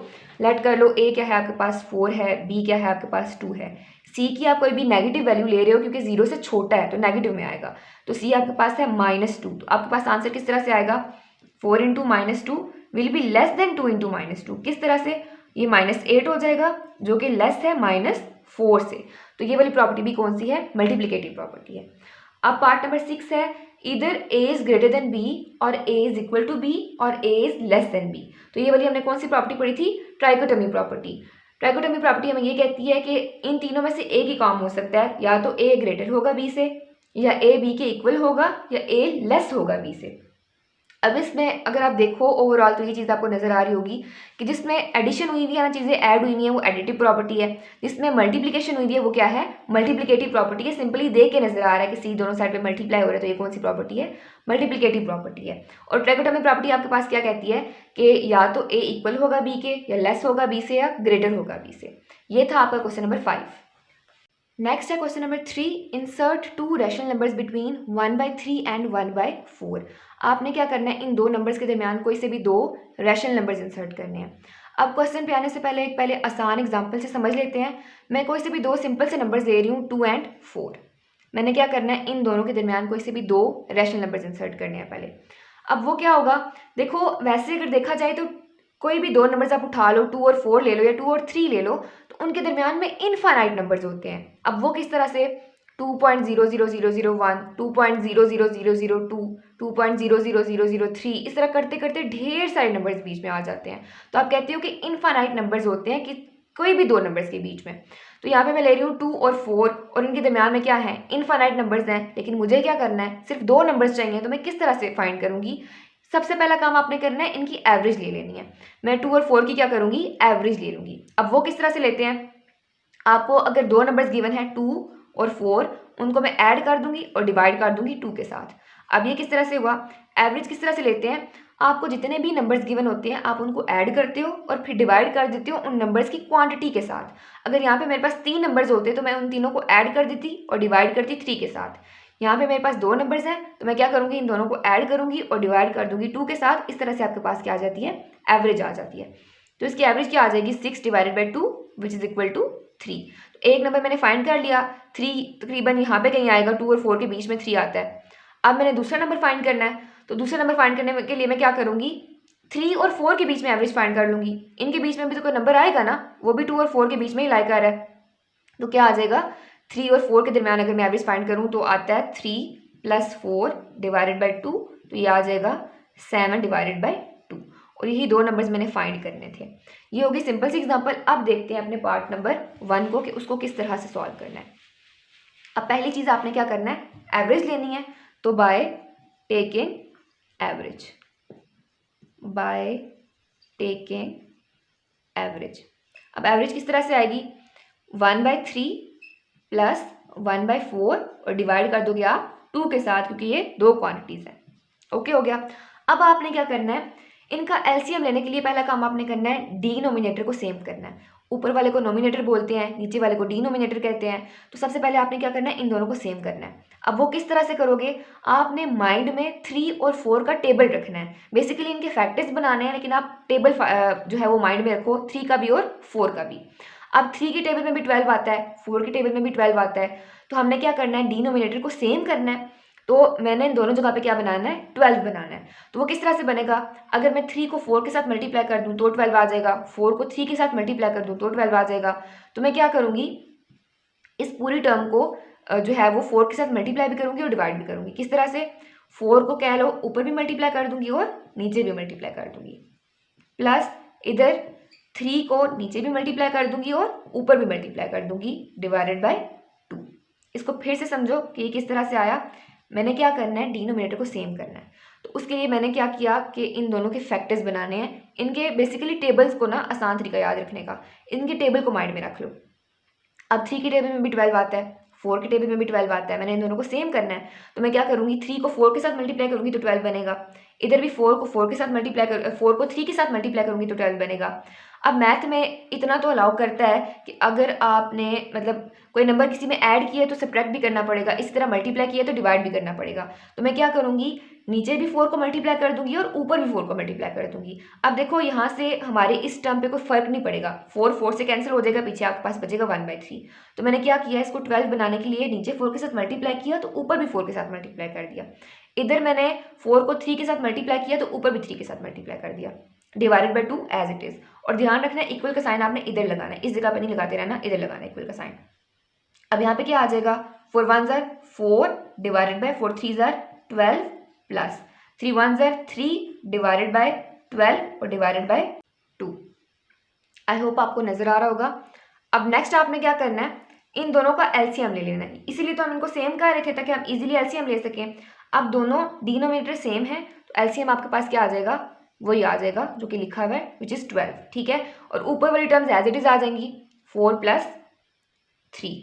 लेट कर लो a क्या है आपके पास 4 है, b क्या है आपके पास 2 है। सी की आप कोई भी नेगेटिव वैल्यू ले रहे हो क्योंकि 0 से छोटा है तो नेगेटिव में आएगा, तो सी आपके पास है -2, तो आपके पास आंसर किस तरह से आएगा, 4 into -2 will be less then 2 into -2, किस तरह से, ये -8 हो जाएगा जो कि लेस है -4 से, तो ये वाली प्रॉपर्टी भी कौन सी है, मल्टीप्लिकेटिव प्रॉपर्टी है। अब पार्ट नंबर 6 है, इधर ए इज ग्रेटर देन बी और ए इज इक्वल टू बी और ए इज लेस देन बी, तो ये वाली हमने कौन सी प्रॉपर्टी पढ़ी थी, ट्राइकोटोमी प्रॉपर्टी। ट्राइकोटोमी प्रॉपर्टी हमें ये कहती है कि इन तीनों में से एक ही काम हो सकता है, या तो ए ग्रेटर होगा बी से, या ए बी के इक्वल होगा, या ए लेस होगा बी से। अब इसमें अगर आप देखो ओवरऑल तो ये चीज़ आपको नज़र आ रही होगी कि जिसमें एडिशन हुई हुई है ना, चीज़ें ऐड हुई हुई हैं, वो एडिटिव प्रॉपर्टी है, जिसमें मल्टीप्लिकेशन हुई हुई है वो क्या है, मल्टीप्लिकेटिव प्रॉपर्टी है। सिंपली देख के नजर आ रहा है कि सी दोनों साइड पे मल्टीप्लाई हो रहा है, तो ये कौन सी प्रॉपर्टी है, मल्टीप्लिकेटिव प्रॉपर्टी है। और ट्राइकोटोमी प्रॉपर्टी आपके पास क्या कहती है कि या तो ए इक्वल होगा बी के, या लेस होगा बी से, या ग्रेटर होगा बी से। ये था आपका क्वेश्चन नंबर 5। नेक्स्ट है question number 3, insert 2 rational numbers between 1/3 and 1/4। आपने क्या करना है, इन दो नंबर्स के दरमियान कोई से भी दो रैशनल नंबर्स इंसर्ट करने हैं। अब क्वेश्चन पे आने से पहले आसान एग्जांपल से समझ लेते हैं। मैं कोई से भी दो सिंपल से नंबर्स ले रही हूँ 2 और 4। मैंने क्या करना है, इन दोनों के दरमियान कोई से भी दो रैशनल नंबर्स इंसर्ट करने हैं पहले। अब वो क्या होगा, देखो वैसे अगर देखा जाए तो कोई भी दो नंबर्स आप उठा लो, 2 और 4 ले लो या 2 और 3 ले लो, तो उनके दरमियान में इनफाइनाइट नंबर्स होते हैं। अब वो किस तरह से, 2.00001, 2.00002, 2.00003, इस तरह करते करते ढेर सारे नंबर्स बीच में आ जाते हैं। तो आप कहते हो कि इनफाइनाइट नंबर्स होते हैं कि कोई भी दो नंबर्स के बीच में। तो यहाँ पे मैं ले रही हूँ 2 और 4 और इनके दरमियान में क्या है, इनफाइनाइट नंबर्स हैं, लेकिन मुझे क्या करना है, सिर्फ दो नंबर्स चाहिए, तो मैं किस तरह से फाइंड करूँगी। सबसे पहला काम आपने करना है, इनकी एवरेज ले लेनी है। मैं 2 और 4 की क्या करूँगी, एवरेज ले लूँगी। अब वो किस तरह से लेते हैं, आपको अगर दो नंबर्स गिवन है 2 और 4, उनको मैं ऐड कर दूंगी और डिवाइड कर दूंगी 2 के साथ। अब ये किस तरह से हुआ, एवरेज किस तरह से लेते हैं, आपको जितने भी नंबर्स गिवन होते हैं आप उनको ऐड करते हो और फिर डिवाइड कर देते हो उन नंबर्स की क्वांटिटी के साथ। अगर यहाँ पे मेरे पास 3 नंबर्स होते तो मैं उन तीनों को ऐड कर देती और डिवाइड करती 3 के साथ। यहाँ पे मेरे पास दो नंबर्स हैं तो मैं क्या करूँगी, इन दोनों को ऐड करूँगी और डिवाइड कर दूंगी 2 के साथ। इस तरह से आपके पास क्या आ जाती है, एवरेज आ जाती है। तो इसकी एवरेज क्या आ जाएगी, 6 divided by 2 which is equal to 3। तो एक नंबर मैंने फाइंड कर लिया, 3 तकरीबन यहाँ पे कहीं आएगा, 2 और 4 के बीच में 3 आता है। अब मैंने दूसरा नंबर फाइंड करना है, तो दूसरा नंबर फाइंड करने के लिए मैं क्या करूँगी, 3 और 4 के बीच में एवरेज फाइंड कर लूँगी। इनके बीच में भी तो कोई नंबर आएगा ना, वो भी 2 और 4 के बीच में ही लाई कर है, तो क्या आ जाएगा, 3 और 4 के दरमियान अगर मैं एवरेज फाइंड करूँ तो आता है 3 + 4 डिवाइडेड बाई 2, तो ये आ जाएगा 7 डिवाइडेड बाई 2। और यही दो नंबर्स मैंने फाइंड करने थे। ये होगी सिंपल सी एग्जांपल। अब देखते हैं अपने पार्ट नंबर 1 को कि उसको किस तरह से सॉल्व करना है। अब पहली चीज़ आपने क्या करना है, एवरेज लेनी है, तो bye taking average, by taking average. अब एवरेज किस तरह से आएगी, 1/3 प्लस 1/4 और डिवाइड कर दोगे आप 2 के साथ, क्योंकि ये दो क्वांटिटीज हैं। ओके हो गया। अब आपने क्या करना है, इनका एलसीएम लेने के लिए पहला काम आपने करना है, डिनोमिनेटर को सेम करना है। ऊपर वाले को नोमिनेटर बोलते हैं, नीचे वाले को डिनोमिनेटर कहते हैं। तो सबसे पहले आपने क्या करना है, इन दोनों को सेम करना है। अब वो किस तरह से करोगे, आपने माइंड में 3 और 4 का टेबल रखना है। बेसिकली इनके फैक्टर्स बनाने हैं, लेकिन आप टेबल जो है वो माइंड में रखो, 3 का भी और 4 का भी। अब 3 की टेबल में भी 12 आता है, 4 की टेबल में भी 12 आता है, तो हमने क्या करना है, डिनोमिनेटर को सेम करना है। तो मैंने इन दोनों जगह पे क्या बनाना है, 12 बनाना है। तो वो किस तरह से बनेगा, अगर मैं 3 को 4 के साथ मल्टीप्लाई कर दूं तो 12 आ जाएगा, 4 को 3 के साथ मल्टीप्लाई कर दूं तो 12 आ जाएगा। तो मैं क्या करूँगी, इस पूरी टर्म को जो है वो 4 के साथ मल्टीप्लाई भी करूँगी और डिवाइड भी करूँगी। किस तरह से, 4 को कह लो ऊपर भी मल्टीप्लाई कर दूंगी और नीचे भी मल्टीप्लाई कर दूंगी, प्लस इधर 3 को नीचे भी मल्टीप्लाई कर दूंगी और ऊपर भी मल्टीप्लाई कर दूंगी, डिवाइडेड बाई 2। इसको फिर से समझो कि ये किस तरह से आया। मैंने क्या करना है, डिनोमिनेटर को सेम करना है। तो उसके लिए मैंने क्या किया कि इन दोनों के फैक्टर्स बनाने हैं। इनके बेसिकली टेबल्स को ना आसान तरीका याद रखने का, इनके टेबल को माइंड में रख लो। अब 3 की टेबल में भी 12 आता है, 4 की टेबल में भी 12 आता है। मैंने इन दोनों को सेम करना है, तो मैं क्या करूँगी, 3 को 4 के साथ मल्टीप्लाई करूँगी तो 12 बनेगा। इधर भी 4 को 4 के साथ मल्टीप्लाई 4 को 3 के साथ मल्टीप्लाई करूँगी तो 12 बनेगा। अब मैथ में इतना तो अलाउ करता है कि अगर आपने मतलब कोई नंबर किसी में ऐड किया है तो सब्ट्रैक्ट भी करना पड़ेगा, इसी तरह मल्टीप्लाई किया तो डिवाइड भी करना पड़ेगा। तो मैं क्या करूँगी, नीचे भी 4 को मल्टीप्लाई कर दूंगी और ऊपर भी 4 को मल्टीप्लाई कर दूंगी। अब देखो यहाँ से हमारे इस टर्म पे कोई फर्क नहीं पड़ेगा, 4 से कैंसिल हो जाएगा, पीछे आपके पास बचेगा 1/3। तो मैंने क्या किया, इसको 12 बनाने के लिए नीचे 4 के साथ मल्टीप्लाई किया तो ऊपर भी 4 के साथ मल्टीप्लाई कर दिया। इधर मैंने 4 को 3 के साथ मल्टीप्लाई किया तो ऊपर भी 3 के साथ मल्टीप्लाई कर दिया, divided by 2 as it is. और ध्यान रखना है इक्वल का साइन आपने इधर लगाना है, इस जगह पे नहीं लगाते रहना, इधर लगाना है इक्वल का साइन। अब यहाँ पे क्या आ जाएगा, 4 1 ज़ार 4 डिवाइडेड बाई 4 3 ज़ार 12 प्लस 3 1 ज़ार 3 डिवाइडेड बाई 12 और डिवाइडेड बाई 2। आई होप आपको नजर आ रहा होगा। अब नेक्स्ट आपने क्या करना है, इन दोनों का एलसीएम ले लेना है, इसीलिए तो हम इनको सेम कर रहे थे ताकि हम इजीली एलसीएम ले सकें। अब दोनों डिनोमिनेटर सेम है तो एलसीएम आपके पास क्या आ जाएगा, वही आ जाएगा जो कि लिखा हुआ है विच इज 12, ठीक है। और ऊपर वाली टर्म्स एज इट इज आ जाएंगी 4 + 3।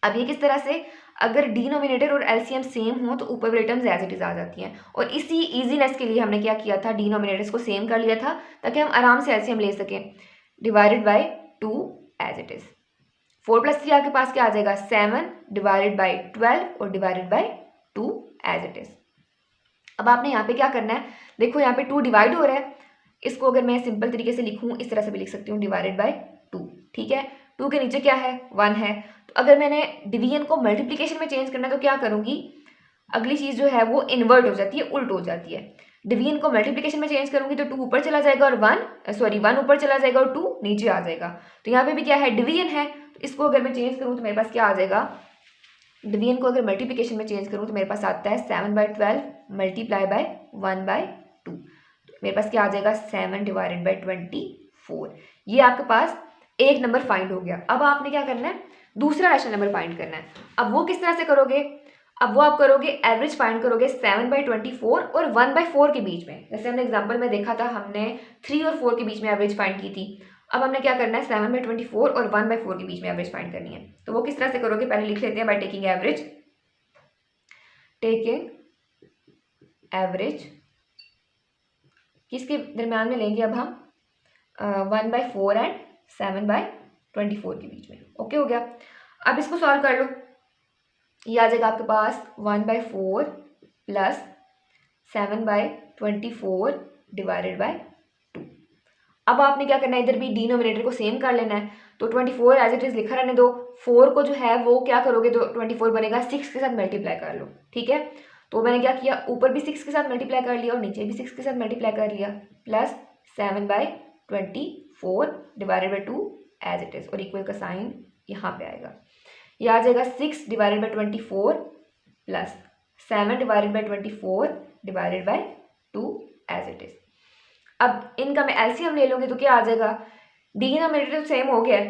अब ये किस तरह से, अगर डिनोमिनेटर और एलसीएम सेम हो तो ऊपर वाली टर्म्स एज इट इज आ जाती हैं। और इसी इजीनेस के लिए हमने क्या किया था, डिनोमिनेटर्स को सेम कर लिया था ताकि हम आराम से एलसीएम ले सकें, divided by 2 as it is. 4 + 3 आपके पास क्या आ जाएगा, 7 डिवाइडेड बाई 12 और divided by 2 as it is. अब आपने यहाँ पे क्या करना है, देखो यहाँ पे 2 डिवाइड हो रहा है, इसको अगर मैं सिंपल तरीके से लिखूँ इस तरह से भी लिख सकती हूँ, डिवाइडेड बाई 2, ठीक है। 2 के नीचे क्या है, 1 है। तो अगर मैंने डिवीजन को मल्टीप्लिकेशन में चेंज करना है तो क्या करूँगी, अगली चीज़ जो है वो इन्वर्ट हो जाती है, उल्ट हो जाती है। डिवीजन को मल्टीप्लिकेशन में चेंज करूँगी तो 2 ऊपर चला जाएगा और 1 ऊपर चला जाएगा और 2 नीचे आ जाएगा। तो यहाँ पे भी क्या है, डिवीजन है, तो इसको अगर मैं चेंज करूँ तो मेरे पास क्या आ जाएगा, डिवीजन को अगर मल्टीप्लिकेशन में चेंज करूँ तो मेरे पास आता है 7/12 मल्टीप्लाई बाय 1/2। मेरे पास क्या आ जाएगा, 7 डिवाइडेड बाई 24। ये आपके पास एक नंबर फाइंड हो गया। अब आपने क्या करना है, दूसरा रैशनल नंबर फाइंड करना है। अब वो किस तरह से करोगे, अब वो आप करोगे एवरेज फाइंड करोगे 7/24 और 1/4 के बीच में। जैसे हमने एग्जांपल में देखा था, हमने 3 और 4 के बीच में एवरेज फाइंड की थी। अब हमने क्या करना है, 7/24 और 1/4 के बीच में एवरेज फाइंड करनी है। तो वो किस तरह से करोगे, पहले लिख लेते हैं, bye taking average, taking average किसके दरम्यान में लेंगे, अब हम 1/4 एंड 7/24 के बीच में। ओके हो गया। अब इसको सॉल्व कर लो, ये आ जाएगा आपके पास 1/4 प्लस 7/24 डिवाइडेड बाई 2। अब आपने क्या करना है, इधर भी डिनोमिनेटर को सेम कर लेना है। तो 24 एज इट इज लिखा रहने दो, 4 को जो है वो क्या करोगे, तो 24 बनेगा 6 के साथ मल्टीप्लाई कर लो, ठीक है। तो मैंने क्या किया, ऊपर भी 6 के साथ मल्टीप्लाई कर लिया और नीचे भी 6 के साथ मल्टीप्लाई कर लिया, plus 7/24 divided by 2 as it is, और इक्वल का साइन यहाँ पे आएगा। ये आ जाएगा 6 divided by 24 plus 7 divided by 24 divided by 2 as it is. अब इनका मैं एलसीएम ले लूँगी तो क्या आ जाएगा, डिनोमिनेटर तो सेम हो गया है,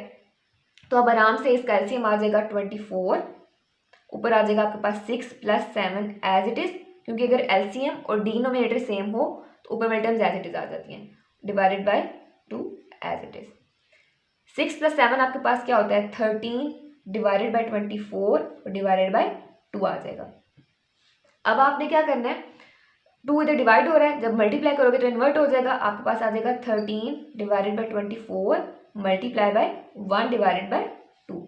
तो अब आराम से इसका एलसीएम आ जाएगा 24, ऊपर आ जाएगा आपके पास 6 + 7 एज इट इज, क्योंकि अगर एलसीएम और डिनोमिनेटर सेम हो तो ऊपर वाली टर्म्स एज इट इज आ जाती हैं, divided by 2 as it is. 6 + 7 आपके पास क्या होता है, 13 डिवाइडेड बाई 24 और डिवाइडेड बाई 2 आ जाएगा। अब आपने क्या करना है, 2 इधर डिवाइड हो रहा है, जब मल्टीप्लाई करोगे तो इन्वर्ट हो जाएगा, आपके पास आ जाएगा 13 divided by 24 multiply by 1 divided by 2।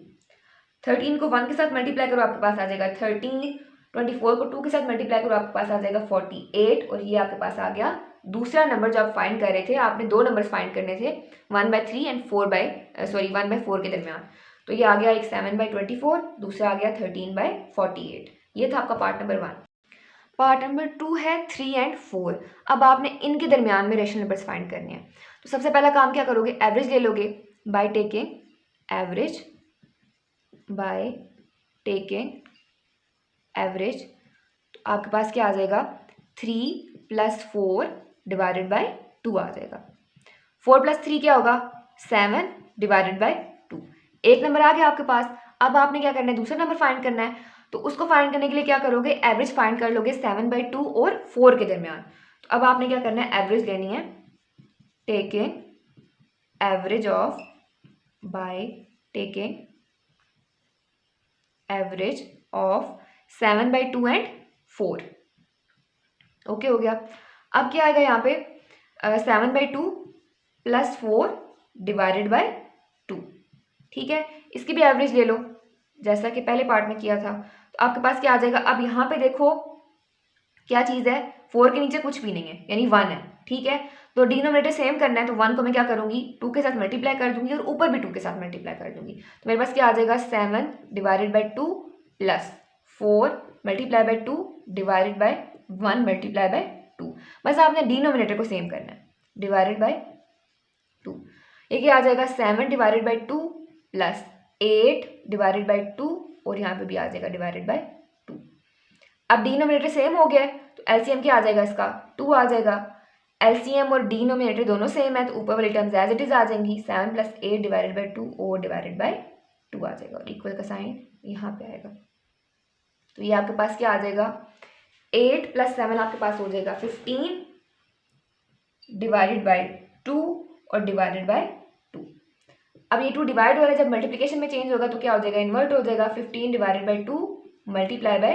13 को 1 के साथ मल्टीप्लाई करो, आपके पास आ जाएगा 13, 24 को 2 के साथ मल्टीप्लाई करो, आपके पास आ जाएगा 48, और ये आपके पास आ गया दूसरा नंबर जो आप फाइंड कर रहे थे। आपने 2 नंबर्स फाइंड करने थे, 1/3 एंड 1/4 के दरमियान। तो ये आ गया एक 7/24, दूसरा आ गया 13/48। ये था आपका पार्ट नंबर 1। पार्ट नंबर 2 है 3 एंड 4। अब आपने इनके दरमियान में रेशनल नंबर्स फाइंड करने हैं। तो सबसे पहला काम क्या करोगे, एवरेज ले लोगे bye taking average, by taking average. तो आपके पास क्या आ जाएगा, 3 + 4 डिवाइडेड बाय 2 आ जाएगा। 4 + 3 क्या होगा, 7 डिवाइडेड बाय 2। एक नंबर आ गया आपके पास। अब आपने क्या करना है, दूसरा नंबर फाइंड करना है। तो उसको फाइंड करने के लिए क्या करोगे, एवरेज फाइंड कर लोगे 7/2 और 4 के दरमियान। तो अब आपने क्या करना है, एवरेज लेनी है, taking average of, bye taking average of 7/2 and 4। Okay हो गया। अब क्या आएगा यहाँ पे, 7/2 प्लस 4 डिवाइडेड बाय 2, ठीक है। इसकी भी एवरेज ले लो जैसा कि पहले पार्ट में किया था। तो आपके पास क्या आ जाएगा, अब यहाँ पे देखो क्या चीज़ है, 4 के नीचे कुछ भी नहीं है यानी 1 है, ठीक है। तो डिनोमिनेटर सेम करना है, तो 1 को मैं क्या करूँगी 2 के साथ मल्टीप्लाई कर दूंगी और ऊपर भी 2 के साथ मल्टीप्लाई कर दूंगी। तो मेरे पास क्या आ जाएगा 7 divided by 2 plus 4 multiply by 2 divided by 1 multiply by 2। बस आपने डिनोमिनेटर को सेम करना है, डिवाइडेड बाई 2। ये क्या आ जाएगा 7 divided by 2 plus 8 divided by 2 और यहाँ पे भी आ जाएगा डिवाइडेड बाई 2। अब डिनोमिनेटर सेम हो गया है तो एलसीएम क्या आ जाएगा इसका 2 आ जाएगा। एलसीएम और डिनोमिनेटर दोनों सेम है तो ऊपर वाली टर्म्स एज इट इज आ जाएंगी। 7 प्लस 8 डिवाइडेड बाई 2 और डिवाइडेड बाई 2 आ जाएगा और इक्वल का साइन यहाँ पे आएगा। तो ये आपके पास क्या आ जाएगा 8 प्लस 7 आपके पास हो जाएगा 15 डिवाइडेड बाई 2 और डिवाइडेड बाई 2। अब ये 2 डिवाइड हो रहा है, जब मल्टीप्लिकेशन में चेंज होगा तो क्या हो जाएगा इन्वर्ट हो जाएगा। 15 divided by 2 multiply by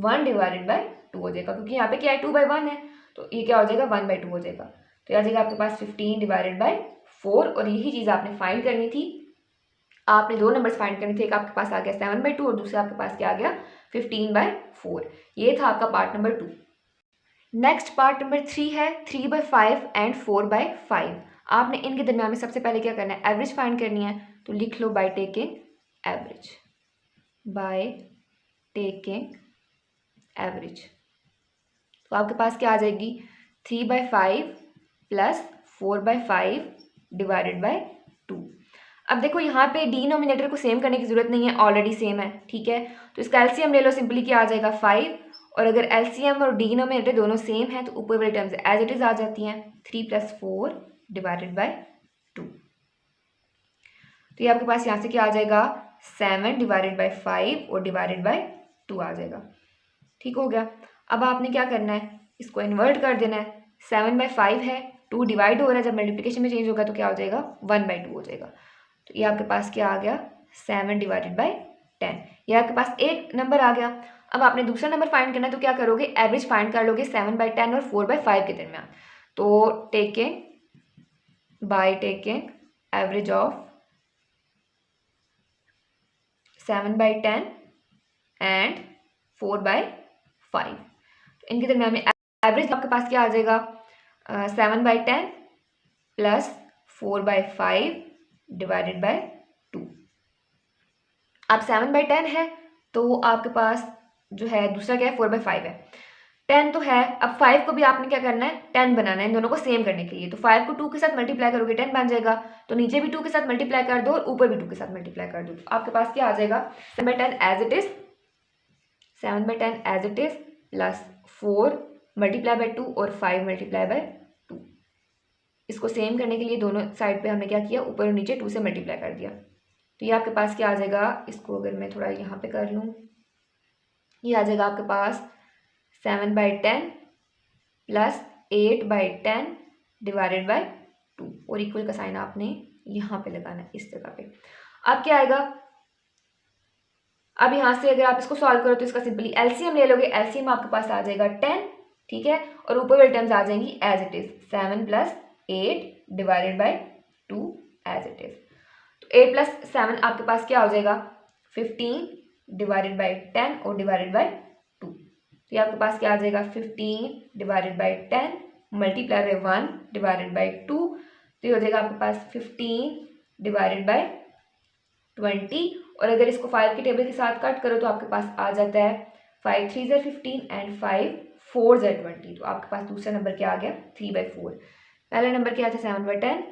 1 divided by 2 हो जाएगा, क्योंकि यहाँ पे क्या है 2 बाई 1 है तो ये क्या हो जाएगा 1 बाई 2 हो जाएगा। तो ये आ जाएगा आपके पास 15 डिवाइडेड बाई 4 और यही चीज़ आपने फाइंड करनी थी। आपने 2 नंबर्स फाइंड करने थे, एक आपके पास आ गया 7 बाई 2 और दूसरा आपके पास क्या आ गया 15 बाई 4। ये था आपका part number 2। Next part number 3 है 3 बाई 5 एंड 4 बाई 5। आपने इनके दरमियान में सबसे पहले क्या करना है एवरेज फाइंड करनी है, तो लिख लो by taking average, by taking average. तो आपके पास क्या आ जाएगी 3 by 5 plus 4 by 5 divided by 2। अब देखो यहाँ पे डिनोमिनेटर को सेम करने की जरूरत नहीं है, ऑलरेडी सेम है, ठीक है। तो इसका एलसीएम ले लो, सिंपली क्या आ जाएगा 5 और अगर एलसीएम और डिनोमिनेटर दोनों सेम है तो ऊपर वाली टर्म्स एज इट इज आ जाती हैं। 3 प्लस 4 डिवाइडेड बाई 2। तो ये आपके पास यहाँ से क्या आ जाएगा 7 डिवाइडेड बाई 5 और डिवाइडेड बाई 2 आ जाएगा, ठीक हो गया। अब आपने क्या करना है इसको इन्वर्ट कर देना है। 7 बाई 5 है, 2 डिवाइड हो रहा है, जब मल्टीप्लिकेशन में चेंज होगा तो क्या हो जाएगा 1 बाई 2 हो जाएगा। तो ये आपके पास क्या आ गया 7 डिवाइडेड बाई 10। ये आपके पास एक नंबर आ गया। अब आपने दूसरा नंबर फाइंड करना है तो क्या करोगे एवरेज फाइंड कर लोगे 7 बाई 10 और 4 बाई 5 के दरमियान। तो taking by taking average of 7 by 10 and 4 by 5, इनके दरमियान में एवरेज आपके पास क्या आ जाएगा 7 by 10 plus 4 by 5 divided by 2। अब 7 बाई 10 है तो आपके पास जो है दूसरा क्या है 4 बाई 5 है। 10 तो है, अब 5 को भी आपने क्या करना है 10 बनाना है इन दोनों को सेम करने के लिए। तो 5 को 2 के साथ मल्टीप्लाई करोगे 10 बन जाएगा, तो नीचे भी 2 के साथ मल्टीप्लाई कर दो और ऊपर भी 2 के साथ मल्टीप्लाई कर दो। तो आपके पास क्या आ जाएगा 7 by 10 as it is, 7 by 10 as it is plus 4 multiply by 2 और 5 मल्टीप्लाई बाई 2। इसको सेम करने के लिए दोनों साइड पे हमने क्या किया ऊपर और नीचे 2 से मल्टीप्लाई कर दिया। तो ये आपके पास क्या आ जाएगा, इसको अगर मैं थोड़ा यहाँ पे कर लूँ, ये आ जाएगा आपके पास 7 by 10 plus 8 by 10 divided by 2 और इक्वल का साइन आपने यहाँ पे लगाना है इस जगह पे। अब क्या आएगा, अब यहाँ से अगर आप इसको सॉल्व करो तो इसका सिंपली एलसीएम ले लोगे। एलसीएम आपके पास आ जाएगा 10, ठीक है, और ऊपर वाली टर्म्स आ जाएंगी as it is 7 plus 8 divided by 2 as it is. तो 8 प्लस 7 आपके पास क्या हो जाएगा 15 डिवाइडेड बाई 10 और डिवाइडेड बाई 2। तो ये आपके पास क्या आ जाएगा 15 divided by 10 multiply by 1 divided by 2। तो ये हो जाएगा आपके पास 15 डिवाइडेड बाई 20 और अगर इसको 5 के टेबल के साथ कट करो तो आपके पास आ जाता है 5 3 ज़ा 15 एंड 5 4 ज़ा 20। तो आपके पास दूसरा नंबर क्या आ गया 3 बाई 4। पहला नंबर क्या था 7 बाई 10,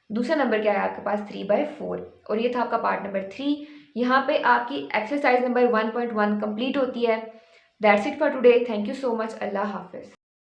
दूसरा नंबर क्या है आपके पास 3 बाई 4 और ये था आपका पार्ट नंबर 3। यहाँ पे आपकी एक्सरसाइज नंबर 1.1 कंप्लीट होती है। That's it for today, thank you so much, अल्लाह हाफिज़।